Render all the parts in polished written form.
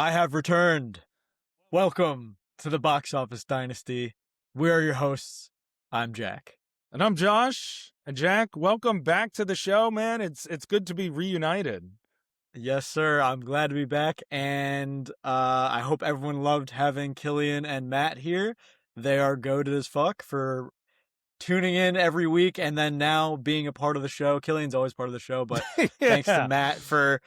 I have returned. Welcome to the Box Office Dynasty. We are your hosts. I'm Jack. And I'm Josh. And Jack, welcome back to the show, man. It's good to be reunited. Yes, sir. I'm glad to be back, and I hope everyone loved having Killian and Matt here. They are goated as fuck for tuning in every week, and then now being a part of the show. Killian's always part of the show, but thanks to Yeah. Matt for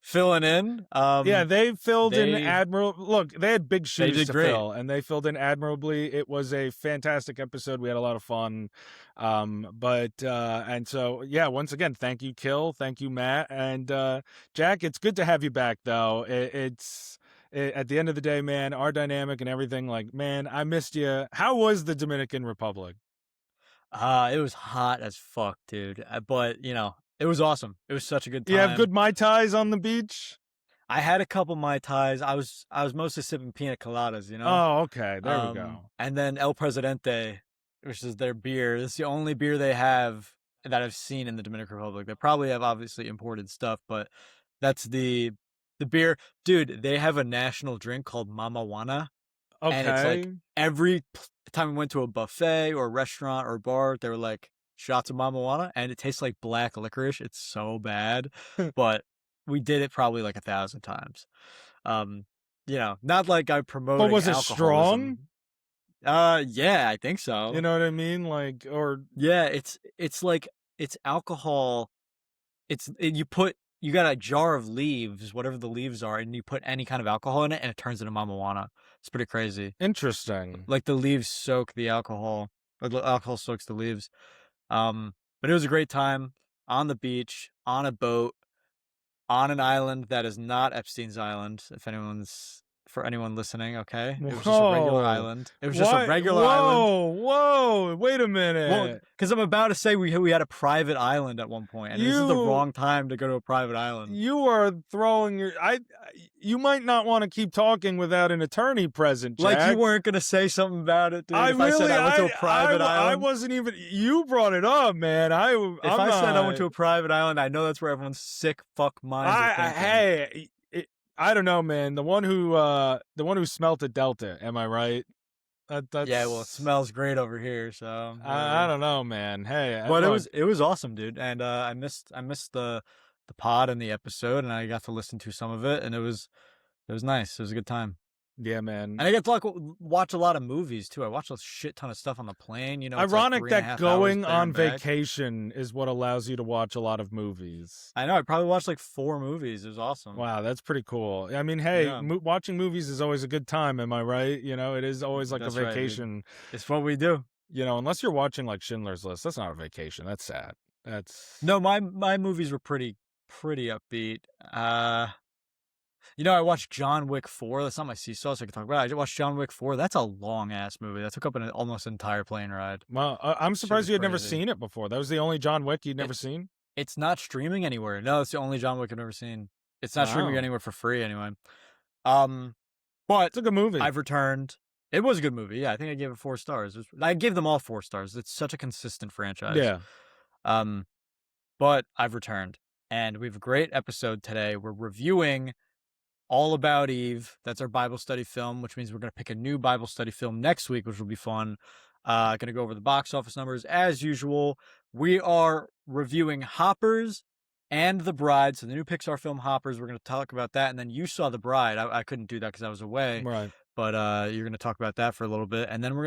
filling in. Yeah, they filled in they Look, they had big shoes did to great. fill, and they filled in admirably. It was a fantastic episode. We had a lot of fun. And so, yeah, once again, thank you, Kill. Thank you, Matt. And Jack, it's good to have you back, though. At the end of the day, man, our dynamic and everything, like, man, I missed you. How was the Dominican Republic? It was hot as fuck, dude. But it was awesome. It was such a good time. You have good Mai Tais on the beach? I had a couple Mai Tais. I was mostly sipping pina coladas, Oh, okay. There we go. And then El Presidente, which is their beer. It's the only beer they have that I've seen in the Dominican Republic. They probably have obviously imported stuff, but that's the beer. Dude, they have a national drink called Mamajuana. Okay. And it's like every time we went to a buffet or a restaurant or a bar, they were like, shots of Mamajuana, and it tastes like black licorice. It's so bad, but we did it probably like 1,000 times. Not like I promoted. But was it strong? Yeah, I think so. You know what I mean? Like, or yeah, it's like it's alcohol. You got a jar of leaves, whatever the leaves are, and you put any kind of alcohol in it, and it turns into Mamajuana. It's pretty crazy. Interesting. Like the leaves soak the alcohol, or the alcohol soaks the leaves. But it was a great time on the beach, on a boat, on an island that is not Epstein's Island. For anyone listening, okay? It was just a regular island. It was just a regular island. Whoa, wait a minute. Well, because I'm about to say we had a private island at one point, and this is the wrong time to go to a private island. You are throwing you might not want to keep talking without an attorney present, Jack. Like you weren't gonna say something about it, dude. I said I went to a private island. I wasn't even. You brought it up, man. If I said I went to a private island, I know that's where everyone's sick fuck minds are thinking. Hey. I don't know, man. The one who smelt a Delta. Am I right? That's... Yeah, well, it smells great over here, so I don't know, man. Hey, but it was awesome, dude. And I missed the pod and the episode, and I got to listen to some of it, and it was nice. It was a good time. Yeah, man. And I get to watch a lot of movies too. I watched a shit ton of stuff on the plane. Ironic like that going on vacation is what allows you to watch a lot of movies. I know. I probably watched like 4 movies. It was awesome. Wow, that's pretty cool. I mean, hey, yeah. Watching movies is always a good time. Am I right? It is always like a vacation. Right, it's what we do. Unless you're watching like Schindler's List, that's not a vacation. That's sad. No, my movies were pretty upbeat. I watched John Wick 4. That's not my seesaw, so I can talk about it. I watched John Wick 4. That's a long-ass movie. That took up an almost entire plane ride. Well, I'm surprised you had never seen it before. That was the only John Wick you'd never seen? It's not streaming anywhere. No, it's the only John Wick I've never seen. It's not streaming anywhere for free anyway. But it's a good movie. I've returned. It was a good movie. Yeah, I think I gave it 4 stars. I gave them all 4 stars. It's such a consistent franchise. Yeah. But I've returned, and we have a great episode today. We're reviewing All About Eve. That's our Bible study film, which means we're going to pick a new Bible study film next week, which will be fun. Going to go over the box office numbers as usual. We are reviewing Hoppers and The Bride. So the new Pixar film Hoppers, we're going to talk about that. And then you saw The Bride. I couldn't do that because I was away. Right. But you're going to talk about that for a little bit. And then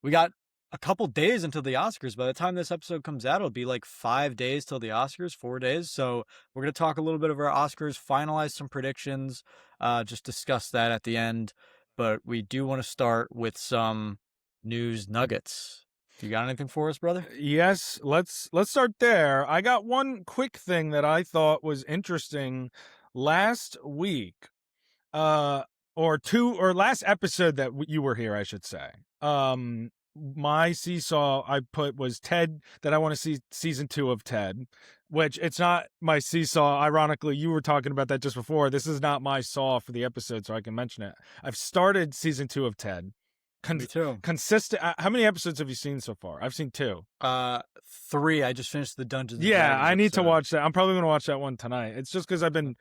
we got a couple days until the Oscars. By the time this episode comes out, it'll be like 5 days till the Oscars, 4 days. So we're going to talk a little bit of our Oscars, finalize some predictions, just discuss that at the end. But we do want to start with some news nuggets. You got anything for us, brother? Yes, let's start there. I got one quick thing that I thought was interesting last week, or last episode that you were here, I should say. My seesaw I put was Ted, that I want to see season 2 of Ted, which it's not my seesaw. Ironically, you were talking about that just before. This is not my saw for the episode, so I can mention it. I've started season 2 of Ted. Me too. Consistent. How many episodes have you seen so far? I've seen 2. 3. I just finished the Dungeons. Yeah, I need to watch that. I'm probably going to watch that one tonight. It's just because I've been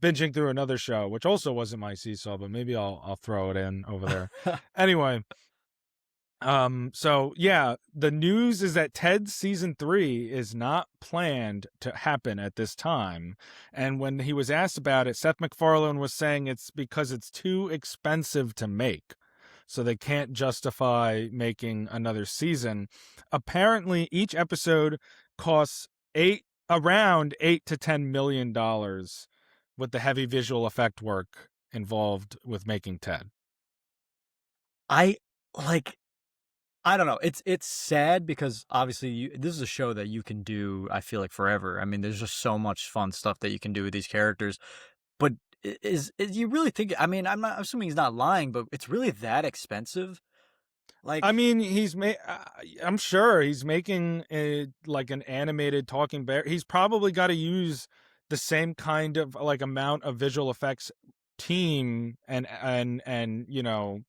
binging through another show, which also wasn't my seesaw, but maybe I'll throw it in over there. Anyway, so yeah, the news is that Ted's season 3 is not planned to happen at this time. And when he was asked about it, Seth MacFarlane was saying it's because it's too expensive to make. So they can't justify making another season. Apparently, each episode costs around $8 to $10 million, with the heavy visual effect work involved with making Ted. I like I don't know. It's sad because obviously this is a show that you can do, I feel like, forever. I mean, there's just so much fun stuff that you can do with these characters. But is you really think, I mean, I'm assuming he's not lying, but it's really that expensive? I Like, mean, I'm sure he's making like an animated talking bear. He's probably got to use the same kind of like amount of visual effects team and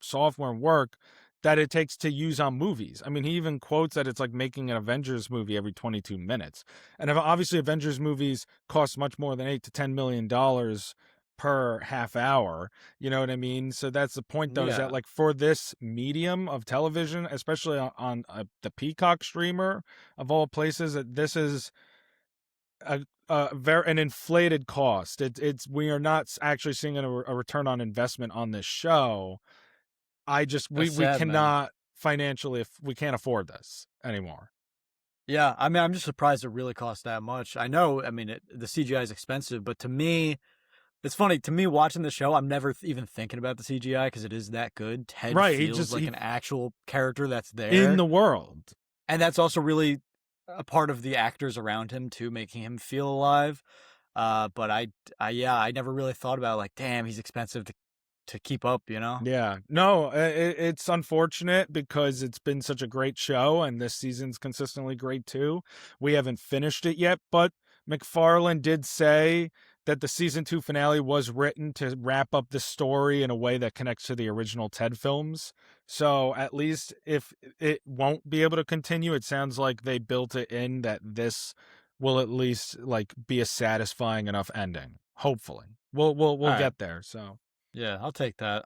software and work that it takes to use on movies. I mean, he even quotes that it's like making an Avengers movie every 22 minutes. And obviously Avengers movies cost much more than $8 to $10 million per half hour. You know what I mean? So that's the point, though, is that yeah, like for this medium of television, especially on the Peacock streamer of all places, that this is a very an inflated cost. It's we are not actually seeing a return on investment on this show. I just that's we sad, man. cannot financially, if we can't afford this anymore. Yeah, I mean, I'm just surprised it really costs that much. I know, I mean, the CGI is expensive, but to me, it's funny. To me, watching the show, I'm never even thinking about the CGI because it is that good. Ted Right? feels like He an actual character that's in there. the world. And that's also really a part of the actors around him too, making him feel alive. But yeah, I never really thought about like, damn, he's expensive to keep up, you know? Yeah. No, it's unfortunate because it's been such a great show and this season's consistently great too. We haven't finished it yet, but McFarlane did say that the season 2 finale was written to wrap up the story in a way that connects to the original Ted films. So at least if it won't be able to continue, it sounds like they built it in that this will at least like be a satisfying enough ending. Hopefully. We'll All right, get there. So yeah, I'll take that.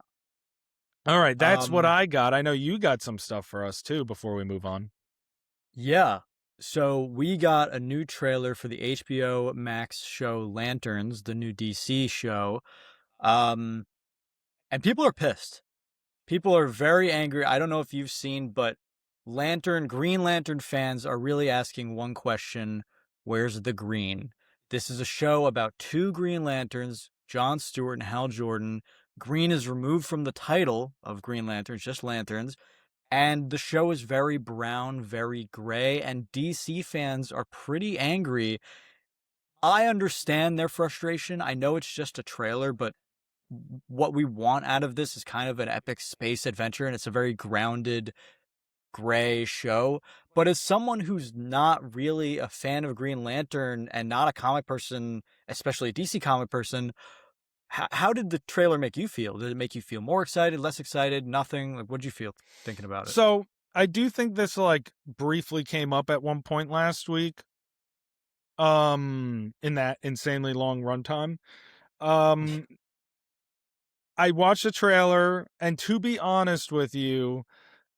all right, that's what Um, I got. I know you got some stuff for us too before we move on. yeah. So we got a new trailer for the HBO Max show Lanterns, the new DC show. Um, and people are pissed. People are very angry. I don't know if you've seen, but Green Lantern fans are really asking one question: where's the green? This is a show about two Green Lanterns, John Stewart and Hal Jordan. Green is removed from the title of Green Lanterns, just Lanterns, and the show is very brown, very gray, and DC fans are pretty angry. I understand their frustration. I know it's just a trailer, but what we want out of this is kind of an epic space adventure, and it's a very grounded gray show. But as someone who's not really a fan of Green Lantern and not a comic person, especially a DC comic person, how did the trailer make you feel? Did it make you feel more excited, less excited, nothing? Like, what did you feel thinking about it? So I do think this like briefly came up at one point last week. In that insanely long runtime. Um, I watched the trailer, and to be honest with you,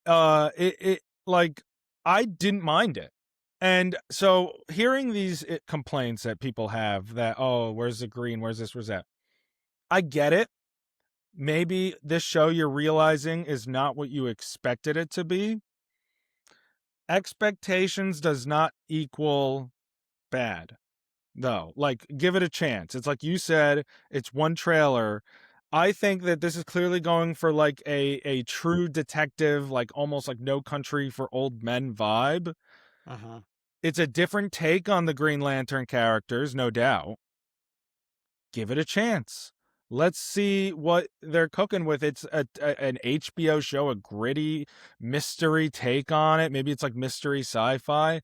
it like I didn't mind it. And so hearing these complaints that people have that, oh, where's the green? Where's this? Where's that? I get it. Maybe this show you're realizing is not what you expected it to be. Expectations does not equal bad, though. Like, give it a chance. It's like you said, it's one trailer. I think that this is clearly going for like a true detective, like almost like No Country for Old Men vibe. Uh-huh. It's a different take on the Green Lantern characters, no doubt. Give it a chance. Let's see what they're cooking with. It's an HBO show, a gritty mystery take on it. Maybe it's like mystery sci-fi,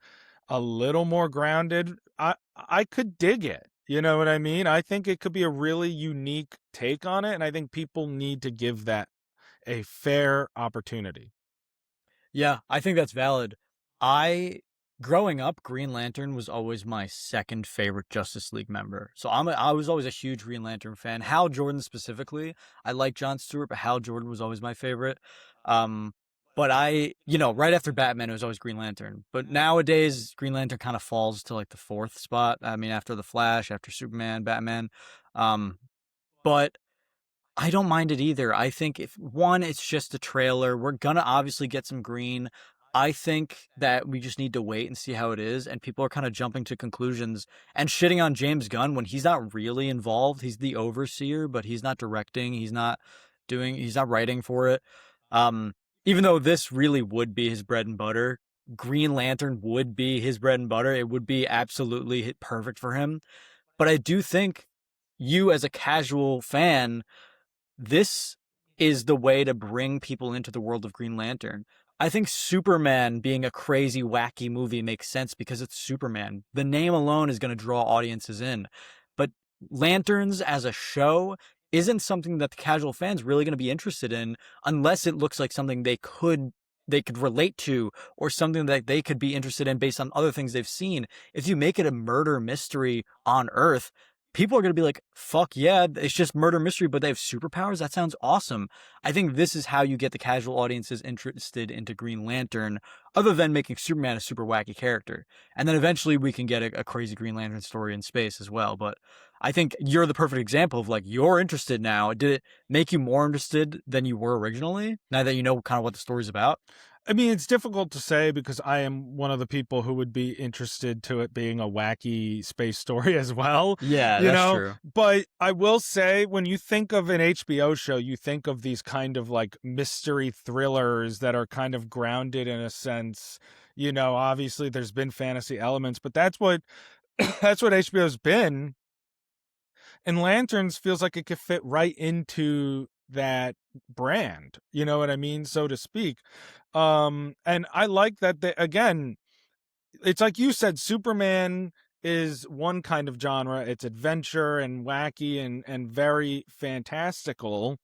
a little more grounded. I could dig it. You know what I mean? I think it could be a really unique take on it, and I think people need to give that a fair opportunity. Yeah, I think that's valid. I growing up, Green Lantern was always my second favorite Justice League member. So I was always a huge Green Lantern fan. Hal Jordan specifically, I like John Stewart, but Hal Jordan was always my favorite. Um, but right after Batman, it was always Green Lantern. But nowadays, Green Lantern kind of falls to like the fourth spot. I mean, after the Flash, after Superman, Batman. Um, but I don't mind it either. I think if one, it's just a trailer. We're gonna obviously get some green. I think that we just need to wait and see how it is. And people are kind of jumping to conclusions and shitting on James Gunn when he's not really involved. He's the overseer, but he's not directing. He's not writing for it. Um, Even though this really would be his bread and butter, Green Lantern would be his bread and butter. It would be absolutely perfect for him. But I do think you, as a casual fan, this is the way to bring people into the world of Green Lantern. I think Superman being a crazy, wacky movie makes sense because it's Superman. The name alone is going to draw audiences in. But Lanterns as a show isn't something that the casual fans really going to be interested in unless it looks like something they could relate to or something that they could be interested in based on other things they've seen. If you make it a murder mystery on Earth, people are going to be like, fuck yeah, it's just murder mystery, but they have superpowers. That sounds awesome. I think this is how you get the casual audiences interested into Green Lantern, other than making Superman a super wacky character. And then eventually we can get a crazy Green Lantern story in space as well. But I think you're the perfect example of like, you're interested now. Did it make you more interested than you were originally, now that you know kind of what the story's about? I mean, it's difficult to say because I am one of the people who would be interested to it being a wacky space story as well, Yeah, you that's know? true. But I will say, when you think of an HBO show, you think of these kind of like mystery thrillers that are kind of grounded in a sense. Obviously there's been fantasy elements, but that's what that's what HBO's been. And Lanterns feels like it could fit right into that brand, you know what I mean, so to speak. And I like that again, it's like you said, Superman is one kind of genre. It's adventure and wacky and very fantastical.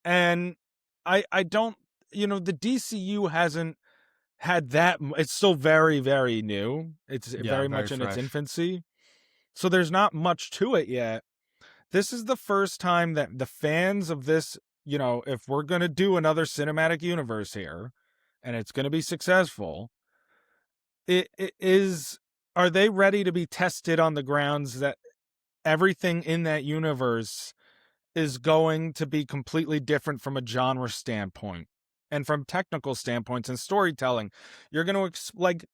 And I don't, the DCU hasn't had that. It's still very, very new. It's Yeah, very very much in its fresh. infancy. So there's not much to it yet. This is the first time that the fans of this, if we're going to do another cinematic universe here and it's going to be successful, it is, are they ready to be tested on the grounds that everything in that universe is going to be completely different from a genre standpoint and from technical standpoints and storytelling? You're going to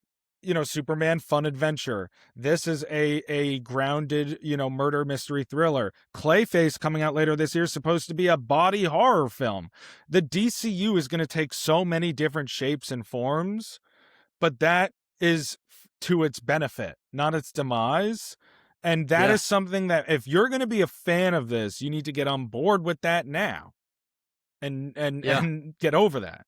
Superman fun adventure. This is a grounded, murder mystery thriller. Clayface coming out later this year is supposed to be a body horror film. The DCU is going to take so many different shapes and forms, but that is to its benefit, not its demise. And that Yeah. is something that if you're going to be a fan of this, you need to get on board with that now and and Yeah. and get over that.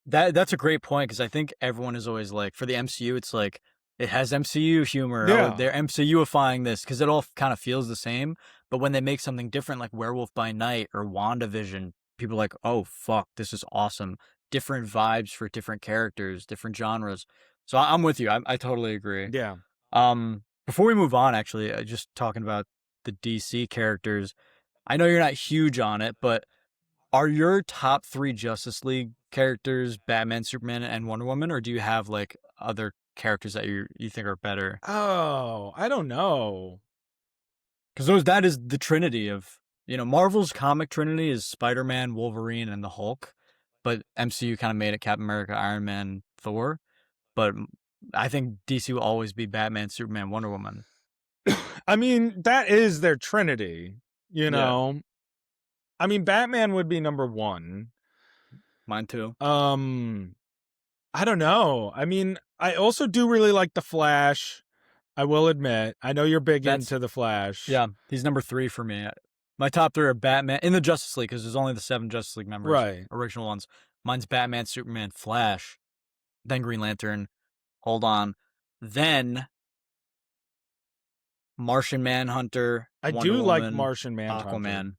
That's a great point because I think everyone is always like, for the MCU, it's like it has MCU humor. Oh, Yeah. they're MCUifying this because it all kind of feels the same. But when they make something different, like Werewolf by Night or WandaVision, people are like, oh fuck, this is awesome. Different vibes for different characters, different genres. So I'm with you. I totally agree. Yeah. Before we move on, actually, just talking about the DC characters, I know you're not huge on it, but are your top three Justice League characters Batman, Superman, and Wonder Woman, or do you have like other characters that you think are better? Oh, I don't know. Because that is the trinity of Marvel's comic trinity is Spider-Man, Wolverine, and the Hulk, but MCU kind of made it Captain America, Iron Man, Thor. But I think DC will always be Batman, Superman, Wonder Woman. I mean, that is their trinity, you Yeah, know. I mean, Batman would be number 1. mine too. Um, I don't know. I mean, I also do really like the Flash. I will admit. I know you're big That's into the Flash. Yeah, he's number three for me. My top three are Batman in the Justice League because there's only the 7 Justice League members, Right. original ones. Mine's Batman, Superman, Flash, then Green Lantern. Hold on, then Martian Manhunter, I Wonder do like Woman, Martian Manhunter, Aquaman.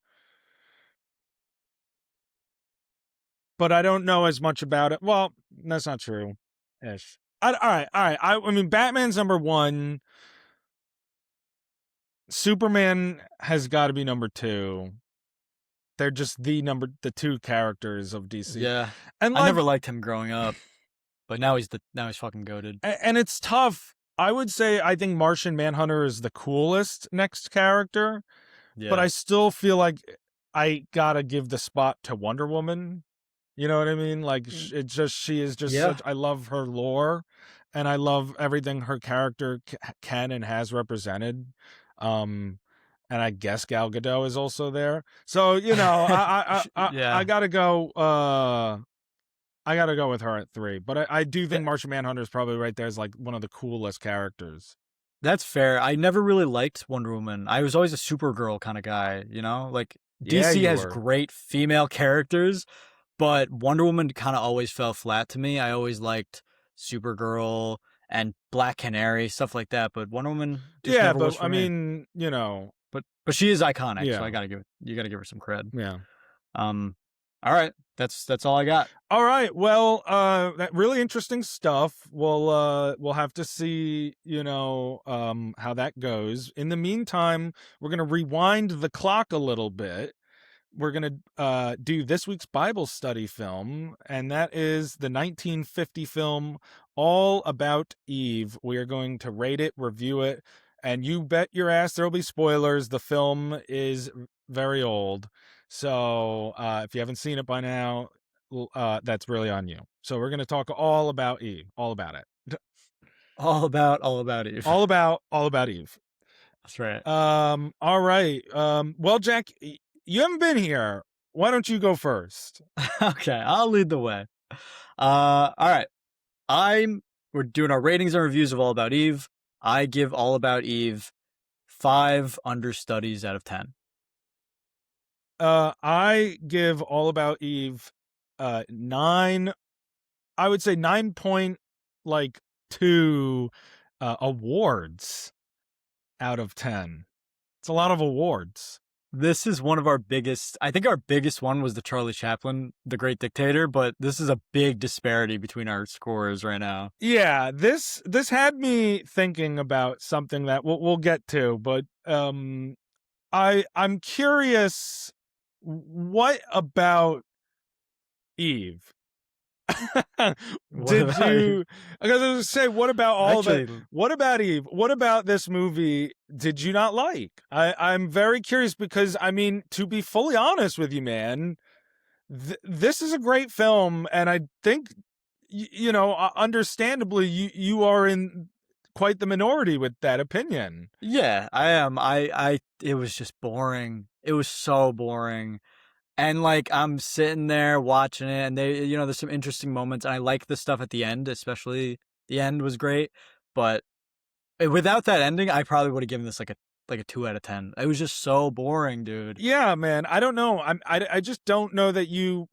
but I don't know as much about it. Well, that's not true. Ish. All right. I mean, Batman's number one. Superman has got to be number two. They're just the two characters of DC, Yeah. and I never like, liked him growing up, but now he's fucking goated. and it's tough. I would say I think Martian Manhunter is the coolest next character, but Yeah. I still feel like I gotta give the spot to Wonder Woman. You know what I mean? Like, Mm. she is just Yeah. such. I love her lore, and I love everything her character can and has represented. Um, and I guess Gal Gadot is also there. So I Yeah. gotta go. I gotta go with her at 3. But I do think Th- Martian Manhunter is probably right there as like one of the coolest characters. That's fair. I never really liked Wonder Woman. I was always a Supergirl kind of guy, you know? Like Yeah, DC you has were. great female characters, but Wonder Woman kind of always fell flat to me. I always liked Supergirl and Black Canary, stuff like that, but Wonder Woman just Yeah, never but was for I me. mean, But she is iconic, so yeah, you got to give her some cred. yeah. Um all right, that's all I got. All right. Well, that really interesting stuff. We'll have to see, how that goes. In the meantime, we're gonna rewind the clock a little bit. We're gonna do this week's Bible study film, and that is the 1950 film All About Eve. We are going to rate it, review it, and you bet your ass there'll be spoilers. The film is very old, so if you haven't seen it by now, that's really on you. So we're gonna talk all about Eve, all about it, All about Eve. all about Eve. That's right. All right. Well, Jack, you haven't been here. Why don't you go first? Okay, I'll lead the way. All right. We're doing our ratings and reviews of All About Eve. I give All About Eve 5 understudies out of 10. I give All About Eve 9. I would say 9.2 awards out of 10. It's a lot of awards. This is one of our biggest. I think our biggest one was the Charlie Chaplin, The Great Dictator, but this is a big disparity between our scores right now. Yeah, this had me thinking about something that we'll get to, but I'm curious, what about Eve? What Did about you? you? Because I was gonna say, what about all of it? Actually, What about Eve? What about this movie did you not like? I'm very curious because I mean, to be fully honest with you, man, this is a great film, and I think understandably, you are in quite the minority with that opinion. yeah, I am. It was just boring. It was so boring. And like I'm sitting there watching it, and there's some interesting moments, and I like the stuff at the end, especially the end was great. But without that ending, I probably would have given this like a 2 out of 10. It was just so boring, dude. Yeah, man. I don't know. I just don't know that you're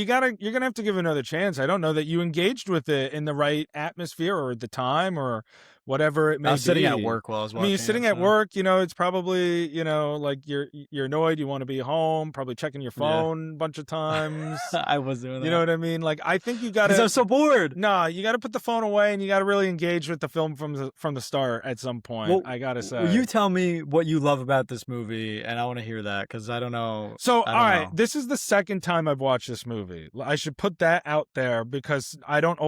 gonna have to give it another chance. I don't know that you engaged with it in the right atmosphere or at the time or whatever it I may was sitting at be. work while I was I mean, you're watching it, sitting at so work, it's probably, like you're annoyed, you want to be home, probably checking your yeah, phone a bunch of times. I was doing You know that what I mean? Like, I think you because I gotta was so bored. nah, you gotta put the phone away and you gotta really engage with the film from the start at some point, I gotta You say. tell me what you love about this movie, and I want to hear that because I don't know. So, I all don't right, know. this is the second time I've watched this movie. I should put that out there because I haven't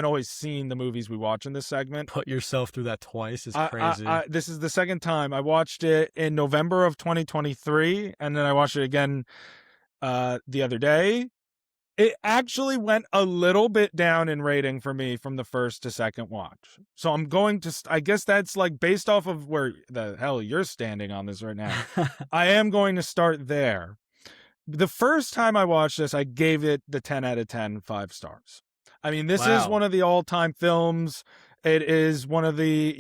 always seen the movies we watch in this segment. Put yourself through that twice is crazy. This is the second time. I watched it in November of 2023, and then I watched it again the other day. It actually went a little bit down in rating for me from the first to second watch. So I'm going to, I guess that's like based off of where the hell you're standing on this right now. I am going to start there. The first time I watched this, I gave it the 10 out of 10, 5 stars. I mean, this is Wow. one of the all-time films. It is one of the,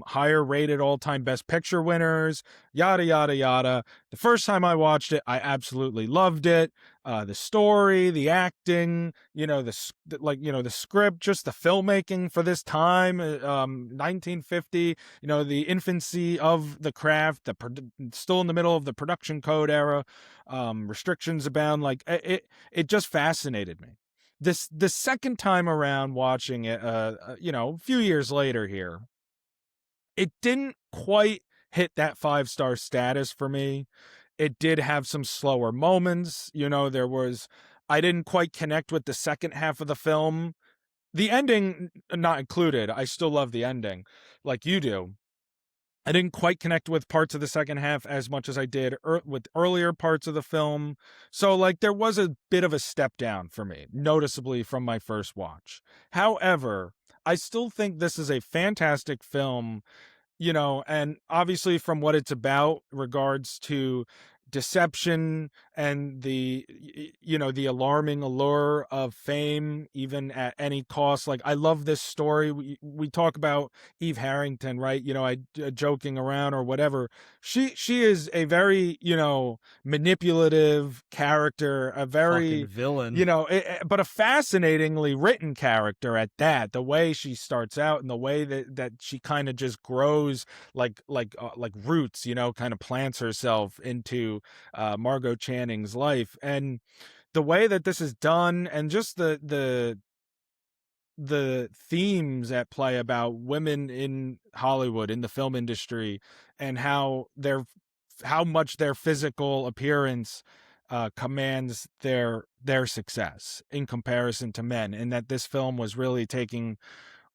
higher rated all-time best picture winners, yada, yada, yada. The first time I watched it, I absolutely loved it. The story, the acting, the script, just the filmmaking for this time, 1950, the infancy of the craft, still in the middle of the production code era, restrictions abound. Like it just fascinated me. This the second time around watching it, a few years later here, it didn't quite hit that 5-star status for me. It did have some slower moments. I didn't quite connect with the second half of the film. The ending not included. I still love the ending like you do. I didn't quite connect with parts of the second half as much as I did with earlier parts of the film. So, like, there was a bit of a step down for me, noticeably from my first watch. However, I still think this is a fantastic film, and obviously from what it's about regards to deception and the alarming allure of fame even at any cost. Like, I love this story. We talk about Eve Harrington, right? Joking around or whatever. She is a very, manipulative character, a Fucking very, villain. but a fascinatingly written character at that. The way she starts out and the way that she kind of just grows like roots, kind of plants herself into Margot Channing's life, and the way that this is done, and just the themes at play about women in Hollywood, in the film industry, and how much their physical appearance commands their success in comparison to men, and that this film was really taking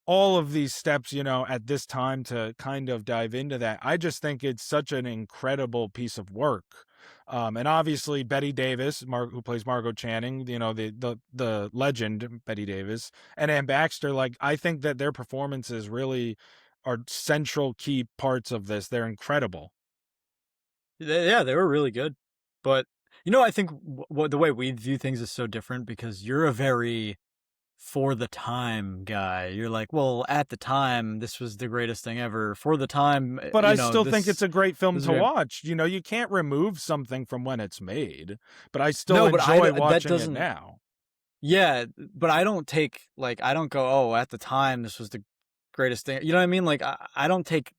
all of these steps, at this time to kind of dive into that. I just think it's such an incredible piece of work. And obviously Betty Davis, who plays Margot Channing, the legend Betty Davis, and Ann Baxter. Like, I think that their performances really are central key parts of this. They're incredible. Yeah, they were really good. But I think what the way we view things is so different because you're a very for the time guy. You're like, well, at the time, this was the greatest thing ever. For the time, But I still think it's a great film this is to great. watch. You can't remove something from when it's made, but I still No, but enjoy that watching it doesn't. now. Yeah, but I don't take I don't go, oh, at the time, this was the greatest thing. You know what I mean? Like I don't take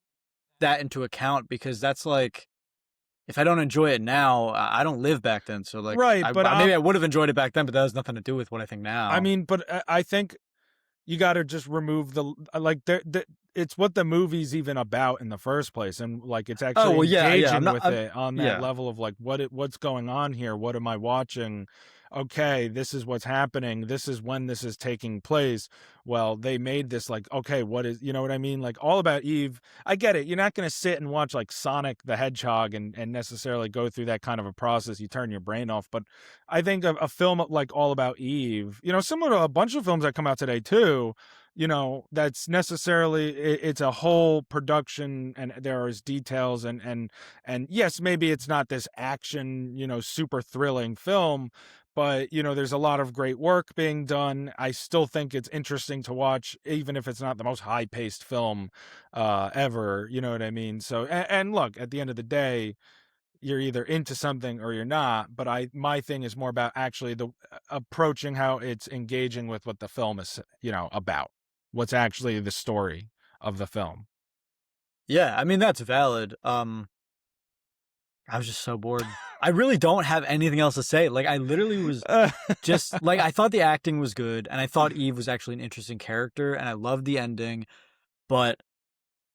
that into account because that's like if I don't enjoy it now, I don't live back then. So like, Right, but maybe I would have enjoyed it back then, but that has nothing to do with what I think I now. mean, but I think you got to just remove it's what the movie's even about in the first place, and like it's Oh actually well, yeah. engaging with it on that Yeah, level of like what's going on here, what am I watching? Okay, this is what's happening, this is when this is taking place. Well, they made this like, okay, what is, you know what I mean, like All About Eve. I get it, you're not going to sit and watch like Sonic the Hedgehog and necessarily go through that kind of a process. You turn your brain off. But I think a film like All About Eve, similar to a bunch of films that come out today too, that's necessarily, it's a whole production, and there is details, and yes, maybe it's not this action, super thrilling film, but there's a lot of great work being done. I still think it's interesting to watch, even if it's not the most high-paced film ever. You know what I mean? So, and look, at the end of the day, you're either into something or you're not. But my thing is more about actually the approaching how it's engaging with what the film is, about. What's actually the story of the film. yeah. I mean, that's valid. I was just so bored. I really don't have anything else to say. Like, I literally was just like, I thought the acting was good, and I thought Eve was actually an interesting character, and I loved the ending. But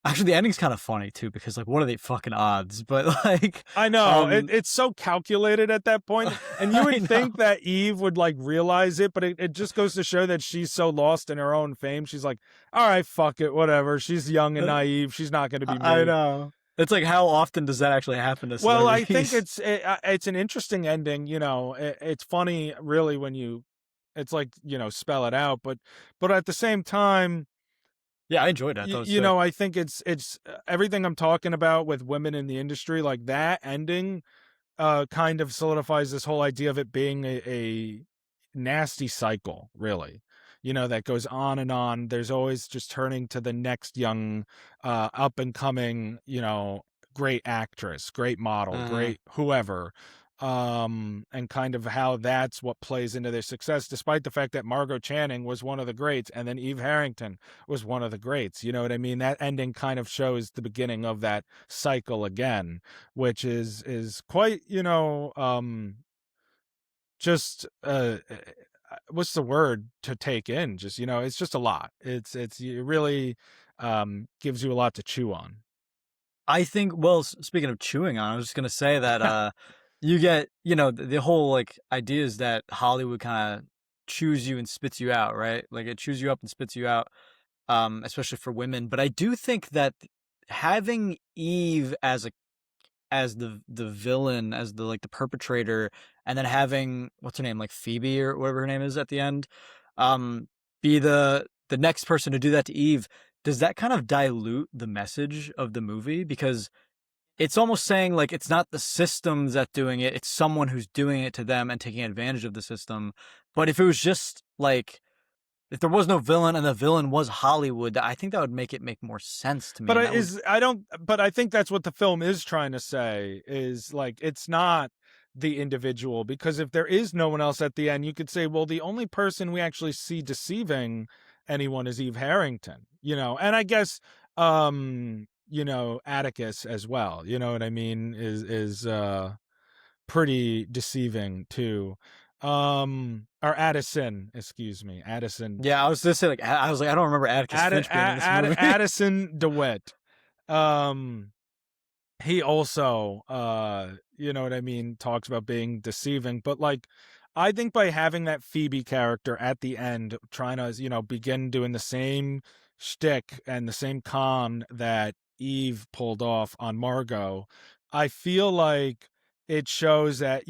actually, the ending's kind of funny too because like, what are the fucking odds? But like, I know um, it's so calculated at that point, and you I would know. think that Eve would like realize it, but it just goes to show that she's so lost in her own fame. She's like, all right, fuck it, whatever. She's young and naive. She's not going to be I me. know. It's like, how often does that actually happen to Well, I think celebrities? it's an interesting ending. It's funny, really, when it's like, spell it out, but at the same time, Yeah, I enjoyed that. That was sick. I think it's everything I'm talking about with women in the industry, like that ending kind of solidifies this whole idea of it being a nasty cycle, really. That goes on and on. There's always just turning to the next young, up and coming, great actress, great model, Uh, great whoever. And kind of how that's what plays into their success, despite the fact that Margot Channing was one of the greats, and then Eve Harrington was one of the greats. You know what I mean? That ending kind of shows the beginning of that cycle again, which is quite, just what's the word to take in? Just, it's just a lot. It really gives you a lot to chew on. I think, well, speaking of chewing on, I was just gonna say that you get, the whole like idea is that Hollywood kind of chews you and spits you out, right? Like it chews you up and spits you out, especially for women. But I do think that having Eve as the villain, as the like the perpetrator, and then having what's her name, like Phoebe or whatever her name is at the end, um, be the next person to do that to Eve. Does that kind of dilute the message of the movie? Because it's almost saying like it's not the systems that doing it, it's someone who's doing it to them and taking advantage of the system. But if it was just like if there was no villain and the villain was Hollywood, I think that would make it make more sense to me. But And that would I think that's what the film is trying to say, is like it's not the individual, because if there is no one else at the end, you could say, well, the only person we actually see deceiving anyone is Eve Harrington, and I guess Atticus as well, you know what I mean, is pretty deceiving too. Or Addison, excuse me, Addison. yeah, I was just saying like I was like I don't remember Atticus Finch being in this movie. Addison DeWitt. Um, he also, you know what I mean, talks about being deceiving, but like, I think by having that Phoebe character at the end, trying to, begin doing the same shtick and the same con that Eve pulled off on Margot, I feel like it shows that,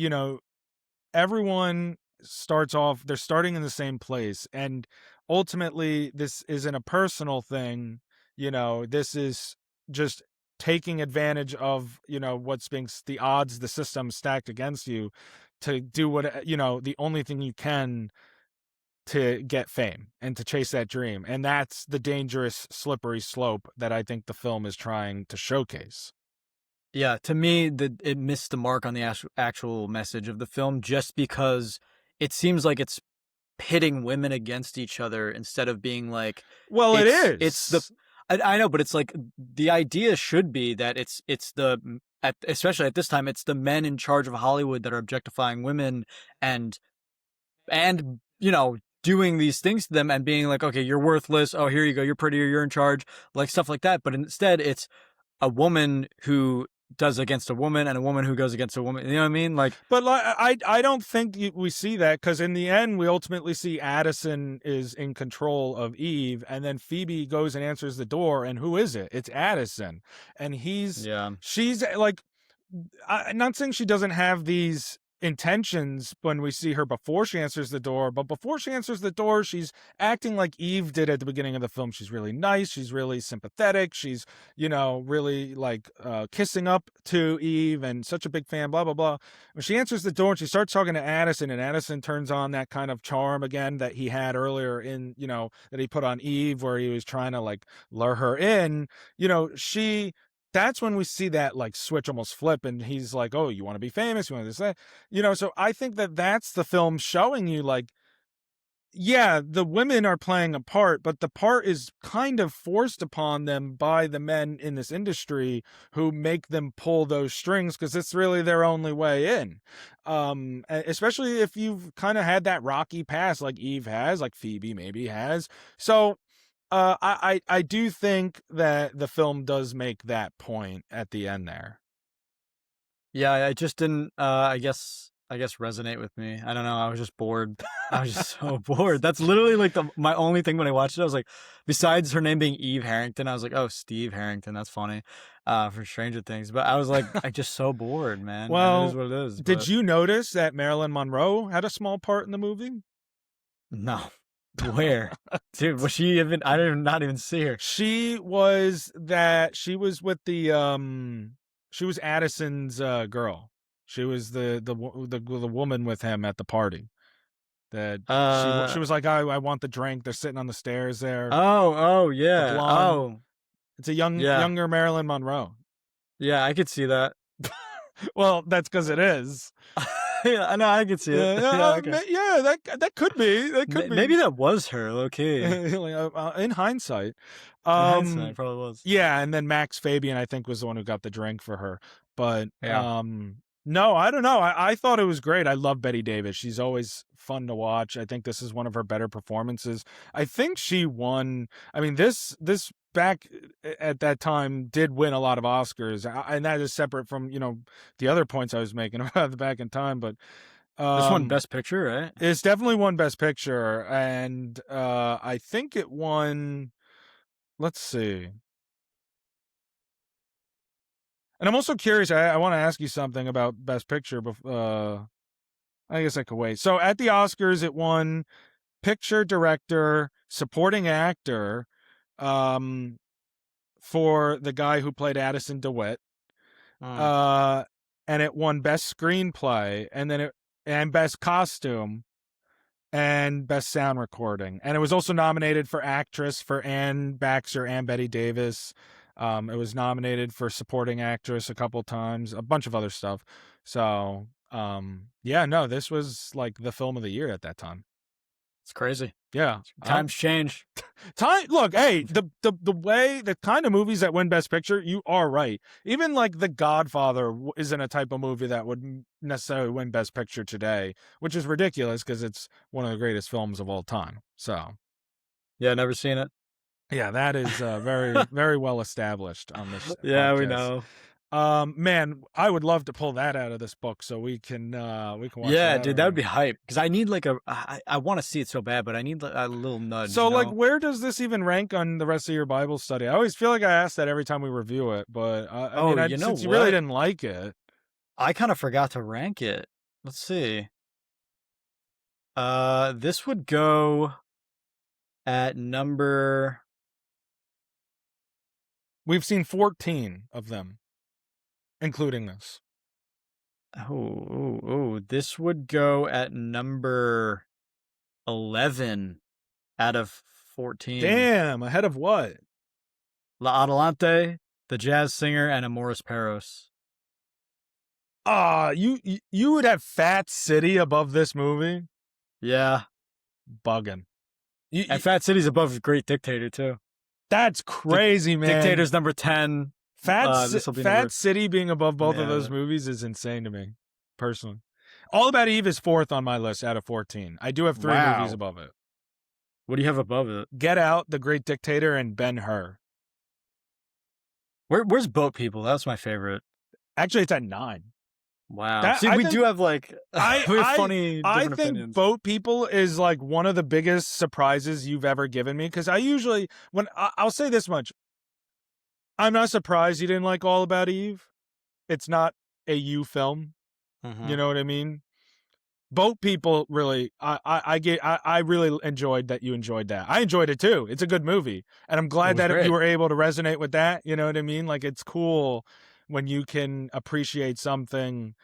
everyone starts off, they're starting in the same place, and ultimately this isn't a personal thing. This is just taking advantage of, what's being the odds, the system stacked against you, to do what, the only thing you can to get fame and to chase that dream. And that's the dangerous slippery slope that I think the film is trying to showcase. Yeah, to me, it missed the mark on the actual message of the film just because it seems like it's pitting women against each other instead of being like Well, it it's the is. I know, but it's like the idea should be that it's especially at this time it's the men in charge of Hollywood that are objectifying women and doing these things to them and being like, okay, you're worthless, oh here you go, you're prettier, you're in charge, like stuff like that. But instead it's a woman who does against a woman and a woman who goes against a woman. You know what I mean? Like, But like, I don't think we see that, because in the end we ultimately see Addison is in control of Eve, and then Phoebe goes and answers the door, and who is it? It's Addison, and yeah, she's like, I'm not saying she doesn't have these intentions when we see her before she answers the door, but before she answers the door, she's acting like Eve did at the beginning of the film. She's really nice, she's really sympathetic, she's, really like kissing up to Eve and such a big fan, blah blah blah. When she answers the door and she starts talking to Addison, and Addison turns on that kind of charm again that he had earlier in, that he put on Eve, where he was trying to like lure her in, she that's when we see that like switch almost flip, and he's like, oh, you want to be famous, you want to say, so I think that that's the film showing you, like, yeah, the women are playing a part, but the part is kind of forced upon them by the men in this industry, who make them pull those strings, because it's really their only way in. Especially if you've kind of had that rocky past like Eve has, like Phoebe maybe has. So I do think that the film does make that point at the end there. yeah, I just didn't. I guess resonate with me. I don't know. I was just bored. I was just so bored. That's literally like my only thing when I watched it. I was like, besides her name being Eve Harrington, I was like, oh, Steve Harrington. That's funny, for Stranger Things. But I was like, I just so bored, man. And it is Well, what it is. did But you notice that Marilyn Monroe had a small part in the movie? no, where, dude? Was she even? I did not even see her. She was with she was Addison's girl. She was the woman with him at the party. That she Uh was like, I want the drink. They're sitting on the stairs there. oh The yeah. blonde. Oh It's a yeah. younger Marilyn Monroe. Yeah, I could see that. Well, that's because it is. Yeah, I know, I could see it. Yeah, Yeah, okay. yeah, that could be. That could be. Maybe that was her, low key. In hindsight. In hindsight, probably was. Yeah, and then Max Fabian, I think, was the one who got the drink for her. But Yeah. No, I don't know. I thought it was great. I love Betty Davis. She's always fun to watch. I think this is one of her better performances. I think she won. I mean, this back at that time did win a lot of Oscars, and that is separate from the other points I was making about the back in time. But This one Best Picture, right? it's definitely won Best Picture, and I think it won. Let's see. And I'm also curious. I want to ask you something about Best Picture. I guess I could wait. So at the Oscars, it won Picture, Director, Supporting Actor, for the guy who played Addison DeWitt, Mm. uh, and it won Best Screenplay, and Best Costume, and Best Sound Recording, and it was also nominated for Actress for Anne Baxter and Betty Davis. It was nominated for Supporting Actress a couple times, a bunch of other stuff. So, yeah, no, this was like the film of the year at that time. It's crazy. Yeah, Times change. time. Look, hey, the way the kind of movies that win Best Picture, you are right. Even like The Godfather isn't a type of movie that would necessarily win Best Picture today, which is ridiculous because it's one of the greatest films of all time. So, Yeah, never seen it. yeah, that is very very well established on this Yeah, we podcast. know. Man, I would love to pull that out of this book so we can watch Yeah, that. dude, that would be hype. Because I need like I want to see it so bad, but I need a little nudge. So, you like, know? where does this even rank on the rest of your Bible study? I always feel like I ask that every time we review it, but I Oh, mean, you know since you really what? didn't like it, I kind of forgot to rank it. Let's see. This would go at number. we've seen 14 of them, including this. This would go at number 11 out of 14. Damn, ahead of what? La Adelante, The Jazz Singer, and Amoris Perros. You would have Fat City above this movie? Yeah. Bugging. And Fat City's above Great Dictator, too. That's crazy, man. Dictator's number 10. Fat City being above both of those movies is insane to me, personally. All About Eve is 4th on my list out of 14. I do have 3 movies above it. What do you have above it? Get Out, The Great Dictator, and Ben-Hur. Where's Boat People? That's my favorite. Actually, it's at 9. Wow. We do have like we have funny different I think opinions. Boat People is like one of the biggest surprises you've ever given me, because I usually I'll say this much. I'm not surprised you didn't like All About Eve. It's not a you film. Mm-hmm. You know what I mean? Boat People, really, I really enjoyed that you enjoyed that. I enjoyed it too. It's a good movie, and I'm glad that great. you were able to resonate with that. You know what I mean? Like, it's cool when you can appreciate something,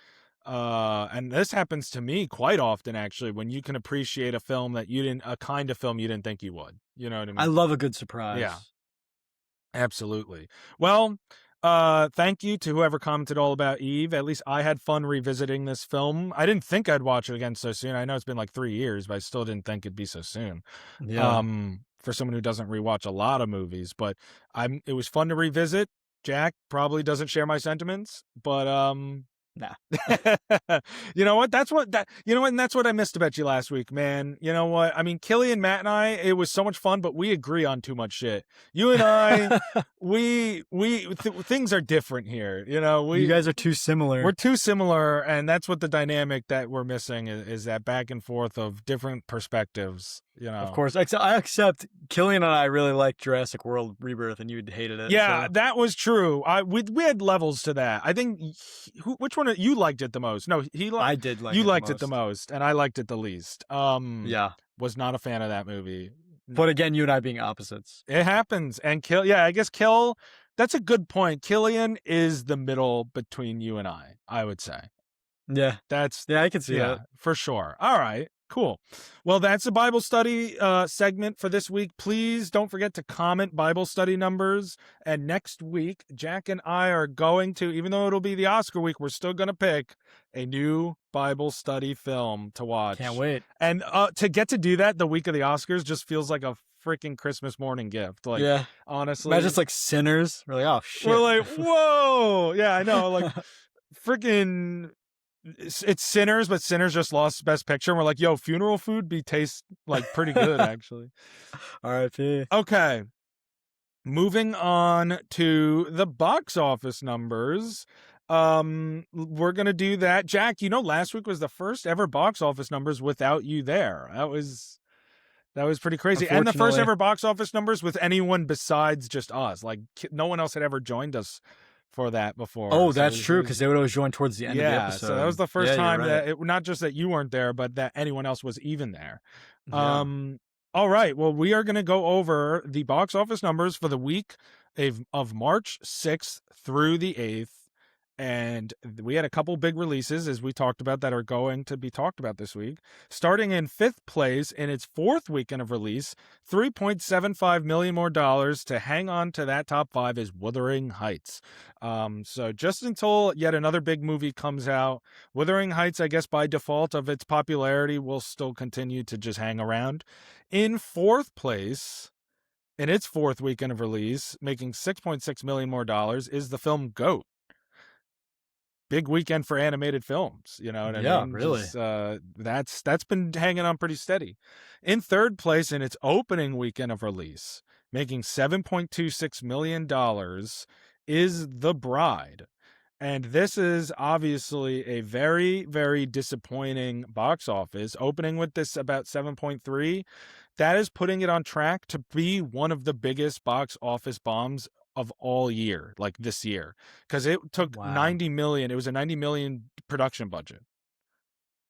and this happens to me quite often, actually, when you can appreciate a kind of film you didn't think you would. You know what I mean? I love a good surprise. Yeah. Absolutely. Well, thank you to whoever commented All About Eve. At least I had fun revisiting this film. I didn't think I'd watch it again so soon. I know it's been like 3 years, but I still didn't think it'd be so soon. Yeah. For someone who doesn't rewatch a lot of movies, but it was fun to revisit. Jack probably doesn't share my sentiments, but Nah. you know what? And that's what I missed about you last week, man. You know what? I mean, Killian, Matt, and I, it was so much fun, but we agree on too much shit. You and I, things are different here. You know, you guys are too similar. We're too similar, and that's what the dynamic that we're missing is that back and forth of different perspectives. You know, of course. I accept Killian and I really liked Jurassic World Rebirth, and you hated it. Yeah, so. that was true. We had levels to that. I think which one you liked it the most? No, I did like. You liked it the most, and I liked it the least. Yeah, was not a fan of that movie. But again, you and I being opposites. It happens, and I guess Kill. That's a good point. Killian is the middle between you and I would say. Yeah, I can see that for sure. All right. Cool. Well, that's the Bible study segment for this week. Please don't forget to comment Bible study numbers. And next week, Jack and I are going to, even though it'll be the Oscar week, we're still going to pick a new Bible study film to watch. Can't wait. And to get to do that the week of the Oscars just feels like a freaking Christmas morning gift. Like, yeah. Honestly. Imagine it's like Sinners. We're like, oh, shit. We're like, whoa. Yeah, I know. Like, freaking it's Sinners, but Sinners just lost Best Picture. And we're like, yo, funeral food tastes like pretty good actually. R.I.P. Okay, moving on to the box office numbers. We're gonna do that. Jack, last week was the first ever box office numbers without you there. That was pretty crazy. And the first Unfortunately. ever box office numbers with anyone besides just us. Like no one else had ever joined us for that before. Oh, So that's true, because they would always join towards the end of the yeah, so that was episode. the first Yeah, you're time right. that not just that you weren't there, but that anyone else was even there. Yeah. All right. Well, we are going to go over the box office numbers for the week of March 6th through the 8th. And we had a couple big releases, as we talked about, that are going to be talked about this week. Starting in 5th place in its 4th weekend of release, $3.75 million more to hang on to that top 5 is Wuthering Heights. So just until yet another big movie comes out, Wuthering Heights, I guess by default of its popularity, will still continue to just hang around. In 4th place, in its 4th weekend of release, making $6.6 million more, is the film Goat. Big weekend for animated films, you know what I Yeah, mean? really. Just that's been hanging on pretty steady. In 3rd place in its opening weekend of release, making $7.26 million, is The Bride. And this is obviously a very, very disappointing box office. Opening with this about 7.3, that is putting it on track to be one of the biggest box office bombs of all year, like this year, because it took Wow. 90 million. It was a 90 million production budget,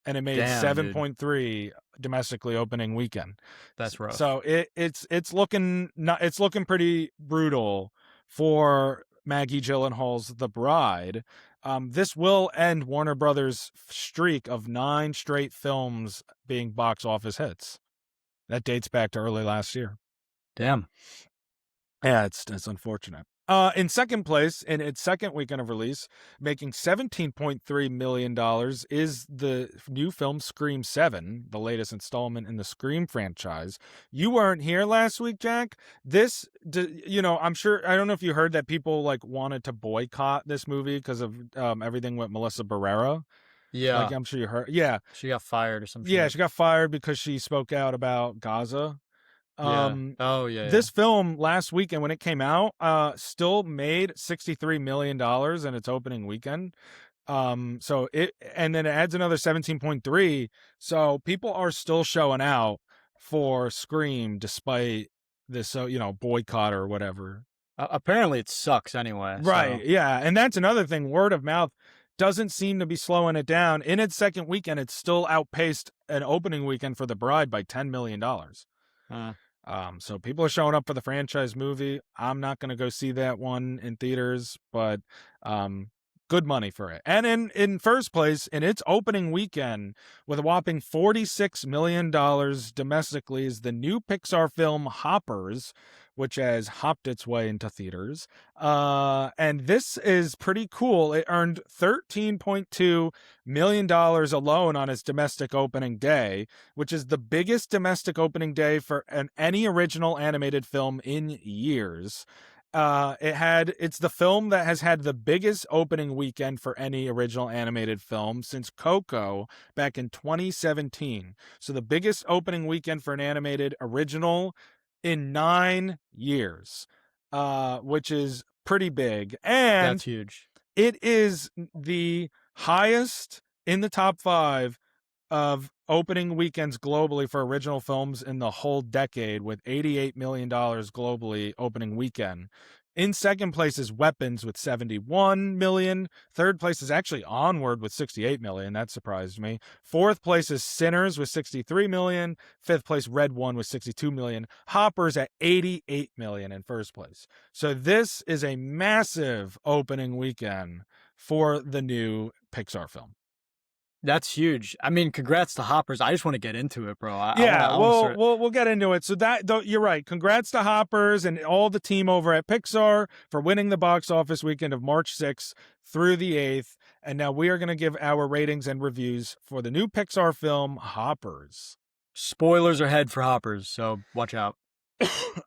and it made Damn, dude. 7.3 domestically opening weekend. That's rough. So it's looking not it's looking pretty brutal for Maggie Gyllenhaal's The Bride. This will end Warner Brothers' streak of 9 straight films being box office hits. That dates back to early last year. Damn. Yeah, it's unfortunate. In 2nd place, in its 2nd weekend of release, making $17.3 million, is the new film Scream 7, the latest installment in the Scream franchise. You weren't here last week, Jack. I'm sure, I don't know if you heard that people wanted to boycott this movie because of everything with Melissa Barrera. Yeah. I'm sure you heard. Yeah. She got fired or some Yeah, shit. she got fired because she spoke out about Gaza. Yeah. Oh, yeah, yeah. This film last weekend when it came out, still made $63 million in its opening weekend. So and then it adds another 17.3. So people are still showing out for Scream despite this, boycott or whatever. Apparently it sucks anyway, so. Right. Yeah. And that's another thing. Word of mouth doesn't seem to be slowing it down. In its 2nd weekend, it still outpaced an opening weekend for The Bride by $10 million. Uh, So people are showing up for the franchise movie. I'm not going to go see that one in theaters, but good money for it. And in 1st place, in its opening weekend, with a whopping $46 million domestically, is the new Pixar film Hoppers, which has hopped its way into theaters. And this is pretty cool. It earned $13.2 million alone on its domestic opening day, which is the biggest domestic opening day for any original animated film in years. It's the film that has had the biggest opening weekend for any original animated film since Coco back in 2017. So the biggest opening weekend for an animated original in 9 years, which is pretty big. that's And huge. it is the highest in the top 5 of opening weekends globally for original films in the whole decade, with $88 million globally opening weekend. In 2nd place is Weapons with 71 million. 3rd place is actually Onward with 68 million. That surprised me. 4th place is Sinners with 63 million. 5th place, Red One with 62 million. Hoppers at 88 million in 1st place. So this is a massive opening weekend for the new Pixar film. That's huge. I mean, congrats to Hoppers. I just want to get into it, bro. Yeah, I want to start. we'll get into it. So you're right. Congrats to Hoppers and all the team over at Pixar for winning the box office weekend of March 6th through the 8th. And now we are going to give our ratings and reviews for the new Pixar film Hoppers. Spoilers ahead for Hoppers, so watch out.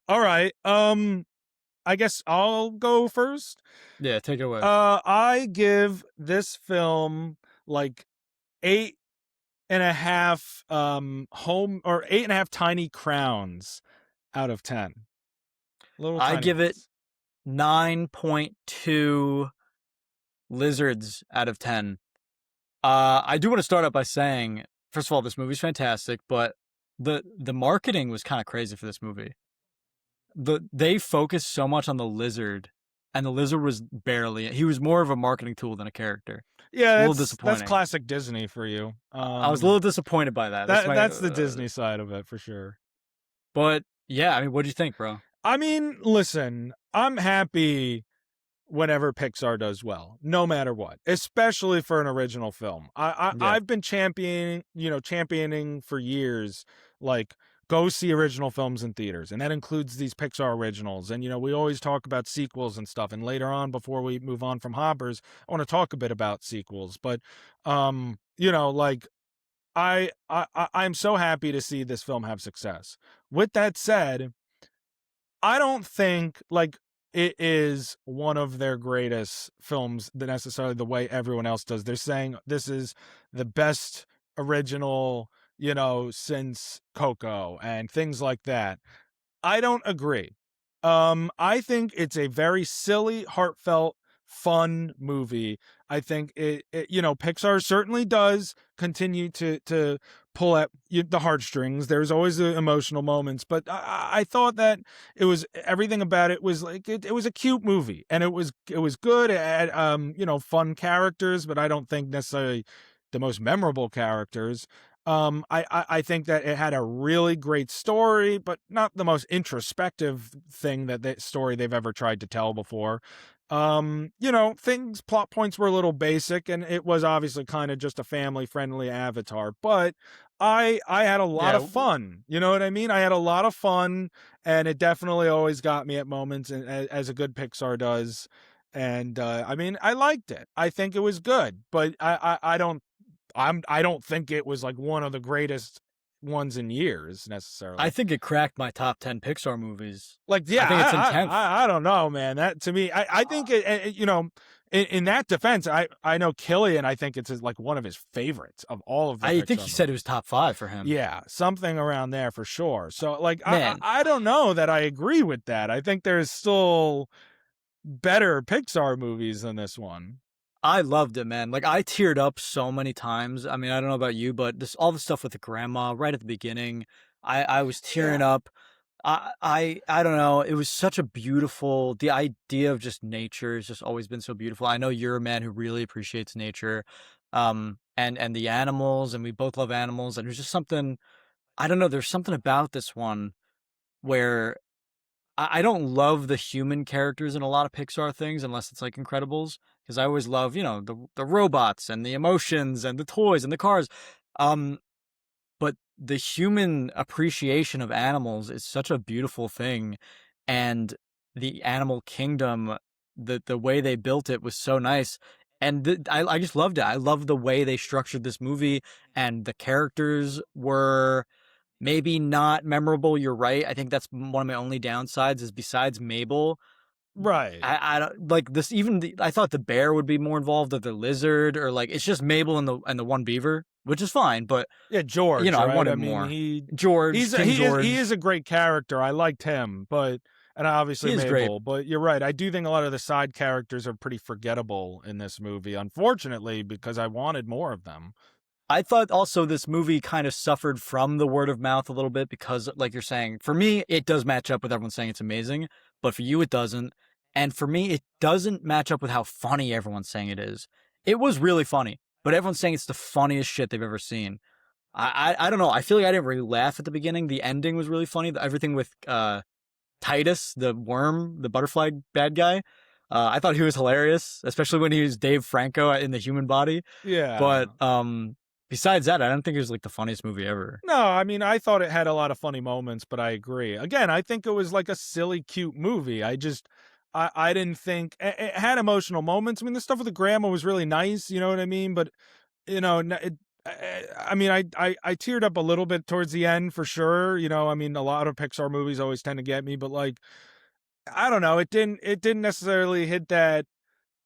All right. I guess I'll go first. Yeah, take it away. I give this film like 8.5 home or 8.5 tiny crowns out of 10. Little I tiny give it ones. 9.2 lizards out of 10. I do want to start out by saying, first of all, this movie's fantastic, but the marketing was kind of crazy for this movie. They focused so much on the lizard, and the lizard was barely. He was more of a marketing tool than a character. It's Yeah, a little that's disappointing. classic Disney for you. I was a little disappointed by that. That's my. That's the Disney side of it for sure. But yeah, I mean, what do you think, bro? I mean, listen, I'm happy whenever Pixar does well, no matter what, especially for an original film. Yeah, I've been championing for years, like go see original films in theaters, and that includes these Pixar originals. And we always talk about sequels and stuff. And later on, before we move on from Hoppers, I want to talk a bit about sequels. But like I'm so happy to see this film have success. With that said, I don't think like it is one of their greatest films that necessarily the way everyone else does. They're saying this is the best original, since Coco and things like that. I don't agree. I think it's a very silly, heartfelt, fun movie. I think Pixar certainly does continue to pull at the heartstrings. There's always the emotional moments, but I thought that everything about it was like it was a cute movie, and it was good at fun characters, but I don't think necessarily the most memorable characters. I think that it had a really great story, but not the most introspective story they've ever tried to tell before. Plot points were a little basic, and it was obviously kind of just a family friendly Avatar, but I had a lot yeah. of fun. You know what I mean? I had a lot of fun, and it definitely always got me at moments, and as a good Pixar does. And I mean, I liked it. I think it was good, but I don't think it was like one of the greatest ones in years I necessarily. think it cracked my top 10 Pixar movies. Like, I yeah, think it's in 10th. I don't know, man. That to me, I think in that defense, I know Killian. I think it's like one of his favorites of all of the I think he Pixar said it movies. was top 5 for him. Yeah, something around there for sure. So, like, Man, I don't know that I agree with that. I think there's still better Pixar movies than this one. I loved it, man. Like I teared up so many times. I mean, I don't know about you, but this all the stuff with the grandma right at the beginning, I was tearing Yeah. up. I don't know. It was such a beautiful. The idea of just nature has just always been so beautiful. I know you're a man who really appreciates nature, and the animals, and we both love animals. And there's just something. I don't know. There's something about this one where I don't love the human characters in a lot of Pixar things unless it's like Incredibles, because I always love, the robots and the emotions and the toys and the cars. Um, but the human appreciation of animals is such a beautiful thing, and the animal kingdom, the way they built it was so nice. And I just loved it. I love the way they structured this movie, and the characters were maybe not memorable. You're right. I think that's one of my only downsides is besides Mabel, Right. I don't like this. I thought the bear would be more involved, or the lizard, or like it's just Mabel and the one beaver, which is fine. But Yeah, George, I right? I wanted mean, more. George, King he is George, a great character. I liked him, but and he obviously is great. Mabel, but you're right. I do think a lot of the side characters are pretty forgettable in this movie, unfortunately, because I wanted more of them. I thought also this movie kind of suffered from the word of mouth a little bit because, like you're saying, for me, it does match up with everyone saying it's amazing, but for you, it doesn't. And for me, it doesn't match up with how funny everyone's saying it is. It was really funny, but everyone's saying it's the funniest shit they've ever seen. I don't know. I feel like I didn't really laugh at the beginning. The ending was really funny. Everything with Titus, the worm, the butterfly bad guy. I thought he was hilarious, especially when he was Dave Franco in the human body. But Yeah. besides that, I don't think it was like the funniest movie ever. No, I mean, I thought it had a lot of funny moments, but I agree. Again, I think it was like a silly, cute movie. I didn't think it had emotional moments. I mean, the stuff with the grandma was really nice. You know what I mean? But I mean, I teared up a little bit towards the end for sure. I mean, a lot of Pixar movies always tend to get me, but like, I don't know, it didn't necessarily hit that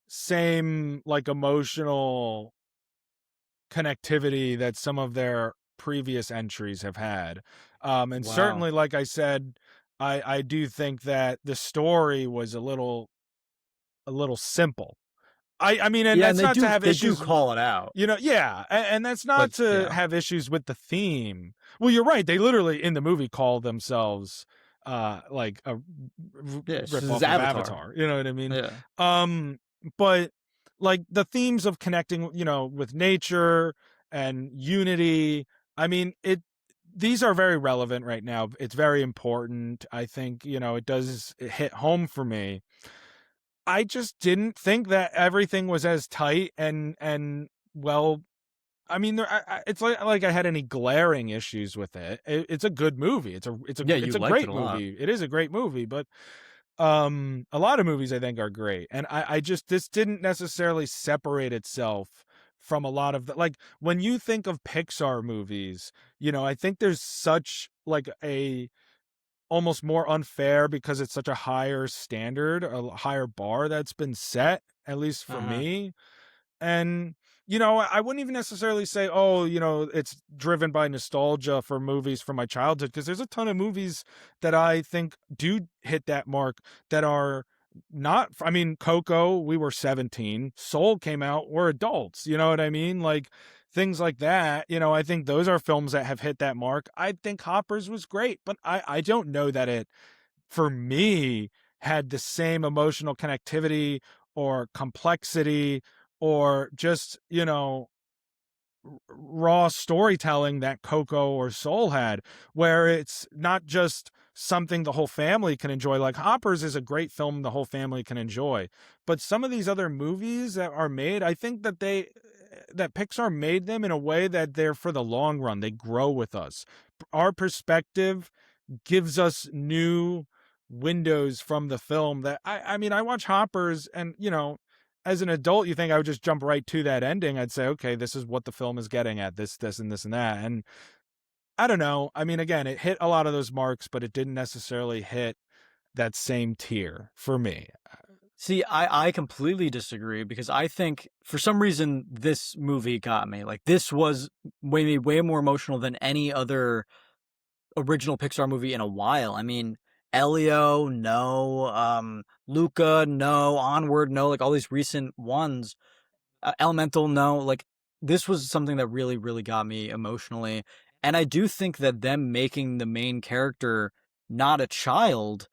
same like emotional connectivity that some of their previous entries have had. And Wow. certainly, like I said, I do think that the story was a little simple. I mean, and Yeah, and that's not to have they do issues, call it out, yeah, and that's but, not you to know, have issues with the theme. Well, you're right. They literally in the movie call themselves like a yeah, it's rip his off of avatar. Avatar. You know what I mean? Yeah. Um, but like the themes of connecting, with nature and unity. I mean, these are very relevant right now. It's very important. I think, it does hit home for me. I just didn't think that everything was as tight and well. I mean, it's like I had any glaring issues with it. It's a good movie. Yeah, It's you a liked it great a lot. movie. It is a great movie, but a lot of movies I think are great, and I just this didn't necessarily separate itself from a lot of the, like, when you think of Pixar movies. I think there's such like a almost more unfair because it's such a higher standard, a higher bar that's been set, at least for Mhm. me. And, I wouldn't even necessarily say, oh, it's driven by nostalgia for movies from my childhood, because there's a ton of movies that I think do hit that mark that are not, I mean, Coco, we were 17. Soul came out, we're adults. You know what I mean? Like things like that. I think those are films that have hit that mark. I think Hoppers was great, but I don't know that it, for me, had the same emotional connectivity or complexity or just, raw storytelling that Coco or Soul had, where it's not just something the whole family can enjoy. Like Hoppers is a great film the whole family can enjoy. But some of these other movies that are made, I think that Pixar made them in a way that they're for the long run. They grow with us. Our perspective gives us new windows from the film that I mean, I watch Hoppers and, as an adult, you think I would just jump right to that ending. I'd say, okay, this is what the film is getting at, this, and this, and that. And I don't know. I mean, again, it hit a lot of those marks, but it didn't necessarily hit that same tier for me. See, I completely disagree because I think for some reason this movie got me. Like this was way more emotional than any other original Pixar movie in a while. I mean, Elio, no, Luca, no, Onward, no, like all these recent ones, Elemental, no, like this was something that really got me emotionally. And I do think that them making the main character not a child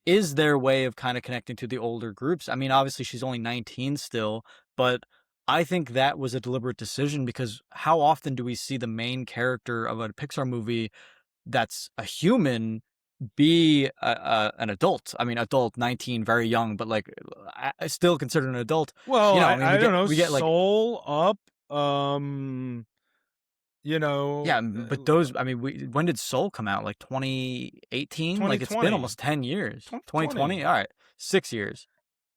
is their way of kind of connecting to the older groups. I mean, obviously she's only 19 still, but I think that was a deliberate decision because how often do we see the main character of a Pixar movie that's a human be an adult? I mean, adult 19, very young, but like I still considered an adult. Well, I mean, I don't know, we get like Soul, Up, um, you know, yeah, but those I mean, when did Soul come out? Like 2018? Like it's been 2020, almost 10 years. 2020? 2020. All right. 6 years.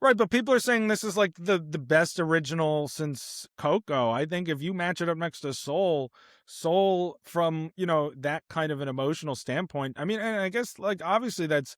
Right, but people are saying this is like the best original since Coco. I think if you match it up next to Soul, Soul from, that kind of an emotional standpoint. I mean, and I guess like obviously that's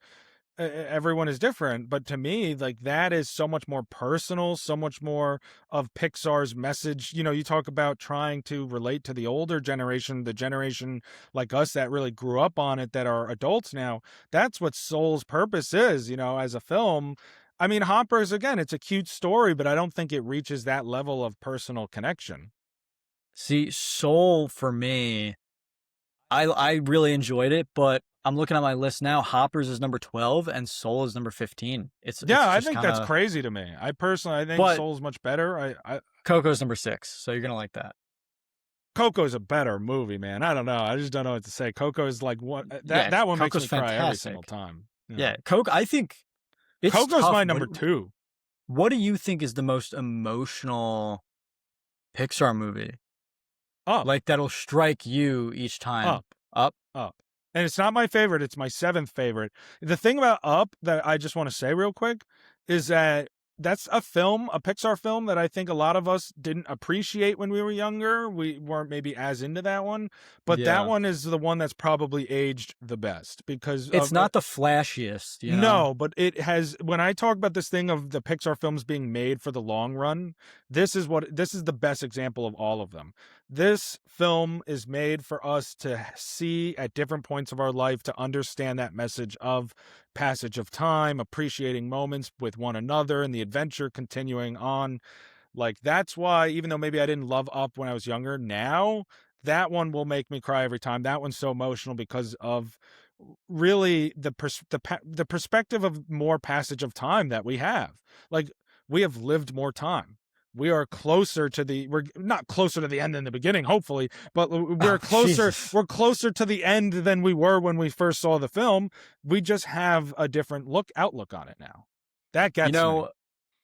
everyone is different, but to me, like that is so much more personal, so much more of Pixar's message. You talk about trying to relate to the older generation, the generation like us that really grew up on it, that are adults now. That's what Soul's purpose is, as a film. I mean, Hoppers, again, it's a cute story, but I don't think it reaches that level of personal connection. See, Soul for me, I really enjoyed it, but I'm looking at my list now. Hoppers is number 12 and Soul is number 15. Yeah, It's I just think kind that's of crazy to me. I think but Soul's much better. Coco's number 6, so you're going to like that. Coco's a better movie, man. I don't know. I just don't know what to say. Coco is like what that Yeah, that one makes Coco's me cry every single fantastic. time. Yeah, Coke, I think it's Coco's tough. my number two. What do you think is the most emotional Pixar movie? Up, Like that'll strike you each time? up, Up? up. And it's not my favorite. It's my seventh favorite. The thing about Up that I just want to say real quick is that that's a Pixar film that I think a lot of us didn't appreciate when we were younger. We weren't maybe as into that one, but that Yeah. one is the one that's probably aged the best because It's of not the flashiest, you know? no, but it has, when I talk about this thing of the Pixar films being made for the long run, this is the best example of all of them. This film is made for us to see at different points of our life, to understand that message of passage of time, appreciating moments with one another, and the adventure continuing on. Like, that's why, even though maybe I didn't love Up when I was younger, now that one will make me cry every time. That one's so emotional because of really the perspective of more passage of time that we have. Like, we have lived more time. We are closer to we're not closer to the end than the beginning, hopefully, but Oh, Jesus. we're closer to the end than we were when we first saw the film. We just have a different outlook on it now. That You gets me. know,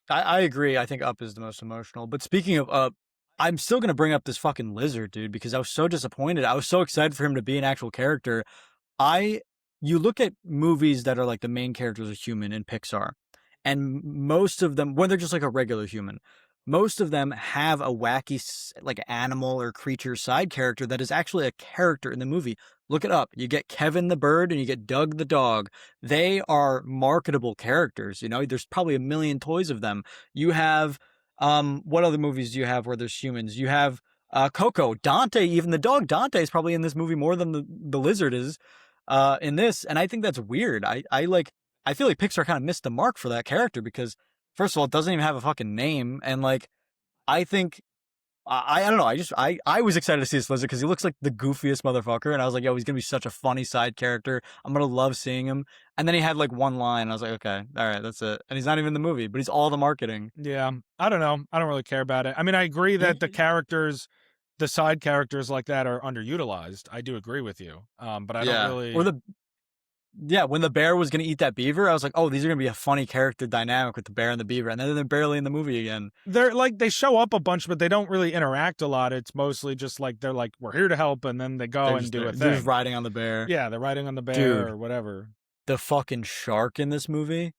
I agree. I think Up is the most emotional. But speaking of Up, I'm still gonna bring up this fucking lizard, dude, because I was so disappointed. I was so excited for him to be an actual character. I You look at movies that are like the main characters are human in Pixar, and most of them, when they're just like a regular human, most of them have a wacky like animal or creature side character that is actually a character in the movie. Look it up. You get Kevin the bird and you get Doug the dog. They are marketable characters. You know, there's probably a million toys of them. You have what other movies do you have where there's humans? You have Coco, Dante, even the dog Dante is probably in this movie more than the lizard is in this, and I think that's weird. I feel like Pixar kind of missed the mark for that character because first of all, it doesn't even have a fucking name, and like I think I don't know. I was excited to see this lizard because he looks like the goofiest motherfucker, and I was like, yo, he's gonna be such a funny side character. I'm gonna love seeing him. And then he had like one line. And I was like, okay, all right, that's it. And he's not even in the movie, but he's all the marketing. Yeah, I don't know. I don't really care about it. I mean, I agree that You- the side characters like that are underutilized. I do agree with you. But I don't yeah, or really. the yeah, when the bear was gonna eat that beaver, I was like, oh, these are gonna be a funny character dynamic with the bear and the beaver, and then they're barely in the movie again. They're like, they show up a bunch, but they don't really interact a lot. It's mostly just like they're like, we're here to help, and then they go They're and just do there. a They're just thing. riding on the bear. Yeah, they're riding on the bear Dude, or whatever. the fucking shark in this movie,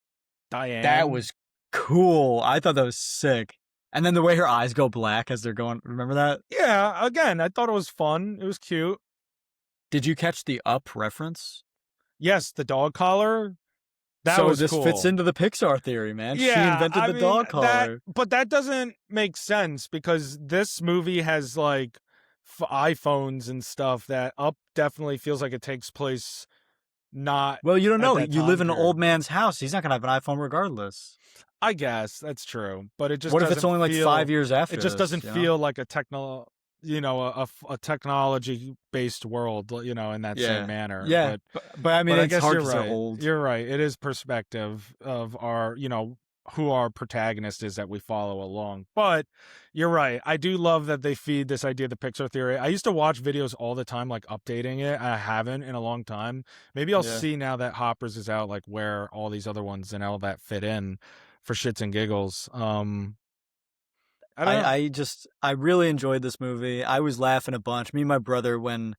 that Diane. was cool. I thought that was sick. And then the way her eyes go black as they're going, remember that? Yeah, again, I thought it was fun. It was cute. Did you catch the Up reference? Yes, the dog collar. That So was this fits cool. into the Pixar theory, man. She Yeah, invented I the mean dog collar. but that doesn't make sense because this movie has like iPhones and stuff. That Up definitely feels like it takes place not Well, you don't at know. that You live time in an period. old man's house. He's not going to have an iPhone regardless. I guess that's true, but What if it's only like 5 years it after just this, doesn't you know? feel like a a technology based world, in that same Yeah. manner. Yeah. But I mean, But I it's guess hard you're because they're right. old. You're right. It is perspective of our, who our protagonist is that we follow along. But you're right. I do love that they feed this idea of the Pixar theory. I used to watch videos all the time, like updating it. I haven't in a long time. Maybe I'll Yeah. see now that Hoppers is out, like where all these other ones and all that fit in for shits and giggles. I don't know. I really enjoyed this movie. I was laughing a bunch. Me and my brother when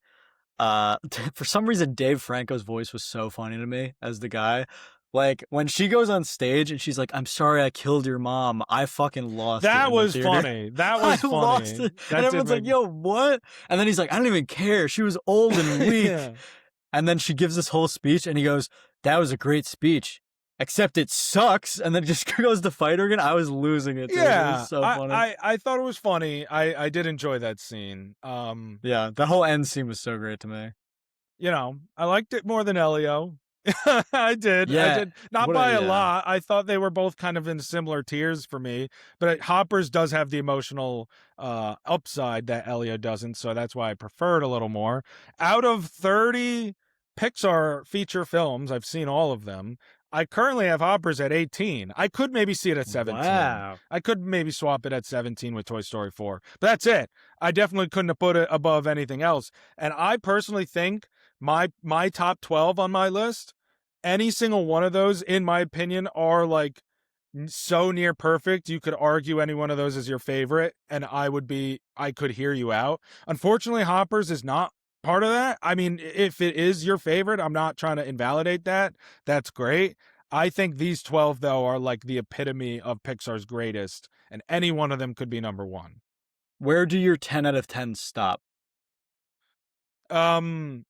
for some reason Dave Franco's voice was so funny to me as the guy. Like when she goes on stage and she's like, "I'm sorry I killed your mom." I fucking lost it That in the was theater. funny. That I was lost funny. it. And That did everyone's make like, "Yo, what?" And then he's like, "I don't even care. She was old and weak." yeah. And then she gives this whole speech and he goes, "That was a great speech. Except it sucks." And then just goes to fight her again. I was losing it, dude. It was Yeah, so funny. I thought it was funny. I did enjoy that scene. Yeah, the whole end scene was so great to me. I liked it more than Elio. I did. I Yeah. did. Not by a Yeah. lot. I thought they were both kind of in similar tiers for me, but Hoppers does have the emotional upside that Elio doesn't, so that's why I prefer it a little more. Out of 30 Pixar feature films, I've seen all of them. I currently have Hoppers at 18. I could maybe see it at 17. Wow. I could maybe swap it at 17 with Toy Story 4. But that's it. I definitely couldn't have put it above anything else. And I personally think my top 12 on my list, any single one of those in my opinion are like so near perfect. You could argue any one of those is your favorite and I could hear you out. Unfortunately, Hoppers is not part of that. I mean, if it is your favorite, I'm not trying to invalidate that. That's great. I think these 12 though are like the epitome of Pixar's greatest, and any one of them could be number 1. Where do your 10 out of 10 stop? um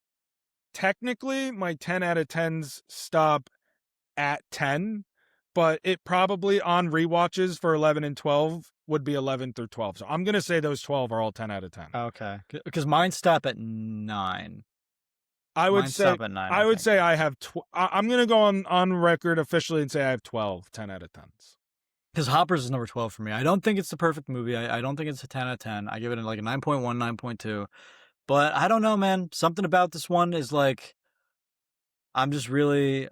Technically my 10 out of 10s stop at 10, but it probably on rewatches for 11 and 12 would be 11 through 12. So I'm gonna say those 12 are all 10 out of 10. Okay, because mine stop at 9. I would Mine say stop at 9, I I would think. say I have. I'm gonna go on record officially and say I have 12 10 out of 10s. Because Hoppers is number 12 for me. I don't think it's the perfect movie. I don't think it's a 10 out of 10. I give it like a 9.1, 9.2. But I don't know, man. Something about this one is like I just really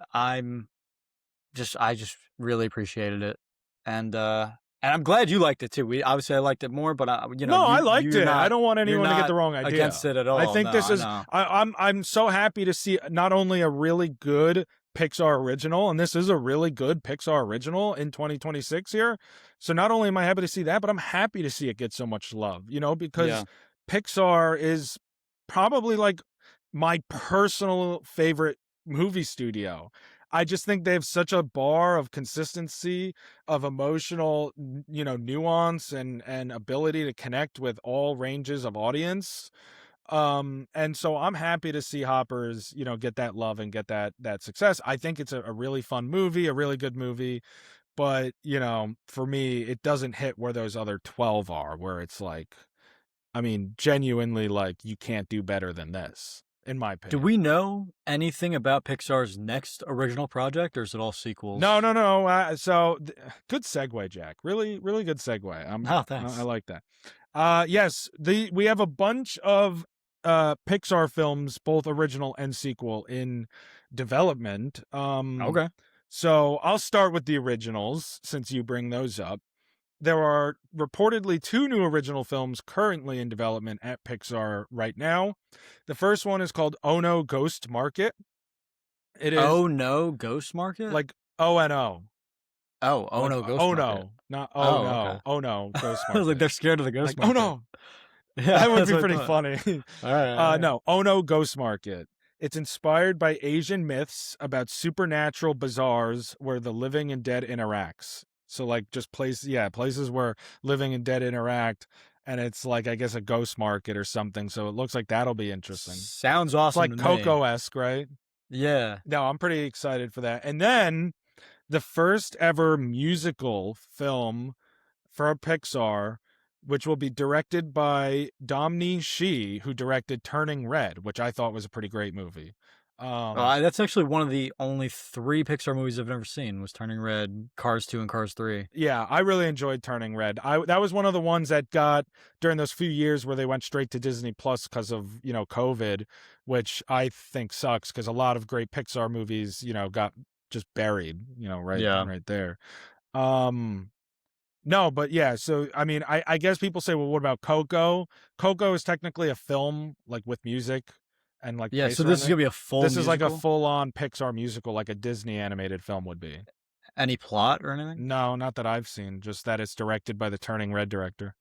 appreciated it. And I'm glad you liked it too. I liked it more, but No, I liked you're it. I not don't want you're anyone to get not the wrong idea. against it at I all. think No, this I is. know. I'm so happy to see not only a really good Pixar original, and this is a really good Pixar original in 2026 here. So not only am I happy to see that, but I'm happy to see it get so much love. Because Yeah. Pixar is probably like my personal favorite movie studio. I just think they have such a bar of consistency, of emotional, nuance and ability to connect with all ranges of audience. And so I'm happy to see Hoppers, get that love and get that success. I think it's a really fun movie, a really good movie, but for me, it doesn't hit where those other 12 are, where it's like, I mean, genuinely, like, you can't do better than this, in my Do opinion. we know anything about Pixar's next original project, or is it all No, sequels? no, no. Good segue, Jack. Really, really good segue. Oh, I thanks. like that. Yes, we have a bunch of Pixar films, both original and sequel, in development. Okay. So I'll start with the originals since you bring those up. There are reportedly two new original films currently in development at Pixar right now. The first one is called Ono Ghost Market. It is Oh no, Ghost Market? like ONO, Oh like no, Ghost oh Market. no, not oh Oh, okay. no, oh no, Ghost I was like, Market. they're scared of the Ghost Like oh Market. no, Yeah, that would that's be what I pretty thought. funny. All right, all right. No, Ono Ghost Market. It's inspired by Asian myths about supernatural bazaars where the living and dead interacts. So like just places where living and dead interact, and it's like I guess a ghost market or something. So it looks like that'll be interesting. Sounds It's awesome like to me. Coco-esque, right? Yeah. No, I'm pretty excited for that. And then the first ever musical film for Pixar, which will be directed by Domhney Shi, who directed Turning Red, which I thought was a pretty great movie. That's actually one of the only 3 Pixar movies I've never seen was Turning Red, Cars 2, and Cars 3. Yeah, I really enjoyed Turning Red. That was one of the ones that got during those few years where they went straight to Disney Plus because of COVID, which I think sucks because a lot of great Pixar movies got just buried, Yeah. right there. Um, No, but yeah, so I mean, I guess people say, well, what about Coco? Coco is technically a film, like with music and like Yeah, so based this around is it. gonna be a full This is like a musical? full on Pixar musical, like a Disney animated film would be. Any plot or anything? No, not that I've seen, just that it's directed by the Turning Red director.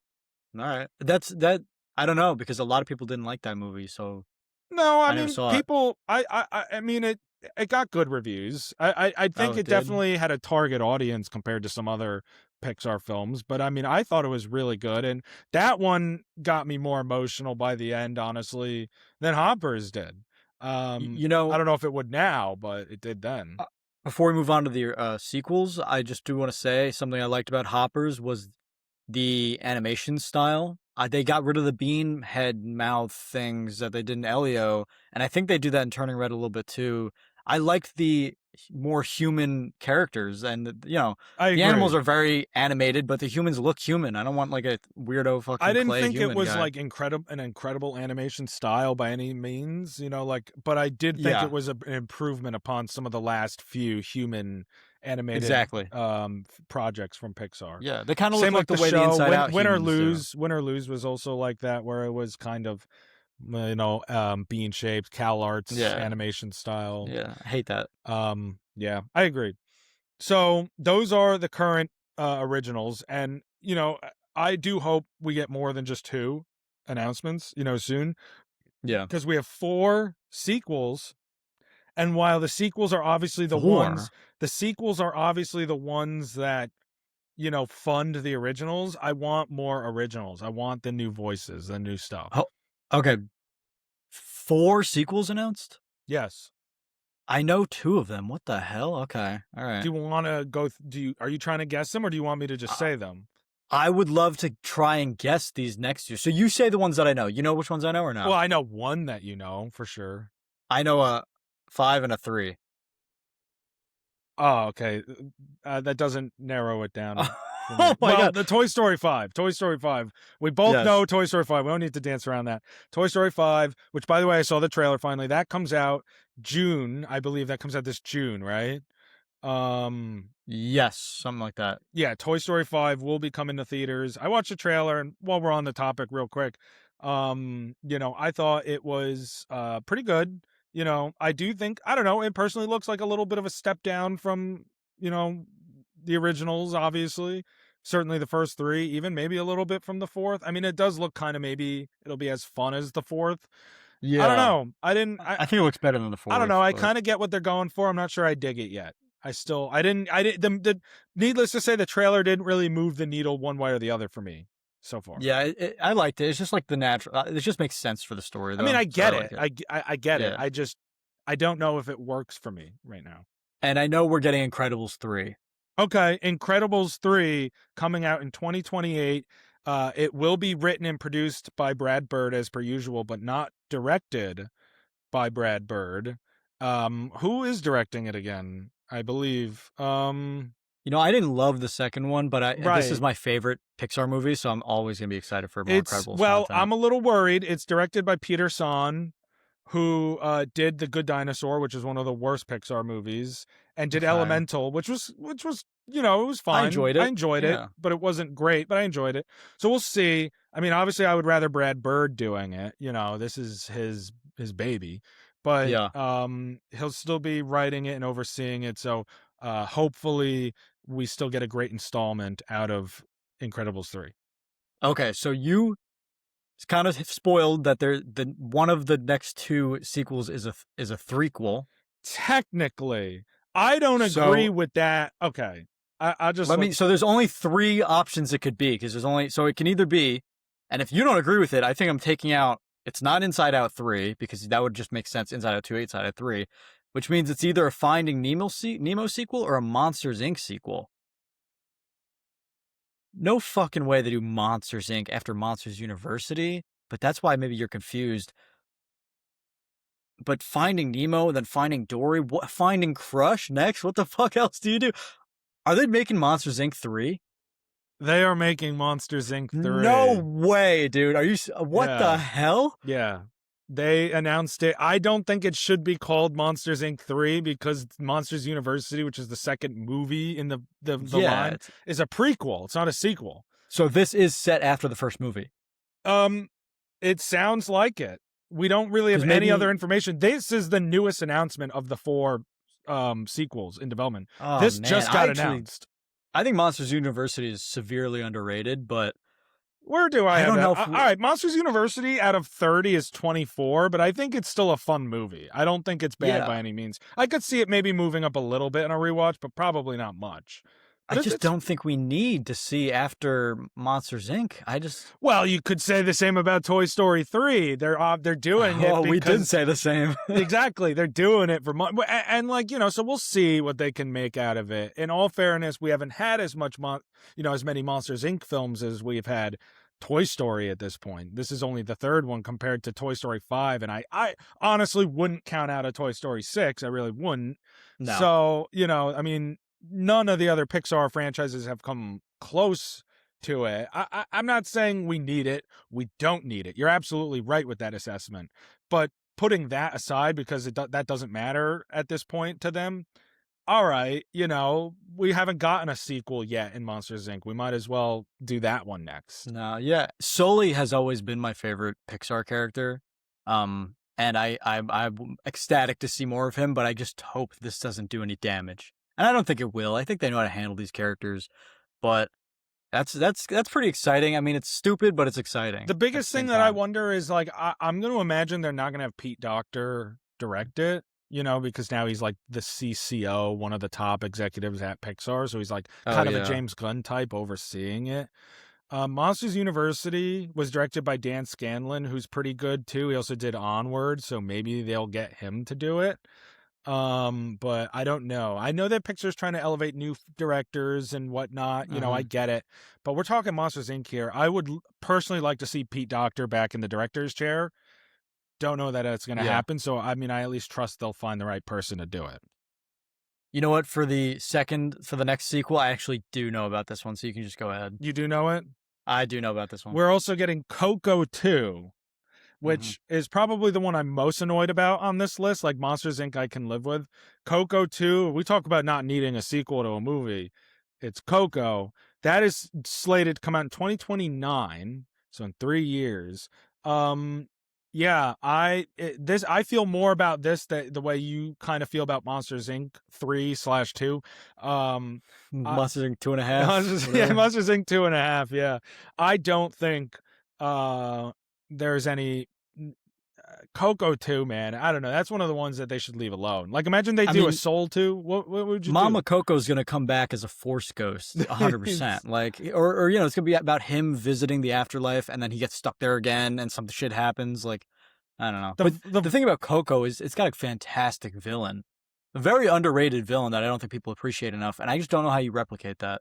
Alright. That I don't know, because a lot of people didn't like that movie, so No, I I never mean, saw it. people. I mean, it got good reviews. I think Oh, it it did? definitely had a target audience compared to some other Pixar films. But I mean, I thought it was really good, and that one got me more emotional by the end, honestly, than Hoppers did. You I know, don't know if it would now, but it did then. uh, before we move on to the, sequels, I just do wanna say something I liked about Hoppers was the animation style. They got rid of the bean head mouth things that they did in Elio, and I think they do that in Turning Red a little bit too. I liked the more human characters, and I the animals agree. are very animated, but the humans look human. I don't want like a weirdo I fucking didn't clay think it human was guy. like an incredible animation style by any means, like, but I did think it Yeah, was an improvement upon some of the last few human animated exactly. projects from Pixar. Yeah, they kind of look Same like like the the way the show Inside Out humans do. Win or Lose was also like that, where it was kind of bean shaped Cal Arts Yeah, animation style. yeah, I hate that. Yeah, I agree. So those are the current originals, and I do hope we get more than just two announcements, soon, Yeah, because we have four sequels. And while four. the sequels are obviously the ones that fund the originals. I want more originals. I want the new voices, the new stuff. Oh, okay, 4 sequels announced. Yes. I know 2 of them. What the hell? Okay. All Do right. you want to go? Are you trying to guess them, or do you want me to just Uh, say them? I would love to try and guess these next 2. So you say the ones that I know. You know which ones I know or Well, no? I know one that you know for sure. I know a 5 and a 3. Oh, okay. That doesn't narrow it down for me. Oh my Well, god. the Toy Story 5. Toy Story 5. We both know Yes. Toy Story 5. We don't need to dance around that. Toy Story 5, which by the way, I saw the trailer finally. That comes out June. I believe that comes out this June, right? Um Yes, something like that. yeah, Toy Story 5 will be coming to theaters. I watched the trailer, and while we're on the topic real quick, I thought it was pretty good. I do think, I don't know, it personally looks like a little bit of a step down from, you know, the originals, obviously. Certainly the first 3, even maybe a little bit from the 4th. I mean, it does look kind of, maybe it'll be as fun as the 4th. I don't Yeah. know. I didn't I think it looks better than the I don't know. 4th, I but kind of get what they're going for. I'm not sure I dig it yet. I didn't, needless to say, the trailer didn't really move the needle one way or the other for me so far. yeah, I liked it. It's just like the natural it just makes sense for the story I mean, though, I so I get like it. it. I get it. Yeah. I don't know if it works for me right now. And I know we're getting Incredibles 3. Okay. Incredibles 3 coming out in 2028. It will be written and produced by Brad Bird as per usual, but not directed by Brad Bird. Who is directing it again? I believe. You know, I didn't love the second one, but I this is Right. my favorite Pixar movie, so I'm always gonna be excited for more Incredibles content. I'm a little worried. It's directed by Peter Son, who did The Good Dinosaur, which is one of the worst Pixar movies, and did Okay. Elemental, which was it was I fine. enjoyed I it. enjoyed it, Yeah. but it wasn't great, but I enjoyed it. So we'll see. I mean, obviously I would rather Brad Bird doing it. This is his baby. But Yeah. he'll still be writing it and overseeing it. So hopefully we still get a great installment out of Incredibles 3. Okay, so you kind of spoiled that the one of the next 2 sequels is a threequel. Technically, I don't agree So with that. Okay. I'll just let let me so there's only 3 options it could be because there's only so it can either be, and if you don't agree with it, I think I'm taking out it's not Inside Out 3 because that would just make sense Inside Out 2, Inside Out 3, which means it's either a Finding Nemo sequel or a Monsters Inc. sequel. No fucking way they do Monsters Inc. after Monsters University, but that's why maybe you're confused. But Finding Nemo, then Finding Dory, what Finding Crush next? What the fuck else do you do? Are they making Monsters Inc. 3? they are making Monsters Inc. No 3. way, dude. Are you what the Yeah. hell? Yeah. They announced it. I don't think it should be called Monsters Inc. 3 because Monsters University, which is the second movie in the Yeah, line, is a prequel. It's not a sequel. so this is set after the first movie. Um, it sounds like it. We don't really have Because any other maybe information. This is the newest announcement of the 4 sequels in development. oh This man, just got announced. I think Monsters University is severely underrated, but Where do I I have don't that? know All if right, Monsters University out of 30 is 24, but I think it's still a fun movie. I don't think it's bad by yeah. any means. I could see it maybe moving up a little bit in a rewatch, but probably not much. I But just it's don't think we need to see after Monsters Inc. I just well, you could say the same about Toy Story 3. They're doing it oh, we did because say the same. exactly, they're doing it for money, and like so we'll see what they can make out of it. In all fairness, we haven't had as much as many Monsters Inc. films as we've had Toy Story at this point. This is only the third one compared to Toy Story 5, and I honestly wouldn't count out a Toy Story 6. I really wouldn't. No. So I mean, none of the other Pixar franchises have come close to it. I'm not saying we need it. We don't need it. You're absolutely right with that assessment, but putting that aside because that doesn't matter at this point to them. All right, we haven't gotten a sequel yet in Monsters Inc. We might as well do that one next. No, yeah. Sully has always been my favorite Pixar character. And I'm ecstatic to see more of him, but I just hope this doesn't do any damage. And I don't think it will. I think they know how to handle these characters, but that's pretty exciting. I mean, it's stupid, but it's exciting The at the biggest thing same that I time. wonder is like I'm going to imagine they're not going to have Pete Docter direct it. Because now he's like the CCO, one of the top executives at Pixar. So he's like Oh kind of a yeah. James Gunn type overseeing it. Monsters University was directed by Dan Scanlon, who's pretty good too. He also did Onward, so maybe they'll get him to do it. But I don't know. I know that Pixar's trying to elevate new directors and whatnot. I Mhm. get it. But we're talking Monsters Inc. here. I would personally like to see Pete Docter back in the director's chair. Don't know that it's going to Yeah. happen. So, I mean, I at least trust they'll find the right person to do it. You know what? For the next sequel, I actually do know about this one, so you can just go ahead. You do know it? I do know about this one. We're also getting Coco 2, Mhm. which is probably the one I'm most annoyed about on this list. Like Monsters Inc. I can live with. Coco 2, we talk about not needing a sequel to a movie. It's Coco. That is slated to come out in 2029, so in 3 years. Yeah, I feel more about this the way you kind of feel about Monsters Inc. 3/2. I, Monsters Inc. 2.5, yeah, whatever. Monsters Inc. 2.5. Yeah, I don't think uh there's any Coco 2, man. I don't know. That's one of the ones that they should leave alone. Like, imagine they I do a mean, Soul 2. What would you Mama do? Coco's gonna come back as a Force ghost, It's- 100%. Like, or it's gonna be about him visiting the afterlife, and then he gets stuck there again, and some shit happens. Like, I don't know. the But the the thing about Coco is it's got a fantastic villain, a very underrated villain that I don't think people appreciate enough, and I just don't know how you replicate that.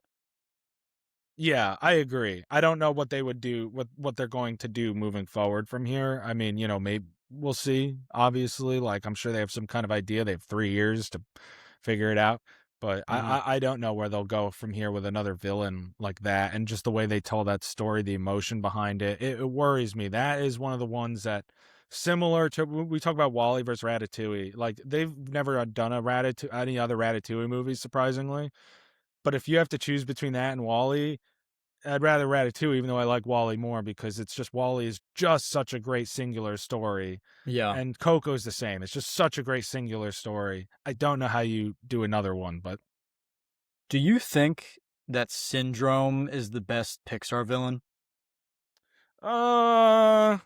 Yeah, I agree. I don't know what they would do, what they're going to do moving forward from here. I mean, maybe we'll see. Obviously, like I'm sure they have some kind of idea. They have 3 years to figure it out. But I, Hmm. I I don't know where they'll go from here with another villain like that, and just the way they tell that story, the emotion behind it, it worries me. That is one of the ones that similar to we talk about Wally versus Ratatouille. Like they've never done any other Ratatouille movies, surprisingly. But if you have to choose between that and Wally, I'd rather Ratatouille, even though I like Wally more because it's just Wally is just such a great singular story, Yeah. and Coco's the same. It's just such a great singular story. I don't know how you do another one, but Do you think that Syndrome is the best Pixar villain? uh,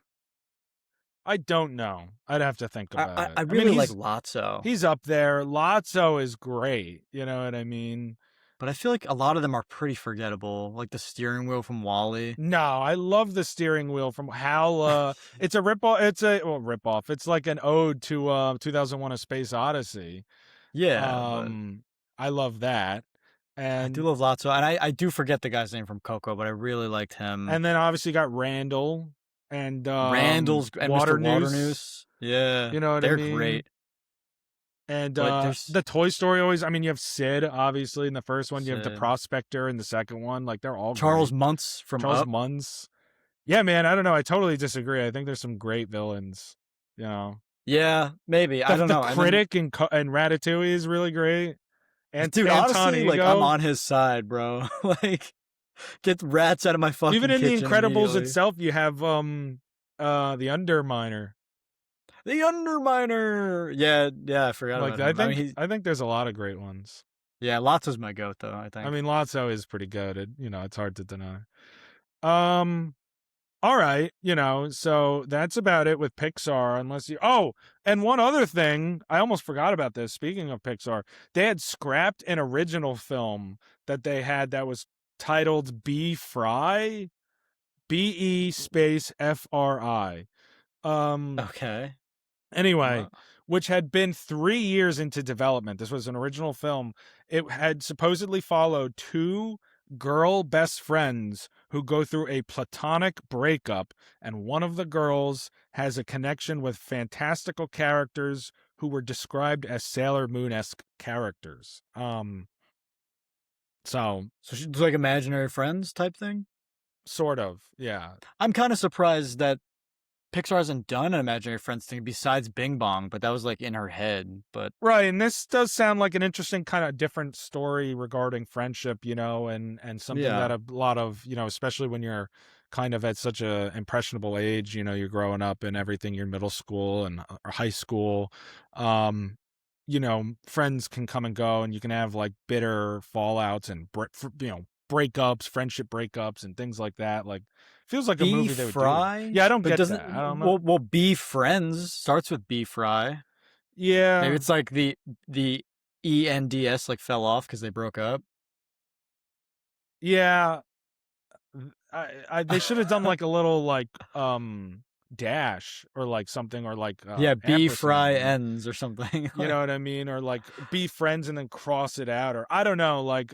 I don't know. I'd have to think I, about I, it. I I mean, really like he's Lotso, he's up there. Lotso is great. You know what I mean? but I feel like a lot of them are pretty forgettable, like the steering wheel from Wally. No, I love the steering wheel from Hal. It's a rip off. It's a rip off. It's like an ode to 2001: A Space Odyssey. Yeah, but Um, I love that. I do And love Lotso, and I do forget the guy's name from Coco, but I really liked him. and then obviously got Randall and Randall's and Mr. Water Noose. Waternoose. Yeah, You know what I they're mean? great. And But there's the Toy Story always, I mean, you have Sid obviously in the first one, you have the Sid. Prospector in the second one, like they're all Charles great. Muntz from Charles Up. Munns. Yeah, man, I don't know. I totally disagree. I think there's some great villains, you know. Yeah, maybe. I The don't the know. And then, critic and Ratatouille is really great. And dude, Anton honestly, like I'm Ego. on his side, bro. Like, get rats out of my Even fucking in The kitchen Incredibles immediately. itself, you have the Underminer. The Underminer. Yeah, yeah, I forgot Like about him. I mean, I think there's a lot of great ones. yeah, Lotso's my goat though. I I think. mean, Lotso is pretty good. It's hard to deny. Um, all right, so that's about it with Pixar. Unless you, oh, and one other thing, I almost forgot about this. Speaking of Pixar, they had scrapped an original film that they had that was titled Be Fry, BE space FRI. Um, Okay. Anyway, Well, which had been 3 years into development. This was an original film. It had supposedly followed two girl best friends who go through a platonic breakup, and one of the girls has a connection with fantastical characters who were described as Sailor Moon esque characters. So so she's like imaginary friends type thing. sort of, yeah. I'm kind of surprised that Pixar hasn't done an imaginary friends thing besides Bing Bong, but that was like in her head. But Right, and this does sound like an interesting kind of different story regarding friendship, and something that yeah, a lot of, especially when you're kind of at such a impressionable age, you're growing up and everything, you're in middle school and or high school. Um, friends can come and go and you can have like bitter fallouts and breakups, friendship breakups and things like that. Like feels like a Be movie they would do. Fry, Yeah, I don't but get doesn't that. I don't know. well Be Friends starts with Be Fry. Maybe Yeah. it's like the ENDS like fell off because they broke up. Yeah, they should have done like a little like dash or like something, or like Yeah, beef fry ampersand. ends or something. You know what I mean? Or like be friends and then cross it out, or I don't know. Like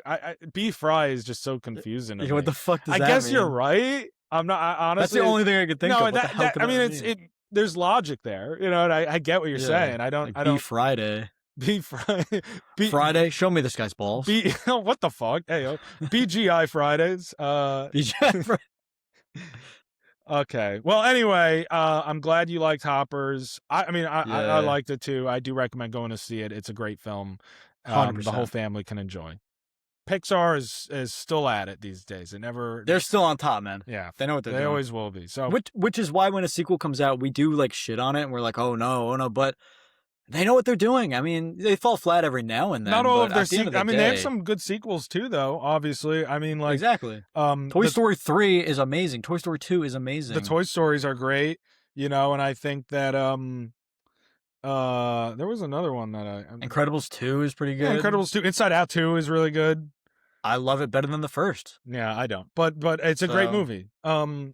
be fry is just so confusing to Yeah, what me. the fuck does I that guess you're mean? right. I'm not. That's the Honestly, only thing I could think no. of. What the hell That could I mean, that mean? there's logic there, you know. And I get what you're Yeah, saying. like I beef don't Friday. be fry be Friday, show me this guy's balls. be what the fuck? Hey yo, BGI Fridays. BJ. Okay. Well, anyway, I'm glad you liked Hoppers. I mean, I Yeah, liked it too. I do recommend going to see it. It's a great film. hundred The whole percent. family can enjoy. Pixar is still at it these days. It never, They're still on top, man. yeah, They know what they're they doing. always will be. So Which is why when a sequel comes out, we do like shit on it, and we're like, oh no, but they know what they're doing. I mean, they fall flat every now and not then, all but of their at the end of the I mean, they have day, some good sequels too, though. Obviously, I mean, like, exactly. Toy the Story 3 is amazing. Toy Story 2 is the amazing. Toy Stories are great, you know, and I think that there was another one that Incredibles 2 is pretty yeah, good. Incredibles 2, Inside Out 2 is really good. I love it better than the first. Yeah, I don't. But it's a great So, movie.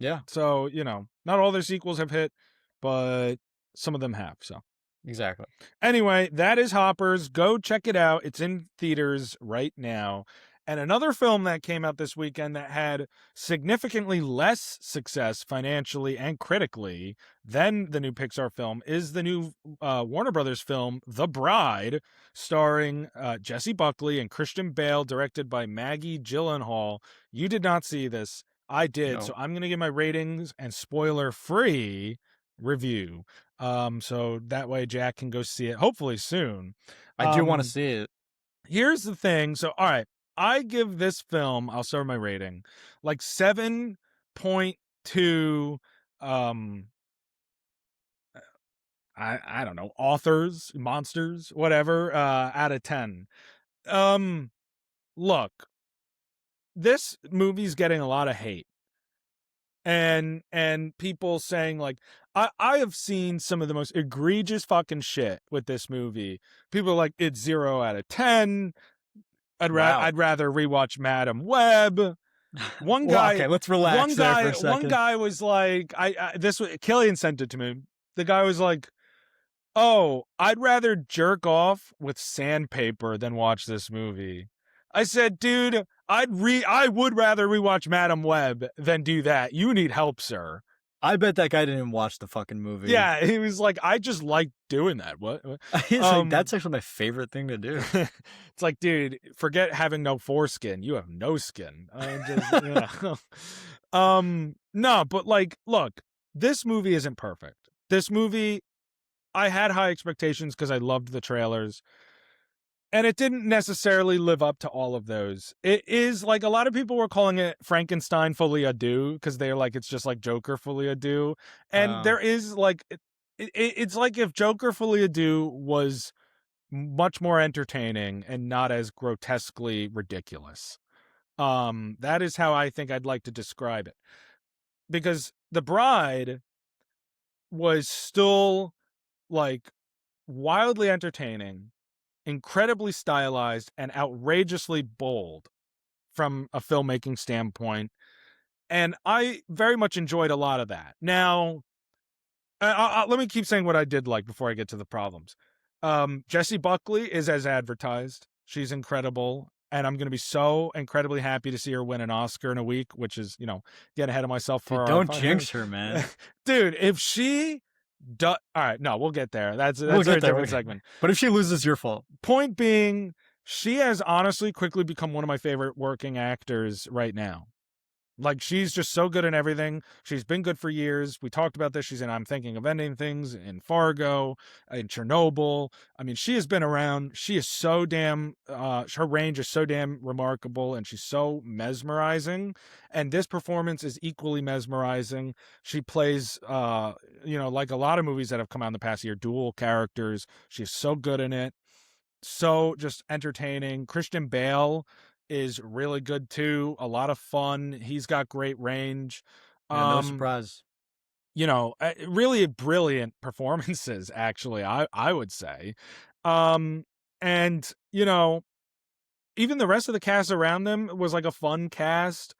yeah, So, you know, not all their sequels have hit, but some of them have. So, exactly. anyway, that is Hoppers. Go check it out. It's in theaters right now. And another film that came out this weekend that had significantly less success financially and critically than the new Pixar film is the new Warner Brothers film, The Bride, starring Jesse Buckley and Christian Bale, directed by Maggie Gyllenhaal. You did not see this. I did. So No, I'm going to give my ratings and spoiler-free review. So that way Jack can go see it hopefully soon. I do want to see it. Here's the thing. So, all right, I give this film, I'll start my rating, like 7.2, um, I don't know, authors, monsters, whatever, out of 10. Um, Look, this movie's getting a lot of hate. And people saying like I have seen some of the most egregious fucking shit with this movie. People are like, it's 0 out of 10. Wow. I'd rather rewatch Madam Web. One Well, guy, okay, let's relax there for a one second. guy was like, this was Killian sent it to me. The guy was like, "Oh, I'd rather jerk off with sandpaper than watch this movie." I said, "Dude, I would rather rewatch Madam Web than do that. You need help, sir." I bet that guy didn't even watch the fucking movie. Yeah, he was like, "I just like doing that." What? He's like, Um, that's actually my favorite thing to do. it's like, dude, forget having no foreskin. You have no skin. Just, you know. No, but like, look, this movie isn't perfect. This movie, I had high expectations because I loved the trailers, and it didn't necessarily live up to all of those. It is like a lot of people were calling it Frankenstein Fully Ado because they're like, it's just like Joker Fully Ado. And Uh, there is like, it's like if Joker Fully Ado was much more entertaining and not as grotesquely ridiculous. That is how I think I'd like to describe it. Because The Bride was still like wildly entertaining, incredibly stylized, and outrageously bold from a filmmaking standpoint. And I very much enjoyed a lot of that. Now, let me keep saying what I did like before I get to the problems. Jessie Buckley is as advertised. She's incredible. And I'm going to be so incredibly happy to see her win an Oscar in a week, which is, you know, get ahead of myself for dude, our don't jinx her, man. dude. If she all right, no, we'll get there. That's We'll a get there. different segment. But if she loses, your fault. Point being, she has honestly quickly become one of my favorite working actors right now. Like, she's just so good in everything. She's been good for years. We talked about this. She's in I'm Thinking of Ending Things, in Fargo, in Chernobyl. I mean, she has been around. She is so damn, her range is so damn remarkable, and she's so mesmerizing. And this performance is equally mesmerizing. She plays, you know, like a lot of movies that have come out in the past year, dual characters. She's so good in it. So just entertaining. Christian Bale is really good too. A lot of fun. He's got great range. Yeah, no Um, surprise. you know, really brilliant performances, actually, I would say. Um, and, you know, even the rest of the cast around them was like a fun cast.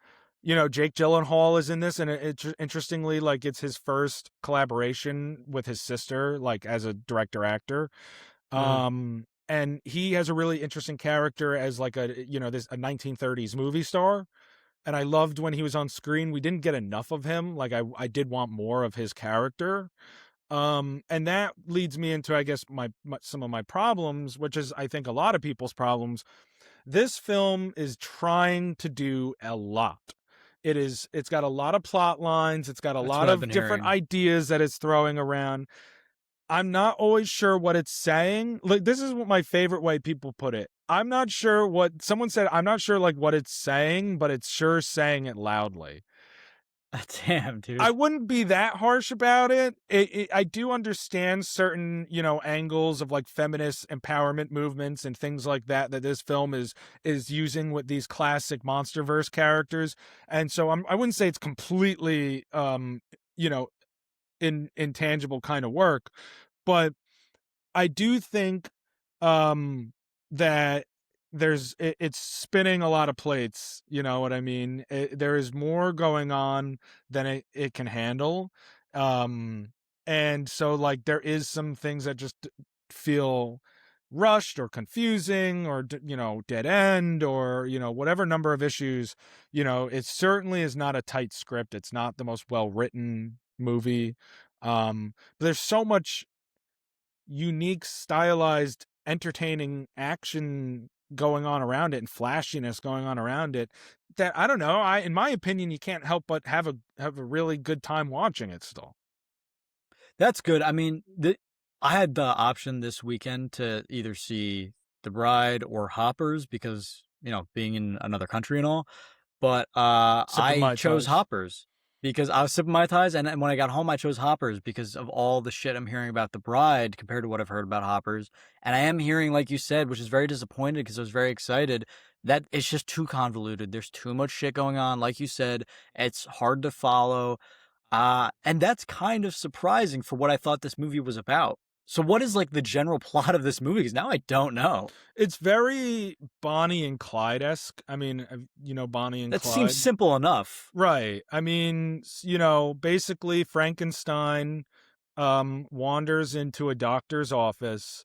Jake Gyllenhaal is in this, and interestingly, like it's his first collaboration with his sister, like as a director actor. Uh-huh. And he has a really interesting character as like a 1930s movie star. And I loved when he was on screen. We didn't get enough of him. Like I did want more of his character. And that leads me into, I guess, my some of my problems, which is I think a lot of people's problems. This film is trying to do a lot. It's got a lot of plot lines, it's got a That's lot what I've of been different hearing. ideas that it's throwing around. I'm not always sure what it's saying. Like, this is what my favorite way people put it. I'm not sure what someone said. I'm not sure like what it's saying, but it's sure saying it loudly. Damn, I dude. wouldn't be that harsh about it. I do understand certain, angles of like feminist empowerment movements and things like that that this film is using with these classic MonsterVerse characters, and so I wouldn't say it's completely, you know, intangible kind of work, but I do think, um, that it's spinning a lot of plates, you know what I mean? There is more going on than it can handle, um, and so, like, there is some things that just feel rushed or confusing or dead end or, whatever number of issues, it certainly is not a tight script, it's not the most well-written movie, but there's so much unique, stylized, entertaining action going on around it and flashiness going on around it that I don't know. In my opinion, you can't help but have a really good time watching it still. That's good. I mean, I had the option this weekend to either see The Bride or Hoppers because, being in another country and all. But Sipping I Mai chose Tais. Hoppers because I was sipping my ties, and when I got home, I chose Hoppers because of all the shit I'm hearing about The Bride compared to what I've heard about Hoppers. And I am hearing, like you said, which is very disappointed because I was very excited, that it's just too convoluted. There's too much shit going on. Like you said, it's hard to follow. And that's kind of surprising for what I thought this movie was about. So, what is like the general plot of this movie? Because now I don't know. It's very Bonnie and Clyde esque. I mean, Bonnie and That seems Clyde. simple enough. Right. I mean, basically Frankenstein wanders into a doctor's office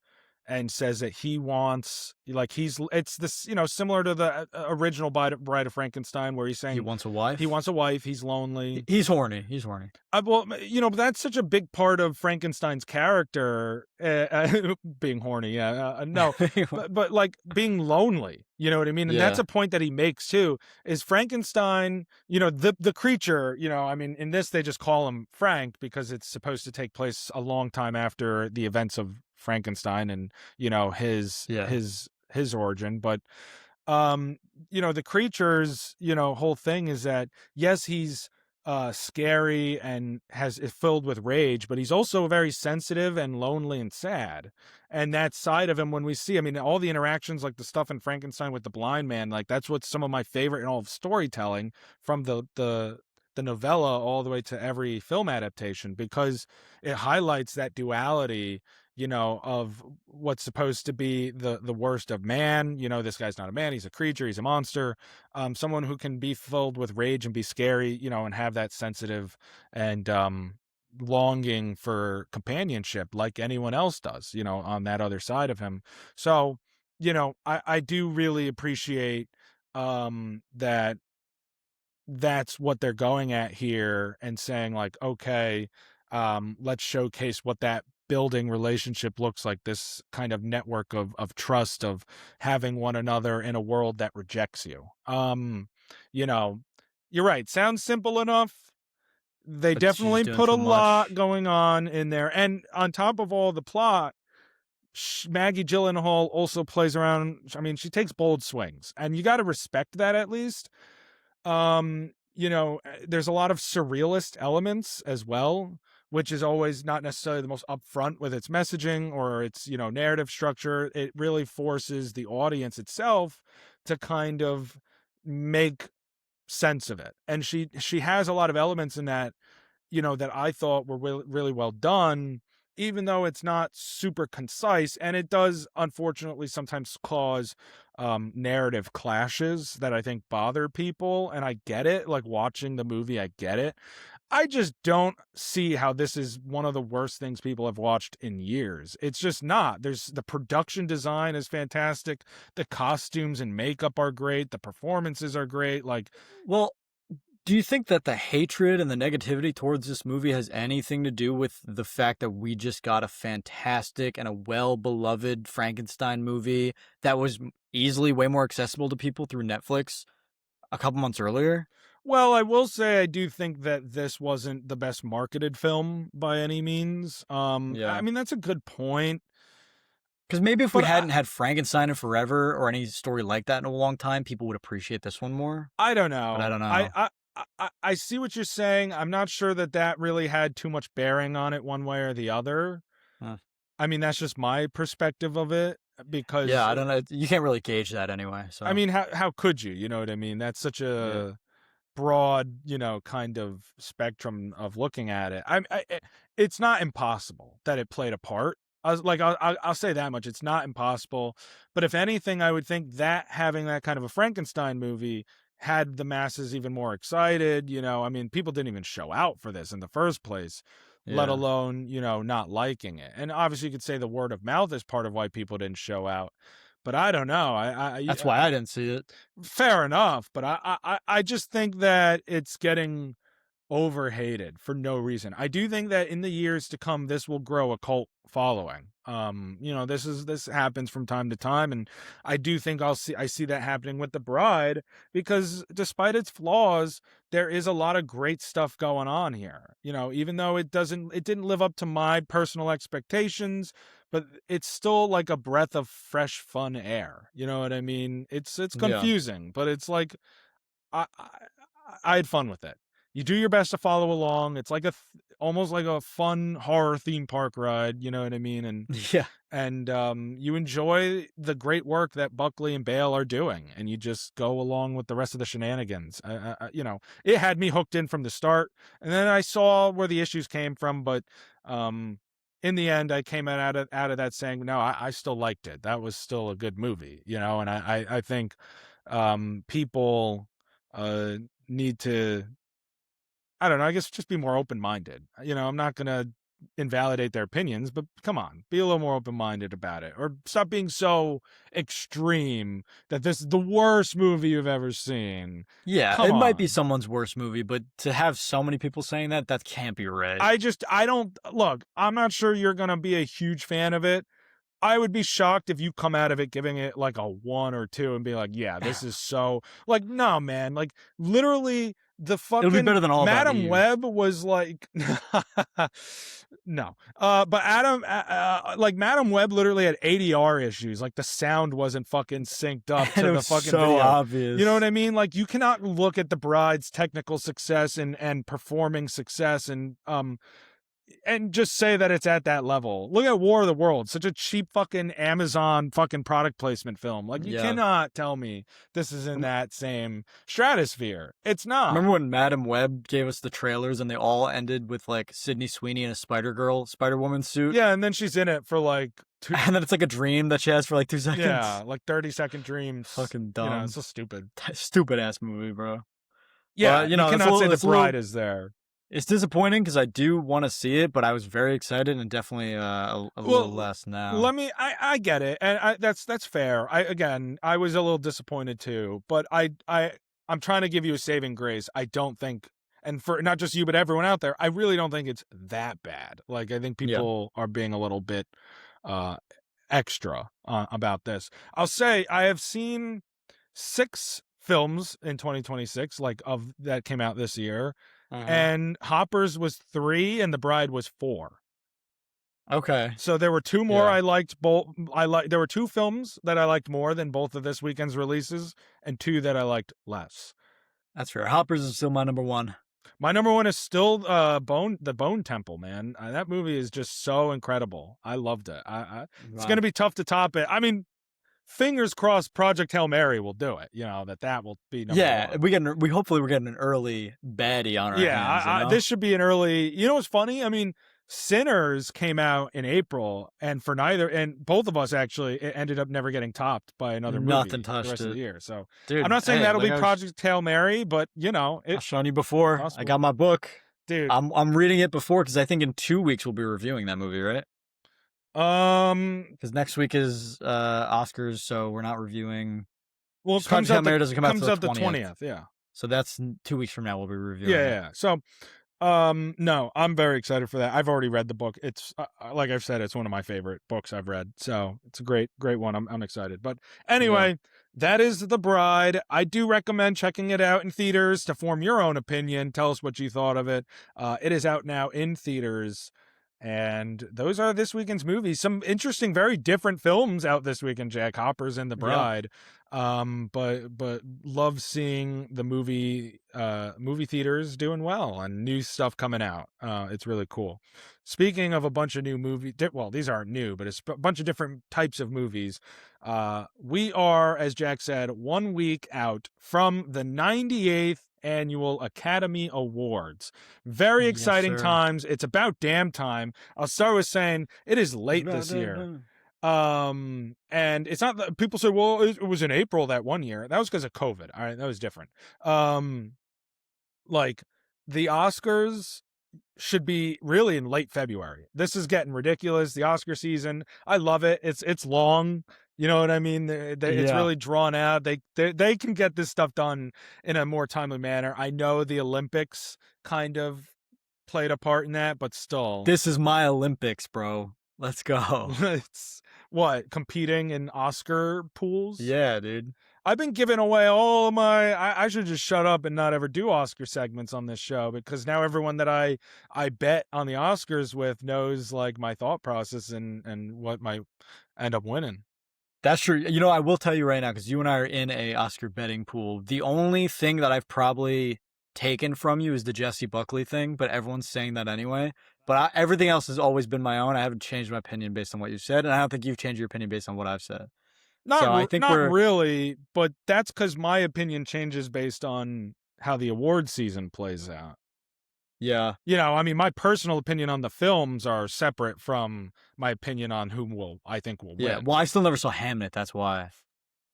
and says that he wants, like, it's this, similar to the original Bride of Frankenstein, where he's He saying wants a he wife. wants a wife, he's lonely. He's horny. He's horny. Well, but that's such a big part of Frankenstein's character, being horny. Yeah, no, but like being lonely. You know what I mean? And that's Yeah. a point that he makes too. Is Frankenstein? The creature. I mean, in this they just call him Frank because it's supposed to take place a long time after the events of Frankenstein and Yeah. his origin. But um the creature's whole thing is that yes, he's scary and is filled with rage, but he's also very sensitive and lonely and sad. And that side of him, when we see, I mean, all the interactions, like the stuff in Frankenstein with the blind man, like that's what's some of my favorite in all of storytelling, from the novella all the way to every film adaptation, because it highlights that duality, of what's supposed to be the worst of man. This guy's not a man, he's a creature, he's a monster. Someone who can be filled with rage and be scary, and have that sensitive and longing for companionship like anyone else does, on that other side of him. So, I do really appreciate that that's what they're going at here, and saying like, okay, let's showcase what that building relationship looks like, this kind of network of trust, of having one another in a world that rejects you. You know, you're right. Sounds simple enough. They But she's definitely doing put a too lot much. going on in there. And on top of all the plot, Maggie Gyllenhaal also plays around. I mean, she takes bold swings, and you got to respect that at least. There's a lot of surrealist elements as well, which is always not necessarily the most upfront with its messaging or its, narrative structure. It really forces the audience itself to kind of make sense of it. And she has a lot of elements in that, that I thought were really, really well done. even though it's not super concise, and it does unfortunately sometimes cause narrative clashes that I think bother people. And I get it. Like watching the movie, I get it. I just don't see how this is one of the worst things people have watched in years. It's just not. There's the production design is fantastic. The costumes and makeup are great. The performances are great. Like, Well, do you think that the hatred and the negativity towards this movie has anything to do with the fact that we just got a fantastic and a well-beloved Frankenstein movie that was easily way more accessible to people through Netflix a couple months earlier? well, I will say I do think that this wasn't the best marketed film by any means. I Yeah. mean that's a good point, Because maybe if we but hadn't had Frankenstein in forever or any story like that in a long time, people would appreciate this one more. I don't But I know. don't know. I see what you're saying. I'm not sure that that really had too much bearing on it one way or the other. Uh, I mean, that's just my perspective of it yeah, because I don't know. You can't really gauge that anyway. I So mean, how could you? You know what I mean? That's such yeah, a broad, kind of spectrum of looking at it. It's not impossible that it played a part. I was like, I'll say that much. It's not impossible, but if anything, I would think that having that kind of a Frankenstein movie had the masses even more excited. I mean, people didn't even show out for this in the first place, let yeah. alone not liking it. And obviously, you could say the word of mouth is part of why people didn't show out. But I don't know. That's why I didn't see it. fair enough, but I just think that it's getting overhated for no reason. I do think that in the years to come, this will grow a cult following. This happens from time to time, and I do think I see that happening with The Bride because despite its flaws, there is a lot of great stuff going on here. Even though it didn't live up to my personal expectations, but it's still like a breath of fresh, fun air. You know what I mean? It's Yeah. confusing, but it's like I had fun with it. You do your best to follow along. It's like almost like a fun horror theme park ride. You know what I mean? And Yeah. and you enjoy the great work that Buckley and Bale are doing, and you just go along with the rest of the shenanigans. It had me hooked in from the start, and then I saw where the issues came from, but in the end, I came out of that saying, no, I still liked it. That was still a good movie, and I think people uh, need to, I don't know, I guess just be more open minded. I'm not gonna invalidate their opinions, but come on, be a little more open minded about it, or stop being so extreme that this is the worst movie you've ever seen. Yeah, Come it might be on. someone's worst movie, but to have so many people saying that, that can't be right. I don't look. I'm not sure you're gonna be a huge fan of it. I would be shocked if you come out of it giving it like a 1 or 2 and be like, "Yeah, this is so," like, no, man, like, literally, the It'll be fucking better than All About Madam Eve. Web was like no, but like, Madam Web literally had ADR issues, like, the sound wasn't fucking synced up And to it the was fucking so video. You know what obvious. I mean? Like, you cannot look at The Bride's technical success and performing success and just say that it's at that level. Look at War of the Worlds, such a cheap fucking Amazon fucking product placement film. Like, you Yeah. cannot tell me this is in that same stratosphere. It's not. Remember when Madam Web gave us the trailers and they all ended with like Sydney Sweeney in a Spider Woman suit? Yeah, and then she's in it for like two, And then it's like a dream that she has for like 2 seconds. yeah, like 30-second dreams. Fucking dumb. It's so stupid. Stupid ass movie, bro. Yeah, But you it's a cannot say little, the it's a little, bride is there. it's disappointing because I do want to see it, but I was very excited and definitely a little Well, less now. let me. I get it, and that's fair. I was a little disappointed too, but I'm trying to give you a saving grace. I don't think, and for not just you but everyone out there, I really don't think it's that bad. Like, I think Yeah. people are being a little bit uh extra about this. I'll say I have seen 6 films in 2026, like, of that came out this year, Uh-huh. and Hoppers was 3 and The Bride was 4. Okay. So there were 2 more Yeah. I liked. There were 2 films that I liked more than both of this weekend's releases, and 2 that I liked less. That's fair. Hoppers is still my number one. My number 1 is still the Bone Temple, man. That movie is just so incredible. I loved it. It's Wow. gonna be tough to top it. I mean, fingers crossed, Project Hail Mary will do it. That will be number Yeah, 1. we hopefully we're getting an early baddie on our Yeah, hands, you know? this should be an early. You know what's funny? I mean, Sinners came out in April, and both of us actually it ended up never getting topped by another Nothing movie the touched rest of it. the year. So I'm Dude, not saying hey, that'll like be I was Project Hail Mary, but I it's was showing you before. I possible, got my book. dude. I'm reading it before because I think in 2 weeks we'll be reviewing that movie, right? Um, Because next week is Oscars, so we're not reviewing. well, it Because Project Hail Mary doesn't come out till comes the out the 20th, 20th. Yeah, so that's 2 weeks from now. We'll be yeah, reviewing yeah. it. Yeah. So no, I'm very excited for that. I've already read the book. It's like I've said, it's one of my favorite books I've read. So it's a great one. I'm excited. But Yeah, anyway, that is The Bride. I do recommend checking it out in theaters to form your own opinion. Tell us what you thought of it. It is out now in theaters. And those are this weekend's movies. Some interesting, very different films out this weekend. Jack Hopper's in The yeah, Bride. But love seeing the movie theaters doing well and new stuff coming out. It's really cool. Speaking of a bunch of new well, these aren't new, but it's a bunch of different types of movies. We are, as Jack said, 1 week out from the 98th annual Academy Awards. Very yes, exciting sir. times. It's about damn time. I'll start with saying it is It's late about this that year. time. And it's not that people say, well, it was in April that one year. That was because of COVID. All right, that was different. Like the Oscars should be really in late February. This is getting ridiculous. The Oscar season, I love it. It's long. You know what I mean? It's Yeah, really drawn out. They can get this stuff done in a more timely manner. I know the Olympics kind of played a part in that, but still, this is my Olympics, bro. Let's go. it's what competing in Oscar pools. Yeah, dude. I've been giving away all of my. I should just shut up and not ever do Oscar segments on this show because now everyone that I bet on the Oscars with knows like my thought process and what might end up winning. That's true. You know, I will tell you right now, because you and I are in a Oscar betting pool. The only thing that I've probably taken from you is the Jesse Buckley thing, but everyone's saying that anyway. But everything else has always been my own. I haven't changed my opinion based on what you said, and I don't think you've changed your opinion based on what I've said. So I think Not we're, really, but that's because my opinion changes based on how the award season plays out. yeah, I mean, my personal opinion on the films are separate from my opinion on I think will yeah. win. Well, I still never saw Hamnet. That's why.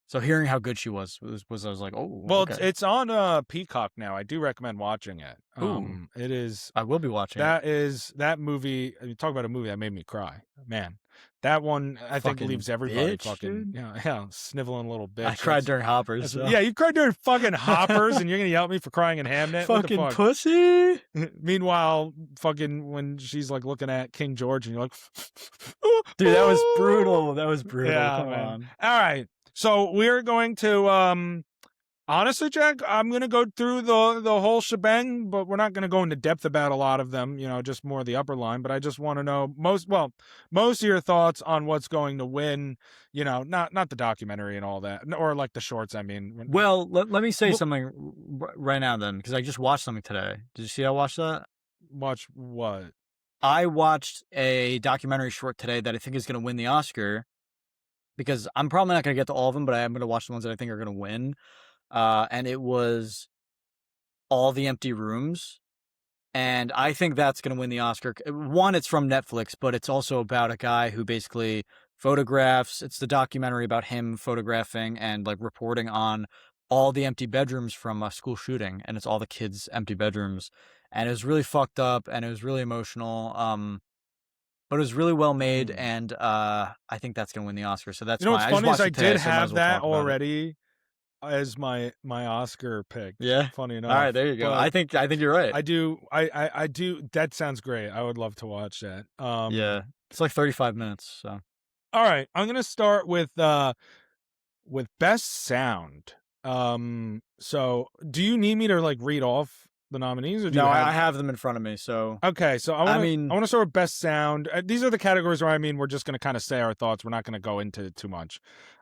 So hearing how good she was I was like, oh, Well, okay. it's on Peacock now. I do recommend watching it. Ooh, It is I will be watching it. that movie. I mean, talk about a movie that made me cry, man. That one I think Fucking leaves everybody bitch, fucking dude. sniveling little I bitch. cried during Hoppers, so. Yeah, you cried during fucking Hoppers, and you're gonna yell at me for crying in Hamnet. What the Fucking fuck? pussy. Meanwhile, fucking when she's like looking at King George, and you're like, Dude, that was brutal. That was brutal. yeah, Come man. on. All right, so we're going to honestly, Jack, I'm gonna go through the whole shebang, but we're not gonna go into depth about a lot of them. Just more the upper line. But I just want to know most of your thoughts on what's going to win. Not the documentary and all that, or like the shorts. I mean, Well, let me say Well- something right now then, because I just watched something today. Did you see I watched that? watch what? I watched a documentary short today that I think is going to win the Oscar, because I'm probably not going to get to all of them, but I am going to watch the ones that I think are going to win. And it was All the Empty Rooms. And I think that's going to win the Oscar. One, it's from Netflix, but it's also about a guy who basically photographs. It's the documentary about him photographing and like reporting on all the empty bedrooms from a school shooting, and it's all the kids' empty bedrooms. And it was really fucked up, and it was really emotional. But it was really well made, and I think that's going to win the Oscar. So that's What's fine. I just funny is watched I it today, did so I might have as well that talk about it. already as my Oscar pick. Yeah. Funny enough. All right, there you go. But I think you're right. I do. I do. That sounds great. I would love to watch that. Yeah, it's like 35 minutes. So All right, I'm gonna start with best sound. So do you need me to like read off the nominees, or do no, you I have? have them in front of me. So Okay, so I mean, I want to start with best sound. These are the categories where we're just gonna kind of say our thoughts. We're not gonna go into too much.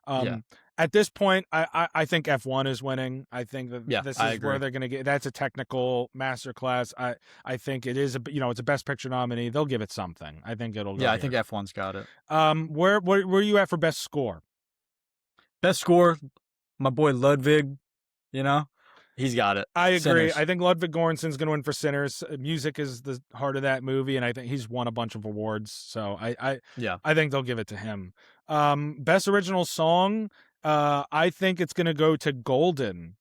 yeah, At this point, I think F1 is winning. I think that yeah, this I is where agree. they're gonna get. That's a technical masterclass. I think it is it's a best picture nominee. They'll give it something. I think it'll go. Yeah, I here. think F1's got it. Where are you at for best score? Best score, my boy Ludwig. You know, He's got it. I agree. Sinners. I think Ludwig Göransson's going to win for Sinners. Music is the heart of that movie, and I think he's won a bunch of awards. So Yeah, I think they'll give it to him. Best original song. I think it's going to go to Golden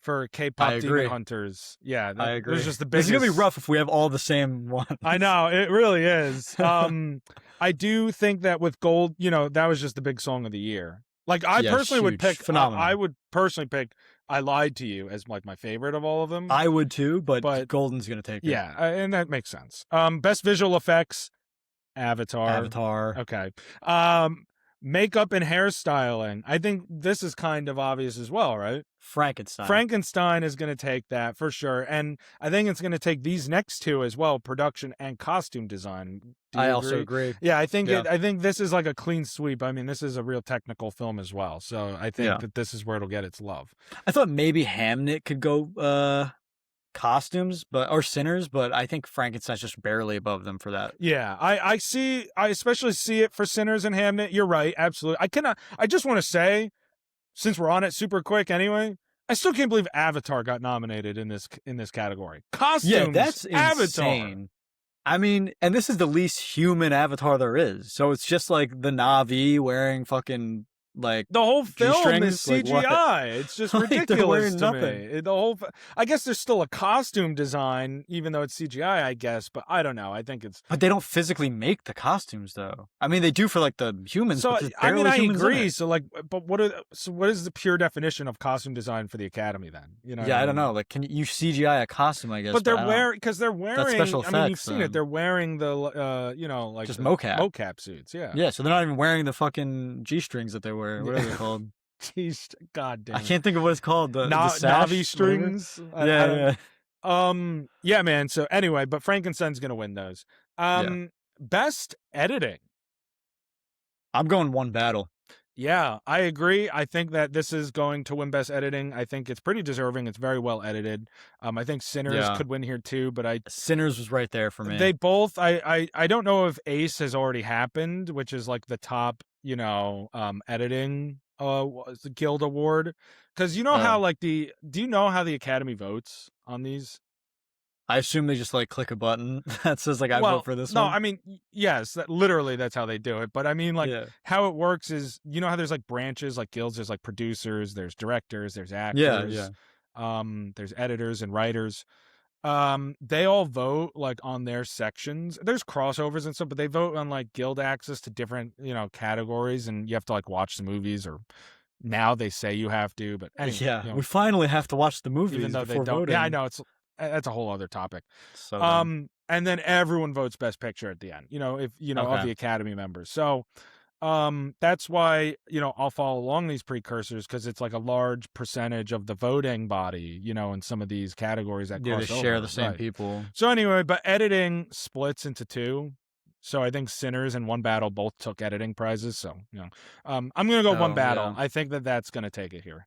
for I K-pop Demon agree. Hunters. Yeah, I that was agree. just the This is gonna be biggest. rough if we have all the same ones. I know it really is. I do think that with Gold, that was just the big song of the year. Like I Yeah, it's personally would huge. pick. I Phenomenal. would personally pick "I Lied to You" as like my favorite of all of them. I would too, but But Golden's gonna take it. yeah, and that makes sense. Best visual effects, Avatar. Avatar, Okay. Um, Makeup and hairstyling. I think this is kind of obvious as well, right? Frankenstein. Frankenstein is going to take that for sure, and I think it's going to take these next two as well: production and costume design. Do you I also agree? agree. Yeah, I think Yeah. I think this is like a clean sweep. I mean, this is a real technical film as well, so I think Yeah. that this is where it'll get its love. I thought maybe Hamnet could go costumes, or Sinners, but I think Frankenstein's just barely above them for that. Yeah, I especially see it for Sinners and Hamnet. You're right, absolutely. I just want to say, since we're on it super quick anyway, I still can't believe Avatar got nominated in this category. Costumes, Yeah, that's Avatar. insane. I mean, and this is the least human Avatar there is. So it's just like the Na'vi wearing fucking like The whole film is G-strings? Like, what? CGI. It's just Like, they're ridiculous wearing to nothing. me. I guess there's still a costume design, even though it's CGI, I guess. But I don't know. I think it's. But they don't physically make the costumes though. I mean, they do for like the humans, So but there's I mean, barely I humans in agree. it. So like, but what is the pure definition of costume design for the Academy then? You know? Yeah, what I don't mean? know. Like, can you CGI a costume? I guess, But they're I don't know. wearing because they're wearing. special I mean, you've effects, seen it. then. They're wearing the like Just the mocap. mocap suits. Yeah. Yeah, so they're not even wearing the fucking G-strings that they wear. What are they called? Jeez, God damn. I can't think of what it's called. The sash, Navi whatever? strings. I Yeah, don't- yeah. Yeah, man. So anyway, but Frankenstein's gonna win those. Yeah. Best editing. I'm going One Battle. Yeah, I agree. I think that this is going to win best editing. I think it's pretty deserving. It's very well edited. I think Sinners Yeah. could win here too, but Sinners was right there for me. they both. I don't know if Ace has already happened, which is like the top, editing guild award, because you know how Oh. like do you know how the Academy votes on these? I assume they just like click a button that says like I Well, vote for this no, one. I mean, yes, literally that's how they do it. But I mean, like Yeah. how it works is, you know how there's like branches, like guilds. There's like producers, there's directors, there's Yeah, actors, yeah. there's editors and writers. They all vote like on their sections. There's crossovers and stuff, but they vote on like guild access to different, categories, and you have to like watch the movies, or now they say you have to. But anyway, Yeah. We finally have to watch the movies even though they before don't. voting. Yeah, I know that's a whole other topic. So dumb. And then everyone votes best picture at the end, if of Okay. the Academy members. So that's why, I'll follow along these precursors, because it's like a large percentage of the voting body, in some of these categories that Yeah, they cross share over, the same right. people. So anyway, but editing splits into two. So I think Sinners and One Battle both took editing prizes. So, I'm going to go One Oh, Battle. yeah. I think that that's going to take it here.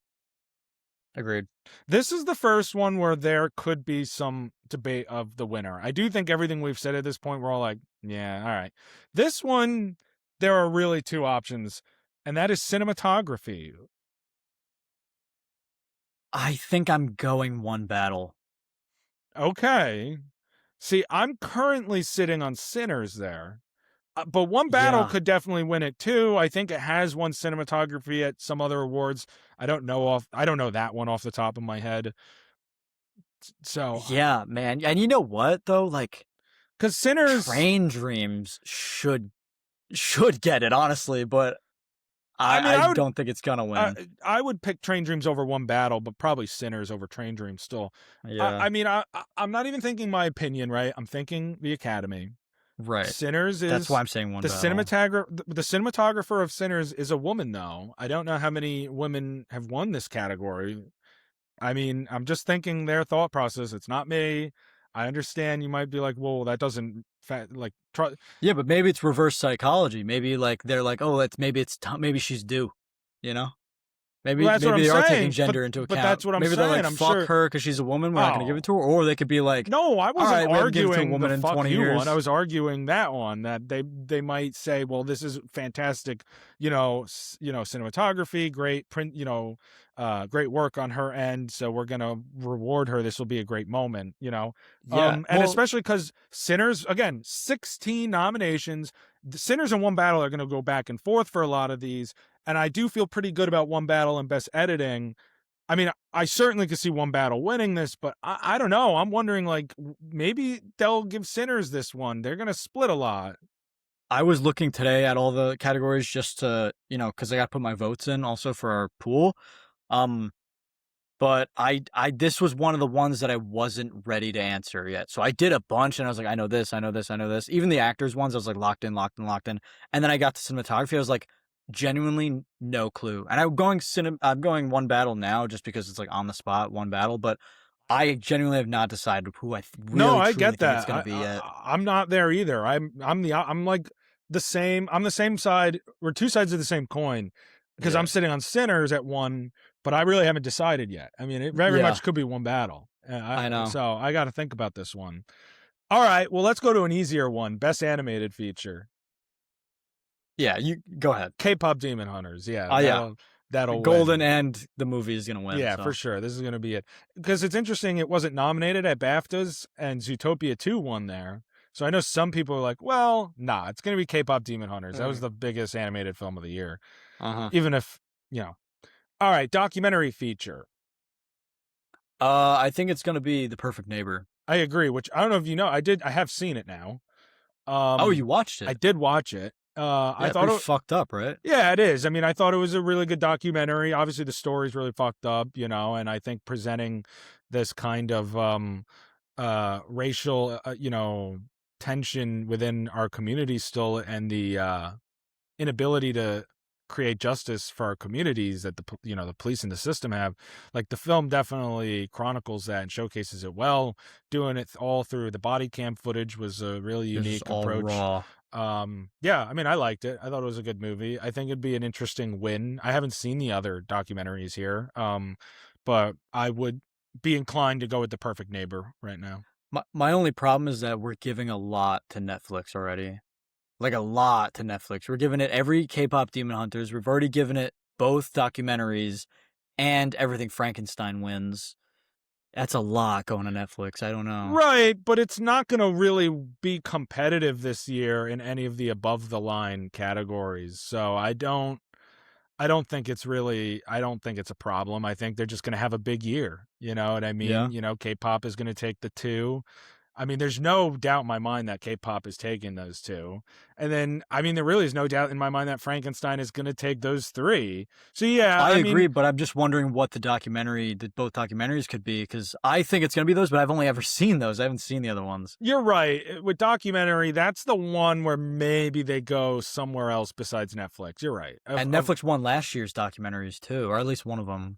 Agreed. This is the first one where there could be some debate of the winner. I do think everything we've said at this point, we're all like, yeah, all right. This one, there are really two options, and that is cinematography. I think I'm going One Battle. Okay. See, I'm currently sitting on Sinners there. But One Battle Yeah. could definitely win it too. I think it has won cinematography at some other awards. I don't know that one off the top of my head. So Yeah, man. And you know what though? Like, because Sinners, Train Dreams should get it, honestly, but I mean, I don't think it's gonna win. I would pick Train Dreams over One Battle, but probably Sinners over Train Dreams still. Yeah. I mean, I'm not even thinking my opinion, right? I'm thinking the Academy. Right. Sinners is That's why I'm saying One the Battle. the cinematographer of Sinners is a woman, though. I don't know how many women have won this category. I mean, I'm just thinking their thought process. It's not me. I understand you might be like, "Whoa, that doesn't try." Yeah, but maybe it's reverse psychology. Maybe like they're like, oh, maybe she's due, you know? Well, Maybe that's what I'm maybe they are taking saying. gender into But account. that's what I'm Maybe they're like, saying. I'm "Fuck sure. her because she's a woman. We're not going to give it Oh to her." Or they could be like, no, I "All wasn't right, we haven't given it to a arguing the woman in fuck 20 you one. I years." was arguing that one that they might say, well, this is fantastic, cinematography, great print, great work on her end. So we're gonna reward her. This will be a great moment, Yeah. and Well, especially because Sinners, again, 16 nominations. The Sinners and One Battle are gonna go back and forth for a lot of these, and I do feel pretty good about One Battle and Best Editing. I mean, I certainly could see One Battle winning this, but I don't know. I'm wondering, like, maybe they'll give Sinners this one. They're gonna split a lot. I was looking today at all the categories just to, because I got to put my votes in also for our pool. Um, but this was one of the ones that I wasn't ready to answer yet. So I did a bunch and I was like, I know this, I know this, I know this. Even the actors ones, I was like locked in, locked in, locked in. And then I got to cinematography. I was like, genuinely no clue. And I'm going One Battle now just because it's like on the spot, One Battle. But I genuinely have not decided who I No, really I truly get think it's that. going to be yet. I'm not there either. I'm like the same. I'm the same side. We're two sides of the same coin because Yeah. I'm sitting on Sinners at one, but I really haven't decided yet. I mean, it very Yeah, much could be One Battle. I know. So I got to think about this one. All right. Well, let's go to an easier one. Best animated feature. Yeah, you go ahead. K-pop Demon Hunters. Yeah, Yeah. that'll Golden win. and the movie is going to win. Yeah, for So sure. This is going to be it. Because it's interesting, it wasn't nominated at BAFTAs, and Zootopia 2 won there. So I know some people are like, well, nah, it's going to be K-pop Demon Hunters. That was the biggest animated film of the year. uh-huh. Even if, All right, documentary feature. I think it's going to be The Perfect Neighbor. I agree, which I don't know if you know. I have seen it now. Oh, you watched I it? did watch it. I Yeah, thought pretty it, fucked up, right? yeah, it is. I mean, I thought it was a really good documentary. Obviously, the story's really fucked up, and I think presenting this kind of racial, tension within our community still, and the inability to create justice for our communities that the police and the system have. Like, the film definitely chronicles that and showcases it well. Doing it all through the body cam footage was a really It was just unique all approach. raw. Yeah, I mean, I liked it. I thought it was a good movie. I think it'd be an interesting win. I haven't seen the other documentaries here, but I would be inclined to go with The Perfect Neighbor right now. My only problem is that we're giving a lot to Netflix already. Like a lot to Netflix. We're giving it every K-pop Demon Hunters. We've already given it both documentaries and everything Frankenstein wins. That's a lot going to Netflix. I don't know. Right, but it's not going to really be competitive this year in any of the above the line categories. So I don't think it's a problem. I think they're just going to have a big year. You know what I mean? Yeah. K-pop is going to take the two. I mean, there's no doubt in my mind that K-pop is taking those two. And then, I mean, there really is no doubt in my mind that Frankenstein is going to take those three. So yeah, I I mean, agree, but I'm just wondering what both documentaries could be, because I think it's going to be those, but I've only ever seen those. I haven't seen the other ones. you're right. With documentary, that's the one where maybe they go somewhere else besides Netflix. You're right. And Netflix won last year's documentaries too, or at least one of them.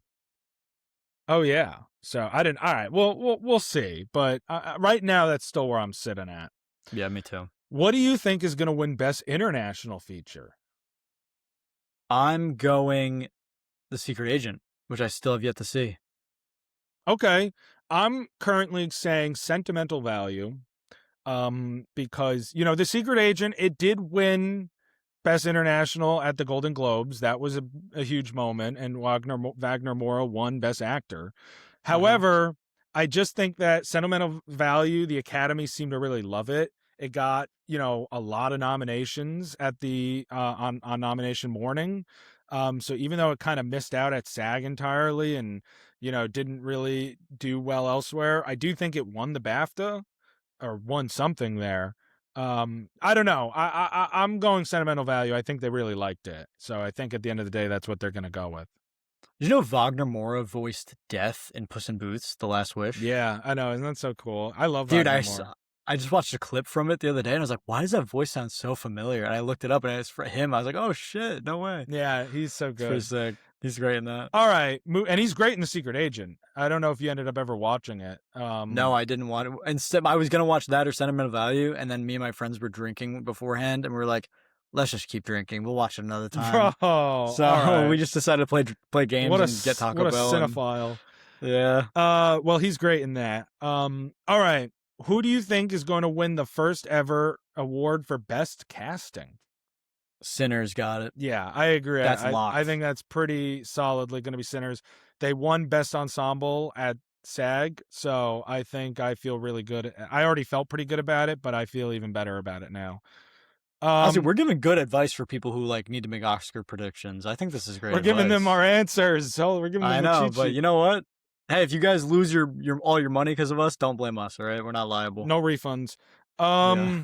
Oh yeah. So I didn't. All right. Well, we'll see. But right now, that's still where I'm sitting at. Yeah, me too. What do you think is going to win Best International Feature? I'm going The Secret Agent, which I still have yet to see. Okay, I'm currently saying sentimental value. Because The Secret Agent, it did win Best International at the Golden Globes. That was a huge moment, and Wagner Moura won Best Actor. Uh-huh. However, I just think that sentimental value, the Academy seemed to really love it. It got a lot of nominations at the on nomination morning. So even though it kind of missed out at SAG entirely, and didn't really do well elsewhere, I do think it won the BAFTA or won something there. I don't know. I'm going sentimental value. I think they really liked it, so I think at the end of the day, that's what they're going to go with. Did you know Wagner Moura voiced Death in Puss in Boots: The Last Wish? Yeah, I know. Isn't that so cool? I love Dude, Wagner Moore. I just watched a clip from it the other day, and I was like, "Why does that voice sound so familiar?" And I looked it up, and it's for him. I was like, "Oh shit, no way!" Yeah, he's so It's pretty good. sick. He's great in that. All right, and he's great in The Secret Agent. I don't know if you ended up ever watching it. No, I didn't want it. Instead, I was gonna watch that or Sentimental Value, and then me and my friends were drinking beforehand, and we were like, let's just keep drinking. We'll watch it another Bro, time. all So we right. just decided to play games and get What Taco a Bell, and cinephile. yeah, Well, he's great in that. All right. Who do you think is going to win the first ever award for best casting? Sinners got it. Yeah, I agree. That's I locked. think that's pretty solidly going to be Sinners. They won best ensemble at SAG, so I think I feel really good. I already felt pretty good about it, but I feel even better about it now. Honestly, Um, we're giving good advice for people who like need to make Oscar predictions. I think this is great we're giving them advice. our answers. So we're giving them I the know, cheat but sheet. you know what? Hey, if you guys lose your all your money because of us, don't blame us. All right, we're not liable. No refunds. Yeah.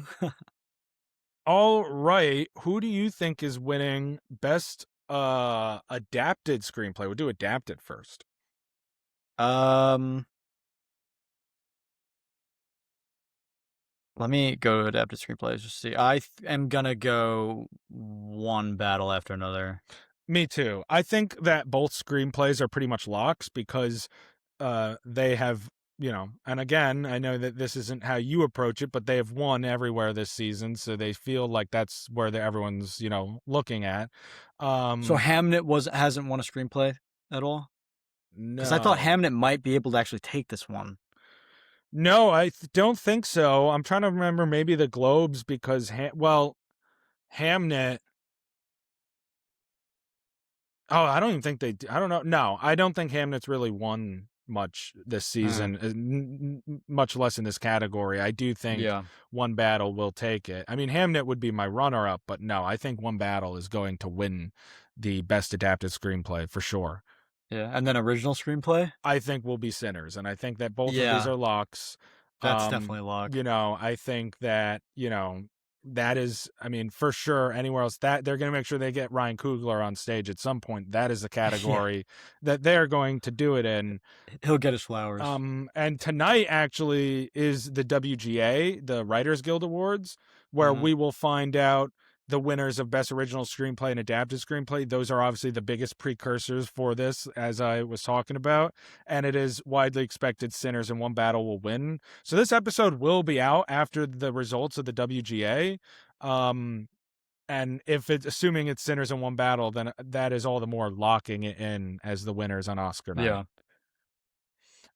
All right. Who do you think is winning best adapted screenplay? We'll do adapted first. um, Let me go adapted screenplays. Just see. Am gonna go one battle after another. Me too. I think that both screenplays are pretty much locks because they have, and again, I know that this isn't how you approach it, but they have won everywhere this season, so they feel like that's where everyone's, looking at. So Um Hamnet hasn't won a screenplay at all, because I thought no. Hamnet might be able to actually take this one. No, don't think so. I'm trying to remember maybe the Globes because Hamnet. Oh, I don't even think I don't know. No, I don't think Hamnet's really won much this Mm, season, much less in this category. I do think yeah, One Battle will take it. I mean, Hamnet would be my runner up, but no, I think One Battle is going to win the best adapted screenplay for sure. yeah, and then original screenplay. I think will be Sinners, and I think that both of these Yeah, are locks. that's definitely a lock. I think that, that is, I mean, for sure, anywhere else that they're going to make sure they get Ryan Coogler on stage at some point. That is the Yeah, category that they're going to do it in. he'll get his flowers. And tonight actually is the WGA, the Writers Guild Awards, where Mm, we will find out the winners of Best Original Screenplay and Adapted Screenplay. Those are obviously the biggest precursors for this, as I was talking about. And it is widely expected Sinners in One Battle will win. So this episode will be out after the results of the WGA. And if it's assuming it's Sinners in One Battle, then that is all the more locking it in as the winners on Oscar night. yeah,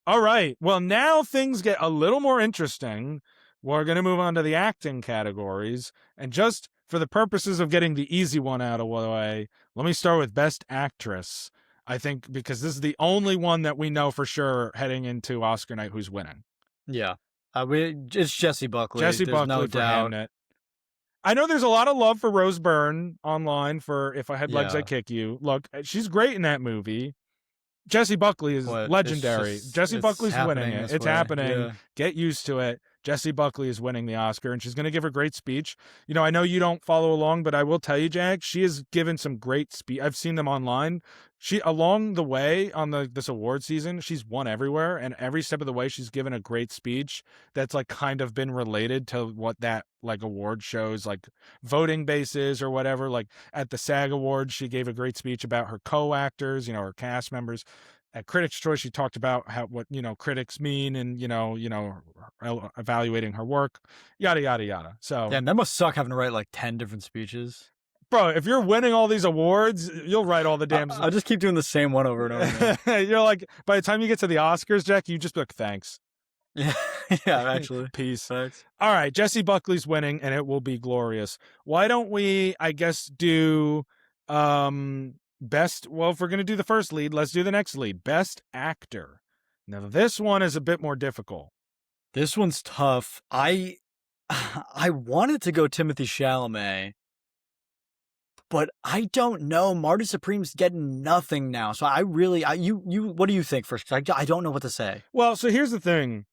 All right. Well, now things get a little more interesting. We're going to move on to the acting categories. And just for the purposes of getting the easy one out of the way, let me start with Best Actress. I think because this is the only one that we know for sure heading into Oscar night who's winning. yeah. It's Jesse Buckley. Jessie There's no Buckley for doubt. Hamnet. I know there's a lot of love for Rose Byrne online for If I Had Legs, I'd Yeah, Kick You. Look, she's great in that movie. Jesse Buckley is but legendary. Jesse it's Buckley's winning happening it. this It's way. happening. Yeah, Get used to it. Jesse Buckley is winning the Oscar, and she's going to give a great speech. I know you don't follow along, but I will tell you, Jack, she has given some great speech. I've seen them online. She along the way on this award season, she's won everywhere, and every step of the way, she's given a great speech that's like kind of been related to what that like award shows, like voting bases or whatever. Like at the SAG Awards, she gave a great speech about her co-actors, her cast members. At Critics' Choice, she talked about what critics mean, and evaluating her work, yada yada yada. So, damn, that must suck having to write like 10 different speeches. bro, if you're winning all these awards, you'll write all the damn. I'll just keep doing the same one over and over, man. You're like, by the time you get to the Oscars, Jack, you just be like, thanks, Yeah, yeah, actually. peace. Facts. All right, Jesse Buckley's winning, and it will be glorious. Why don't we, I guess, do best? Well, if we're gonna do the first lead, let's do the next lead. Best actor. Now, this one is a bit more difficult. This one's tough. I wanted to go Timothy Chalamet, but I don't know. Marty Supreme's getting nothing now, so what do you think first? 'Cause I don't know what to say. Well, so here's the thing.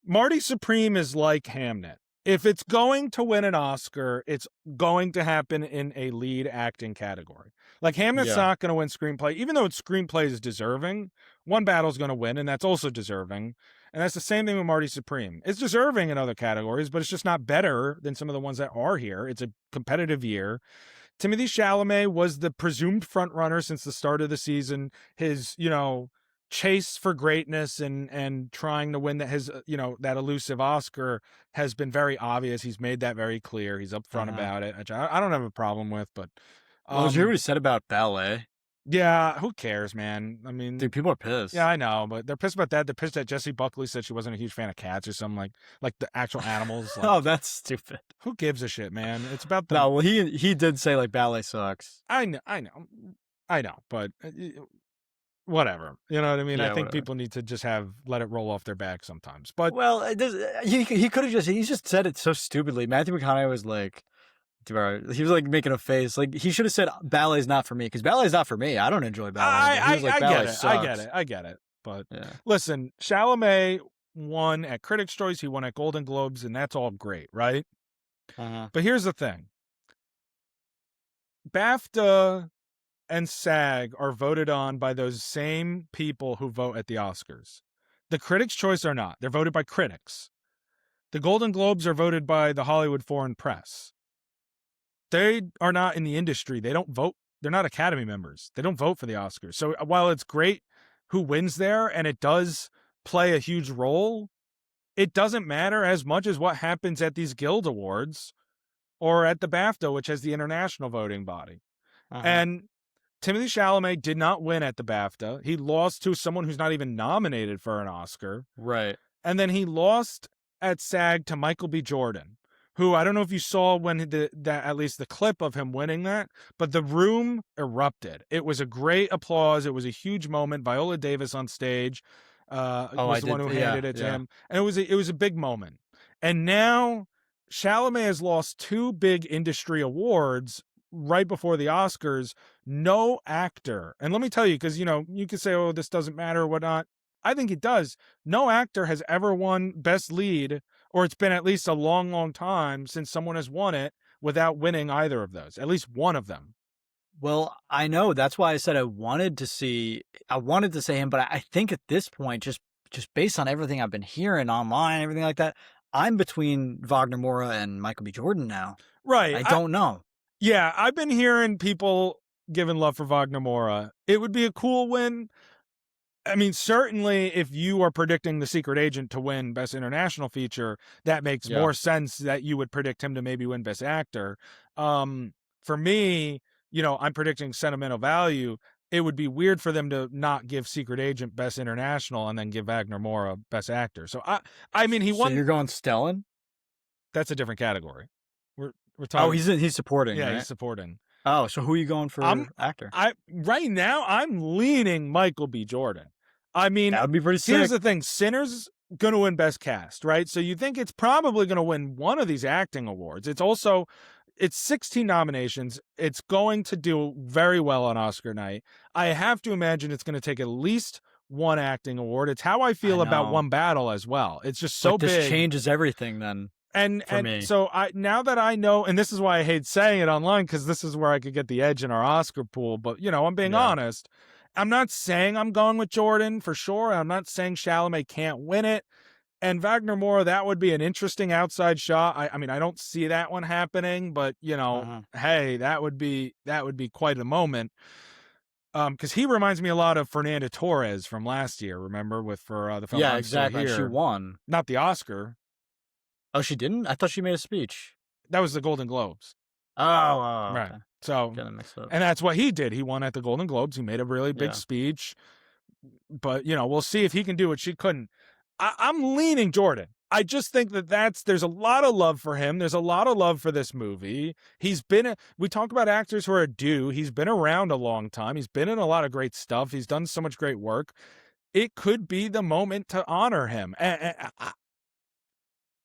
Marty Supreme is like Hamnet. If it's going to win an Oscar, it's going to happen in a lead acting category. Like Hamnet's Yeah, not going to win screenplay, even though its screenplay is deserving. One Battle's going to win, and that's also deserving. And that's the same thing with Marty Supreme. It's deserving in other categories, but it's just not better than some of the ones that are here. It's a competitive year. Timothy Chalamet was the presumed front runner since the start of the season. His, chase for greatness and trying to win that his that elusive Oscar has been very obvious. He's made that very clear. He's upfront Uh-huh. about it, which I don't have a problem with. But Well, did you hear what um, he said about ballet? yeah, who cares, man? I mean, Dude, people are yeah, pissed. I know, but they're pissed about that. They're pissed that Jessie Buckley said she wasn't a huge fan of cats or something like the actual animals. Like, Oh, that's stupid. who gives a shit, man? It's about the. No, well, he did say like ballet sucks. I know, but whatever. You know what I mean? I Yeah, think whatever. people need to just let it roll off their back sometimes. But Well, he could have he just said it so stupidly. Matthew McConaughey was like, he was like making a face. Like he should have said ballet's not for me because ballet's not for me. I don't enjoy ballet. But he was like I get ballet it. sucks. I get it. But Yeah. listen, Chalamet won at Critics' Choice. He won at Golden Globes, and that's all great, right? Uh-huh. But here's the thing: BAFTA and SAG are voted on by those same people who vote at the Oscars. The Critics' Choice are not. They're voted by critics. The Golden Globes are voted by the Hollywood Foreign Press. They are not in the industry. They don't vote. They're not Academy members. They don't vote for the Oscars. So while it's great who wins there and it does play a huge role, it doesn't matter as much as what happens at these Guild Awards or at the BAFTA, which has the international voting body. Uh-huh. And Timothée Chalamet did not win at the BAFTA. He lost to someone who's not even nominated for an Oscar. Right. And then he lost at SAG to Michael B. Jordan, who I don't know if you saw when that at least the clip of him winning that, but the room erupted. It was a great applause. It was a huge moment. Viola Davis on stage Oh, was I the one did. who Yeah. handed it to Yeah. him, and it was a big moment. And now Chalamet has lost two big industry awards right before the Oscars. No actor, and let me tell you, because you could say, "Oh, this doesn't matter" or whatnot. I think it does. No actor has ever won Best Lead, or it's been at least a long, long time since someone has won it without winning either of those. At least one of them. Well, I know. That's why I said I wanted to say him, but I think at this point, just based on everything I've been hearing online, everything like that, I'm between Wagner Moura and Michael B. Jordan now. Right. I don't know. Yeah, I've been hearing people giving love for Wagner Moura. It would be a cool win. I mean, certainly if you are predicting The Secret Agent to win Best International Feature, that makes Yeah. more sense that you would predict him to maybe win Best Actor. For me, I'm predicting Sentimental Value. It would be weird for them to not give Secret Agent Best International and then give Wagner Moura Best Actor. So I mean, he So won. you're going Stellan? That's a different category. We're Oh, talking. he's supporting, Yeah, right? he's supporting. Oh, so who are you going I'm for actor? I right now I'm leaning Michael B. Jordan. I mean, That would be pretty here's sick. the thing: Sinners going to win Best Cast, right? So you think it's probably going to win one of these acting awards. It's 16 nominations. It's going to do very well on Oscar night. I have to imagine it's going to take at least one acting award. It's how I I feel about know. One Battle as well. It's just so But this big. changes everything then for And me. so now that I know, and this is why I hate saying it online, because this is where I could get the edge in our Oscar pool. But I'm being Yeah. honest. I'm not saying I'm going with Jordan for sure. I'm not saying Chalamet can't win it. And Wagner Moura, that would be an interesting outside shot. I mean, I don't see that one happening, but Uh-huh. hey, that would be quite a moment. Because he reminds me a lot of Fernanda Torres from last year. Remember for the film Yeah, I'm Still exactly. She Here, won. not the Oscar. Oh, she didn't? I thought she made a speech. That was the Golden Globes. Oh, Right. okay. So, Getting mixed up. and that's what he did. He won at the Golden Globes. He made a really big Yeah. speech, but we'll see if he can do what she couldn't. I'm leaning Jordan. I just think there's a lot of love for him. There's a lot of love for this movie. We talk about actors who are due. He's been around a long time. He's been in a lot of great stuff. He's done so much great work. It could be the moment to honor him. And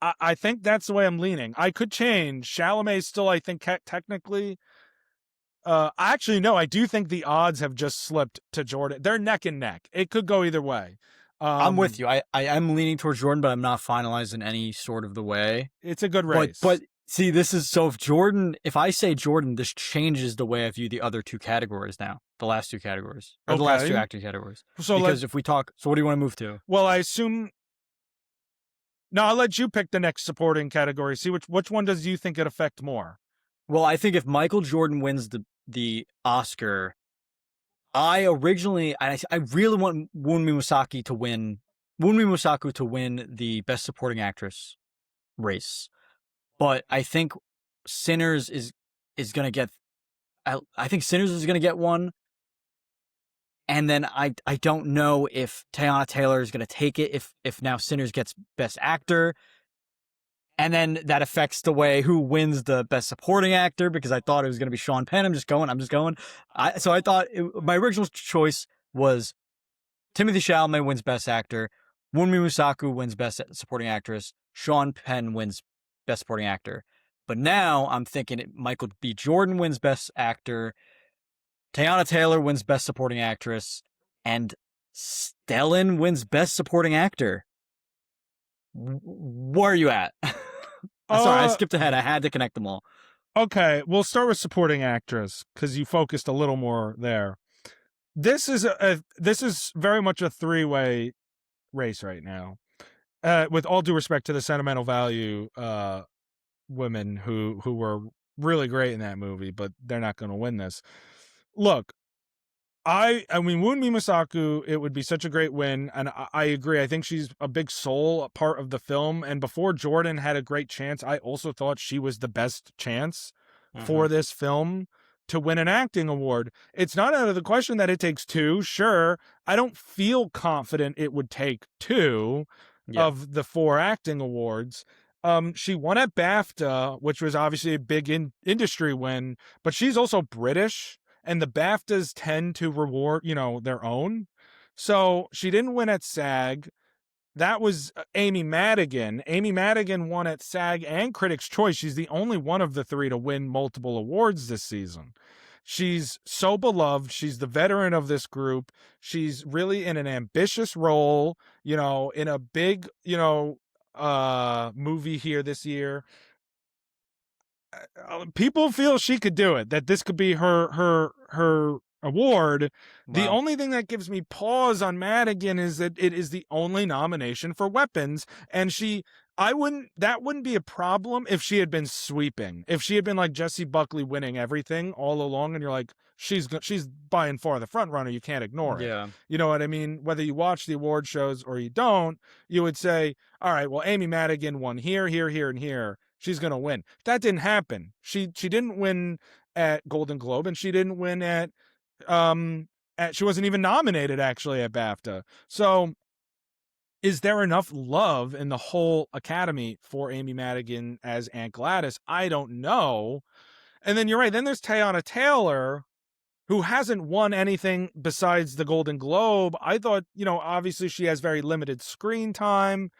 I think that's the way I'm leaning. I could change. Chalamet is still, I think, technically. Actually, no, I do think the odds have just slipped to Jordan. They're neck and neck. It could go either way. I'm with you. I am leaning towards Jordan, but I'm not finalized in any sort of the way. It's a good race. But see, if I say Jordan, this changes the way I view the other two categories now. The last two categories. Or the last two Okay. acting categories. So because if we talk, so what do you want to move to? Well, I assume. No, I'll let you pick the next supporting category. See which one does you think it affect more? Well, I think if Michael Jordan wins the Oscar, I really want Wunmi Mosaku to win the Best Supporting Actress race, but I think Sinners is gonna get. I think Sinners is gonna get one, and then I don't know if Teyana Taylor is gonna take it if now Sinners gets Best Actor, and then that affects the way who wins the Best Supporting Actor because I thought it was gonna be Sean Penn. I'm just going. So I thought my original choice was Timothy Chalamet wins Best Actor, Wunmi Mosaku wins Best Supporting Actress, Sean Penn wins Best Supporting Actor. But now I'm thinking Michael B. Jordan wins Best Actor, Teyana Taylor wins Best Supporting Actress, and Stellan wins Best Supporting Actor. Where are you at? Sorry, I skipped ahead. I had to connect them all. Okay, we'll start with supporting actress because you focused a little more there. This is this is very much a three-way race right now. With all due respect to the sentimental value women who were really great in that movie, but they're not going to win this. Look, I mean, Wunmi Mosaku, it would be such a great win, and I agree. I think she's a big soul, a part of the film. And before Jordan had a great chance, I also thought she was the best chance for this film to win an acting award. It's not out of the question that it takes two. Sure, I don't feel confident it would take two of the four acting awards. She won at BAFTA, which was obviously a big industry win, but she's also British. And the BAFTAs tend to reward, their own. So she didn't win at SAG. That was Amy Madigan. Amy Madigan won at SAG and Critics' Choice. She's the only one of the three to win multiple awards this season. She's so beloved. She's the veteran of this group. She's really in an ambitious role, in a big, movie here this year. People feel she could do it, that this could be her award. Wow. The only thing that gives me pause on Madigan is that it is the only nomination for weapons, and that wouldn't be a problem if she had been sweeping. If she had been like Jessie Buckley winning everything all along, and you're like, she's by and far the front runner, you can't ignore it. Yeah. You know what I mean? Whether you watch the award shows or you don't, you would say, all right, well, Amy Madigan won here, and here. She's going to win. That didn't happen. She didn't win at Golden Globe, and she didn't win she wasn't even nominated actually at BAFTA. So is there enough love in the whole Academy for Amy Madigan as Aunt Gladys? I don't know. And then you're right. Then there's Teyana Taylor, who hasn't won anything besides the Golden Globe. I thought, obviously she has very limited screen time.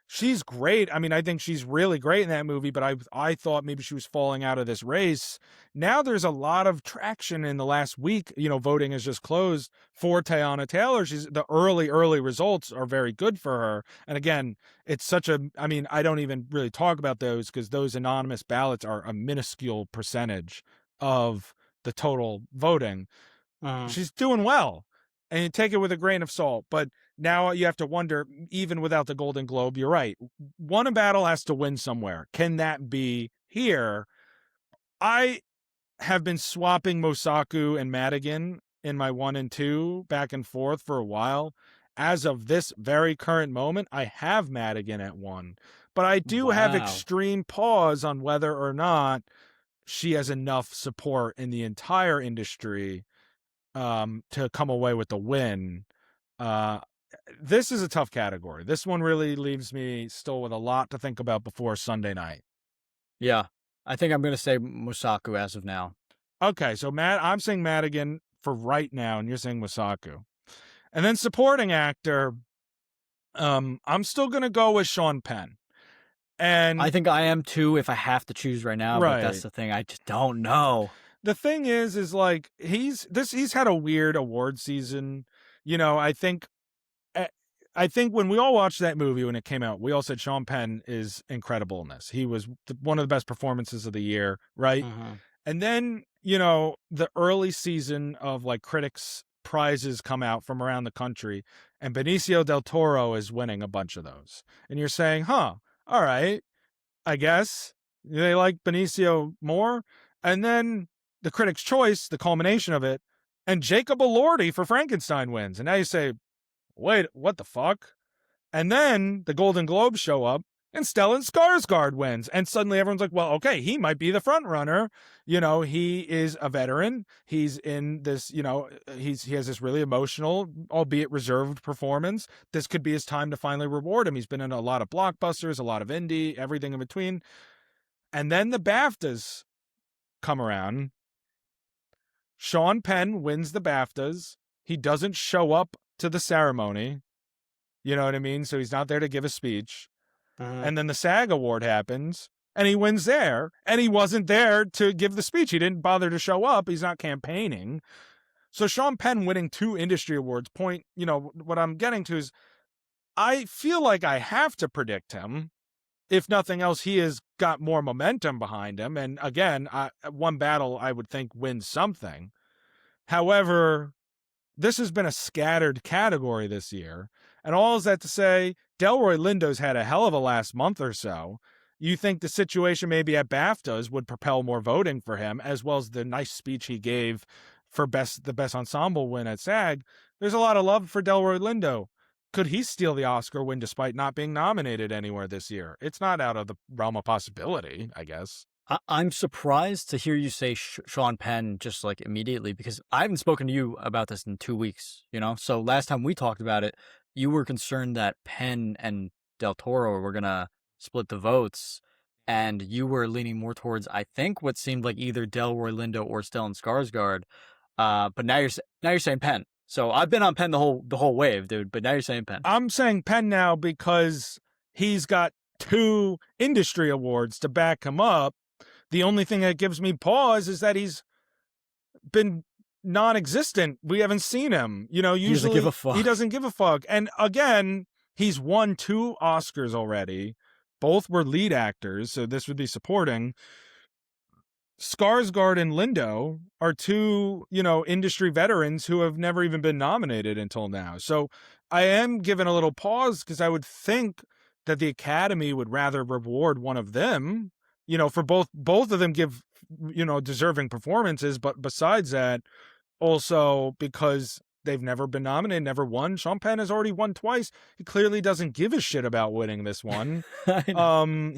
She's great. I mean, I think she's really great in that movie, but I thought maybe she was falling out of this race. Now there's a lot of traction in the last week. Voting has just closed for Teyana Taylor. The early results are very good for her. And again, it's I don't even really talk about those because those anonymous ballots are a minuscule percentage of the total voting. She's doing well, and you take it with a grain of salt, but now you have to wonder, even without the Golden Globe, you're right. One battle has to win somewhere. Can that be here? I have been swapping Mosaku and Madigan in my 1 and 2 back and forth for a while. As of this very current moment, I have Madigan at 1, but I do have extreme pause on whether or not she has enough support in the entire industry to come away with the win. This is a tough category. This one really leaves me still with a lot to think about before Sunday night. Yeah, I think I'm going to say Mosaku as of now. Okay, so I'm saying Madigan for right now, and you're saying Mosaku. And then supporting actor, I'm still going to go with Sean Penn. And I think I am too if I have to choose right now, but that's the thing. I just don't know. The thing is like he's had a weird award season. I think when we all watched that movie when it came out, we all said Sean Penn is incredible in this. He was one of the best performances of the year, right? And then, the early season of like critics' prizes come out from around the country, and Benicio del Toro is winning a bunch of those. And you're saying, all right, I guess they like Benicio more. And then the Critics' Choice, the culmination of it, and Jacob Elordi for Frankenstein wins. And now you say, wait, what the fuck? And then the Golden Globes show up and Stellan Skarsgård wins. And suddenly everyone's like, well, okay, he might be the front runner. He is a veteran. He's in this, he has this really emotional, albeit reserved performance. This could be his time to finally reward him. He's been in a lot of blockbusters, a lot of indie, everything in between. And then the BAFTAs come around. Sean Penn wins the BAFTAs. He doesn't show up to the ceremony. You know what I mean? So he's not there to give a speech. And then the SAG award happens and he wins there. And he wasn't there to give the speech. He didn't bother to show up. He's not campaigning. So Sean Penn winning 2 industry awards what I'm getting to is I feel like I have to predict him. If nothing else, he has got more momentum behind him. And again, one battle I would think wins something. However, this has been a scattered category this year. And all is that to say, Delroy Lindo's had a hell of a last month or so. You think the situation maybe at BAFTAs would propel more voting for him, as well as the nice speech he gave for the best ensemble win at SAG. There's a lot of love for Delroy Lindo. Could he steal the Oscar win despite not being nominated anywhere this year? It's not out of the realm of possibility, I guess. I'm surprised to hear you say Sean Penn just like immediately, because I haven't spoken to you about this in 2 weeks, So last time we talked about it, you were concerned that Penn and Del Toro were going to split the votes. And you were leaning more towards, I think, what seemed like either Delroy Lindo or Stellan Skarsgård. But now you're saying Penn. So I've been on Penn the whole wave, dude. But now you're saying Penn. I'm saying Penn now because he's got 2 industry awards to back him up. The only thing that gives me pause is that he's been non-existent. We haven't seen him. Usually he doesn't give a fuck. He doesn't give a fuck. And again, he's won 2 Oscars already. Both were lead actors, so this would be supporting. Skarsgård and Lindo are 2, industry veterans who have never even been nominated until now. So I am given a little pause because I would think that the Academy would rather reward one of them, for both of them give, deserving performances. But besides that, also because they've never been nominated, never won. Sean Penn has already won twice. He clearly doesn't give a shit about winning this one. He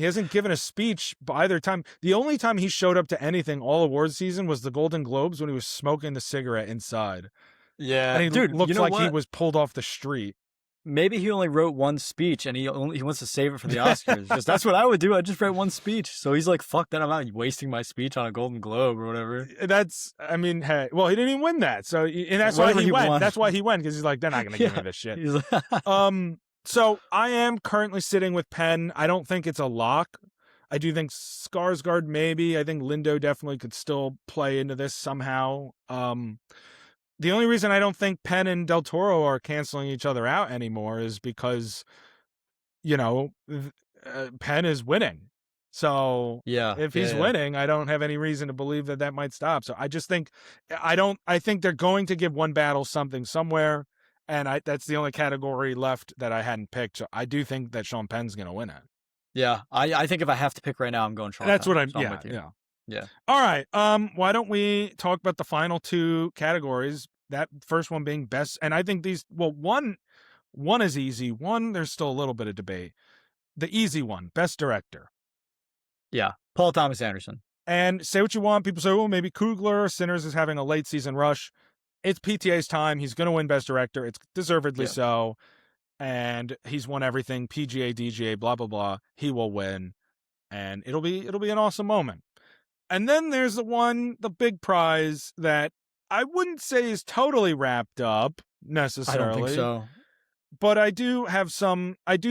hasn't given a speech either time. The only time he showed up to anything all awards season was the Golden Globes when he was smoking the cigarette inside. Yeah, and he dude, looked like he was pulled off the street. Maybe he only wrote one speech and he wants to save it for the Oscars. Just, that's what I would do. I'd just write one speech. So he's like, fuck that. I'm not wasting my speech on a Golden Globe or whatever. Hey, well, he didn't even win that. So, and that's why he went. That's why he went, because he's like, they're not going to give me this shit. So I am currently sitting with Penn. I don't think it's a lock. I do think Skarsgård maybe. I think Lindo definitely could still play into this somehow. The only reason I don't think Penn and Del Toro are canceling each other out anymore is because, Penn is winning. So if he's winning, I don't have any reason to believe that might stop. So I just think, I think they're going to give one battle something somewhere. And that's the only category left that I hadn't picked. So I do think that Sean Penn's going to win it. Yeah. I think if I have to pick right now, I'm going Sean Penn. That's what I'm with you. Yeah. All right. Why don't we talk about the final 2 categories? That first one being best, and I think one is easy. One, there's still a little bit of debate. The easy one, best director. Yeah, Paul Thomas Anderson. And say what you want. People say, oh, maybe Coogler. Sinners is having a late season rush. It's PTA's time. He's going to win best director. It's deservedly so. And he's won everything. PGA, DGA, blah, blah, blah. He will win. And it'll be an awesome moment. And then there's the big prize that I wouldn't say is totally wrapped up necessarily. I don't think so. But I do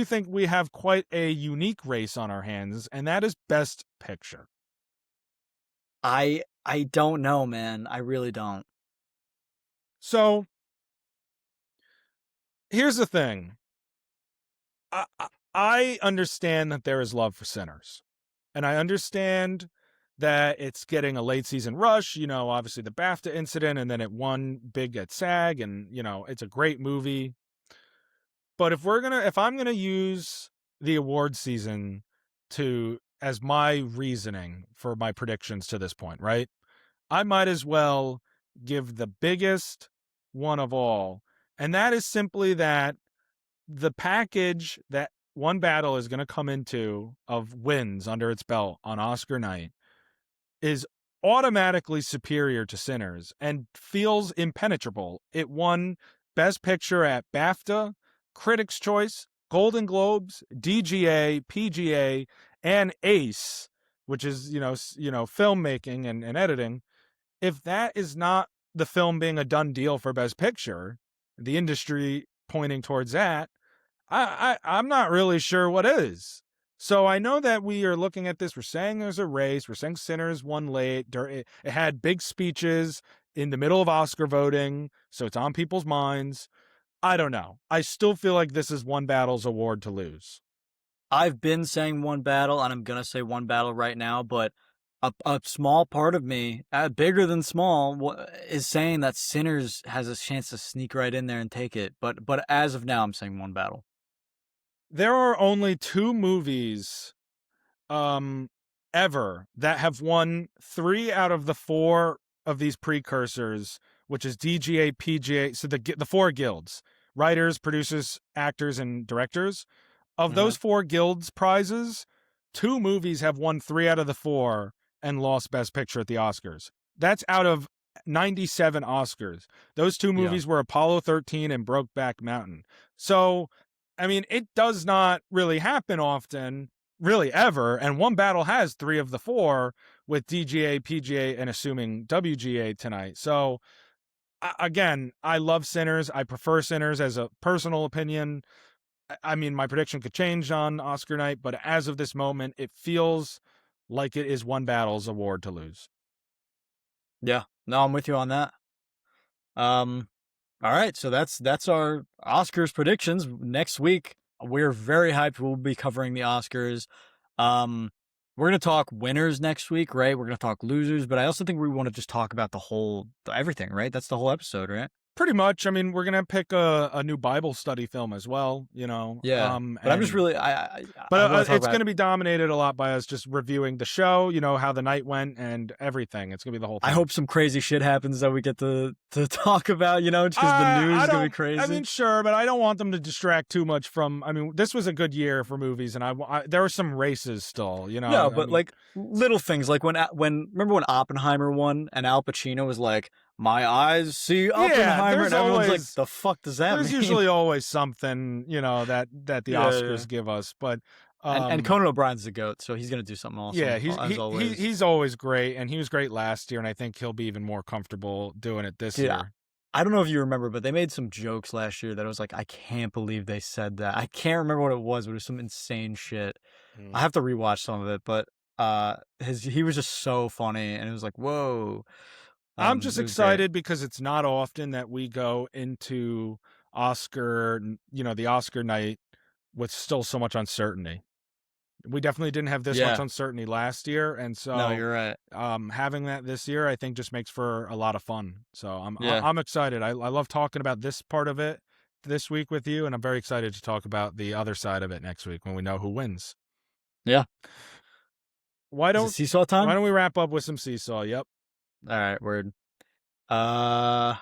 think we have quite a unique race on our hands, and that is Best Picture. I don't know, man. I really don't. So here's the thing. I understand that there is love for Sinners, and I understand that it's getting a late season rush, obviously the BAFTA incident, and then it won big at SAG, and, it's a great movie. But if I'm going to use the award season as my reasoning for my predictions to this point, right? I might as well give the biggest one of all. And that is simply that the package that One Battle is going to come into of wins under its belt on Oscar night is automatically superior to Sinners and feels impenetrable. It won Best Picture at BAFTA, Critics' Choice, Golden Globes, DGA, PGA, and ACE, which is filmmaking and editing. If that is not the film being a done deal for Best Picture, the industry pointing towards that, I'm not really sure what is. So I know that we are looking at this. We're saying there's a race. We're saying Sinners won late. It had big speeches in the middle of Oscar voting, so it's on people's minds. I don't know. I still feel like this is One Battle's award to lose. I've been saying One Battle, and I'm gonna say One Battle right now, but a small part of me, bigger than small, is saying that Sinners has a chance to sneak right in there and take it. But as of now, I'm saying One Battle. There are only 2 movies ever that have won 3 out of the 4 of these precursors, which is DGA, PGA, so the 4 guilds: writers, producers, actors, and directors. Of those 4 guilds prizes, 2 movies have won 3 out of the 4 and lost Best Picture at the Oscars. That's out of 97 Oscars. Those 2 movies were Apollo 13 and Brokeback Mountain. So, I mean, it does not really happen often, really ever, and One Battle has 3 of the 4 with DGA, PGA, and assuming WGA tonight. So, again, I love Sinners. I prefer Sinners as a personal opinion. I mean, my prediction could change on Oscar night, but as of this moment, it feels like it is One Battle's award to lose. Yeah, no, I'm with you on that. All right, so that's our Oscars predictions. Next week, we're very hyped. We'll be covering the Oscars. We're gonna talk winners next week, right? We're gonna talk losers, but I also think we want to just talk about everything, right? That's the whole episode, right? Pretty much. I mean, we're gonna pick a new Bible study film as well, Yeah, but I'm just really I want to talk it's about. gonna be dominated a lot by us just reviewing the show, how the night went and everything. It's gonna be the whole thing. I hope some crazy shit happens that we get to talk about, just because the news is gonna be crazy. I mean, sure, but I don't want them to distract too much from. I mean, this was a good year for movies, and there were some races still, No, but I mean, like little things, like when remember when Oppenheimer won and Al Pacino was like, "My eyes see Oppenheimer," and everyone's like, "The fuck does that mean?" There's usually always something, that the Oscars give us, but and Conan O'Brien's the GOAT, so he's gonna do something awesome. Yeah, always. he's always great, and he was great last year, and I think he'll be even more comfortable doing it this year. I don't know if you remember, but they made some jokes last year that I was like, I can't believe they said that. I can't remember what it was, but it was some insane shit. I have to rewatch some of it, but he was just so funny, and it was like, whoa. I'm just excited because it's not often that we go into Oscar, the Oscar night with still so much uncertainty. We definitely didn't have this much uncertainty last year, and so no, you're right. Having that this year, I think, just makes for a lot of fun. So I'm excited. I love talking about this part of it this week with you, and I'm very excited to talk about the other side of it next week when we know who wins. Yeah. Why don't Seesaw time? Why don't we wrap up with some Seesaw? Yep. All right, word. I'll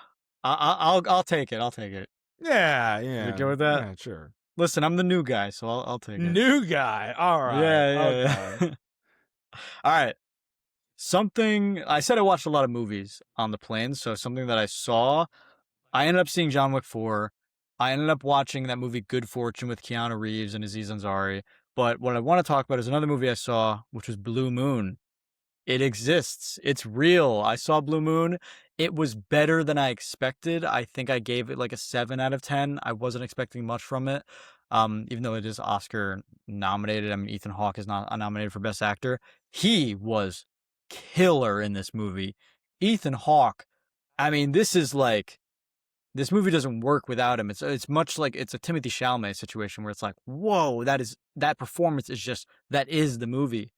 take it. I'll take it. Yeah. You go with that? Yeah, sure. Listen, I'm the new guy, so I'll take it. New guy. All right. Yeah. All right. Something I said I watched a lot of movies on the plane, so something that I saw, I ended up seeing John Wick 4. I ended up watching that movie Good Fortune with Keanu Reeves and Aziz Ansari. But what I want to talk about is another movie I saw, which was Blue Moon. It exists. It's real. I saw Blue Moon. It was better than I expected. I think I gave it like a 7 out of 10. I wasn't expecting much from it. Even though it is Oscar nominated. I mean, Ethan Hawke is not nominated for Best Actor. He was killer in this movie. Ethan Hawke, I mean, this movie doesn't work without him. It's much like it's a Timothée Chalamet situation where it's like, whoa, that performance is just, that is the movie.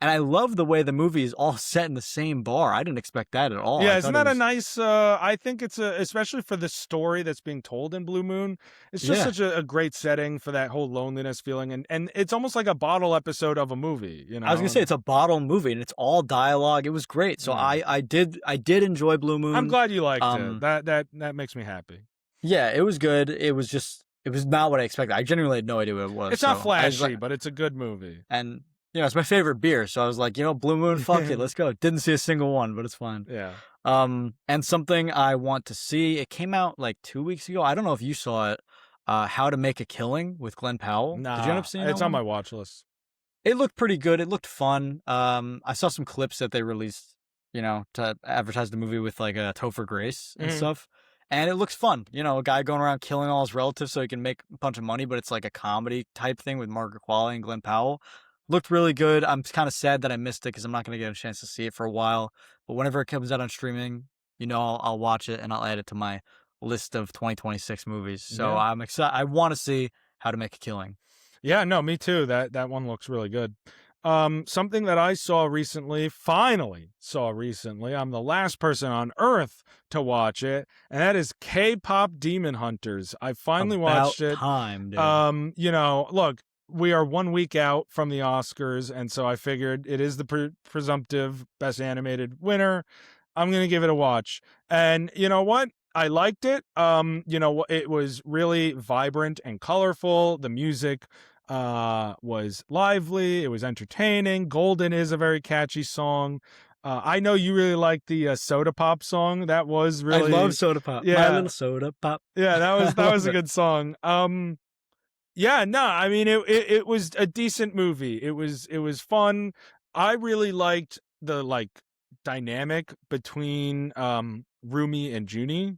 And I love the way the movie is all set in the same bar. I didn't expect that at all. I Yeah, isn't thought it that a was nice I think it's a especially for the story that's being told in Blue Moon, it's just yeah. such a great setting for that whole loneliness feeling and it's almost like a bottle episode of a movie, you I was gonna know? say it's a bottle movie and it's all dialogue. It was great. So Yeah. I did enjoy Blue I'm Moon. glad you liked it. Um, That makes me happy. yeah, it was good. It was not what I expected. I genuinely had no idea what it was. It's not So I was like, flashy, but it's a good movie. and it's my favorite beer. So I was like, Blue Moon, fuck it, let's go. Didn't see a single one, but it's fine. Yeah. And something I want to see. It came out like 2 weeks ago. I don't know if you saw it. How to Make a Killing with Glenn Powell. Did you end Nah, up seeing that it's on one? my watch list. It looked pretty good. It looked fun. I saw some clips that they released, to advertise the movie with like Topher Grace and Mhm. stuff. And it looks fun. A guy going around killing all his relatives so he can make a bunch of money, but it's like a comedy type thing with Margaret Qualley and Glenn Powell. Looked really good. I'm kind of sad that I missed it because I'm not going to get a chance to see it for a while. But whenever it comes out on streaming, I'll watch it and I'll add it to my list of 2026 movies. So Yeah. I'm excited. I want to see How to Make a Killing. Yeah, no, me too. That one looks really good. Something that I saw recently, finally saw recently, I'm the last person on earth to watch it, and that is K-pop Demon Hunters. I finally About watched it. time, dude. Look, we are 1 week out from the Oscars, and so I figured it is the presumptive best animated winner. I'm gonna give it a watch. And you know what? I liked it. It was really vibrant and colorful. The music was lively. It was entertaining. Golden is a very catchy song. I know you really like the Soda Pop song. That was I love really, Soda Pop. My yeah, Little Soda Pop. yeah. I That was love a it. good song. Yeah, no, I mean it was a decent movie. It was fun. I really liked the like dynamic between Rumi and Junie.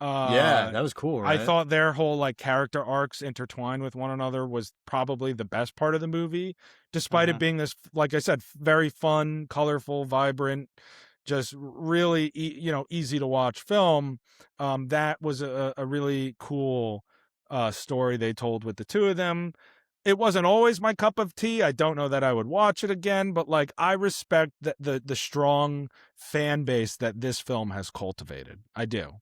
Yeah, Uh that was cool, I right? thought their whole like character arcs intertwined with one another was probably the best part of the movie, despite it Uh-huh. being this, like I said, very fun, colorful, vibrant, just really easy to watch film. That was a really cool story they told with the two of them. It wasn't always my cup of tea. I don't know that I would watch it again, but like I respect the strong fan base that this film has cultivated. I do.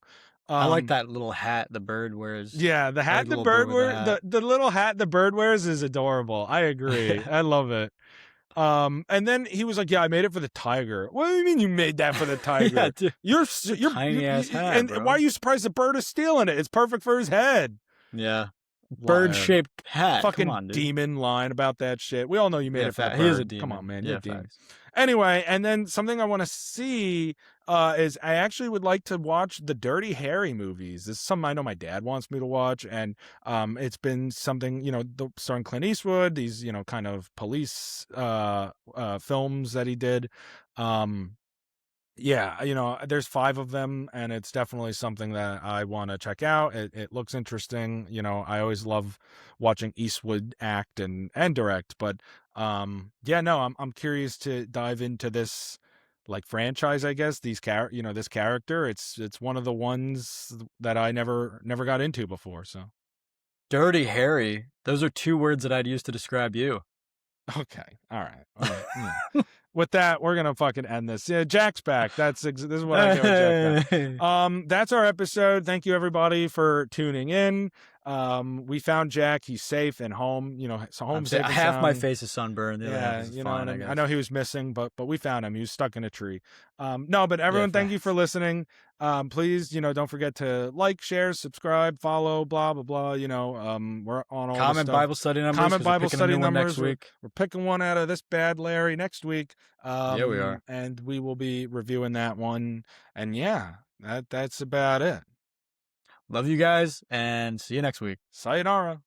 I like Um, that little hat the bird wears. yeah, the I like hat the the little bird bird with the wear hat. the little hat the bird wears is adorable. I agree. I love it. And then he was like, "Yeah, I made it for the tiger." What do you mean you made that for the Yeah, tiger? dude. It's a tiny ass hat, And why bro. are you surprised the bird is stealing it? It's perfect for his head. Yeah. Liar. Bird-shaped hat. Come Fucking on, dude. demon line about that shit. We all know you made Yeah, it for the he is a bird. Come on, demon. man, you're a Yeah, demon. facts. Anyway, and then something I want to see is I actually would like to watch the Dirty Harry movies. This is something I know my dad wants me to watch, and it's been something starring Clint Eastwood. These kind of police films that he did. Yeah, there's 5 of them, and it's definitely something that I want to check out. It looks interesting. I always love watching Eastwood act and direct, but yeah, no, I'm curious to dive into this like franchise. I guess this character. It's one of the ones that I never got into before. So Dirty Harry. Those are 2 words that I'd use to describe you. okay, all right. Well, yeah. With that, we're gonna fucking end this. Yeah, Jack's back. This is what I get with Jack Hey. back. That's our episode. Thank you everybody for tuning in. We found Jack. He's safe and home. So home safe and Half my sound. face is sunburned, the other half Yeah, is you know, fine, and I I guess. know he was missing, but we found him. He was stuck in a tree. No, but Yeah, everyone, thank you for facts. listening. Please, don't forget to like, share, subscribe, follow, blah blah blah. We're on all this Comment stuff. Bible study numbers Comment 'cause we're Bible picking a study new one numbers. next We're, week. we're picking one out of this bad Larry next week. Yeah, we are. And we will be reviewing that one. And yeah, that's about it. Love you guys, and see you next week. Sayonara.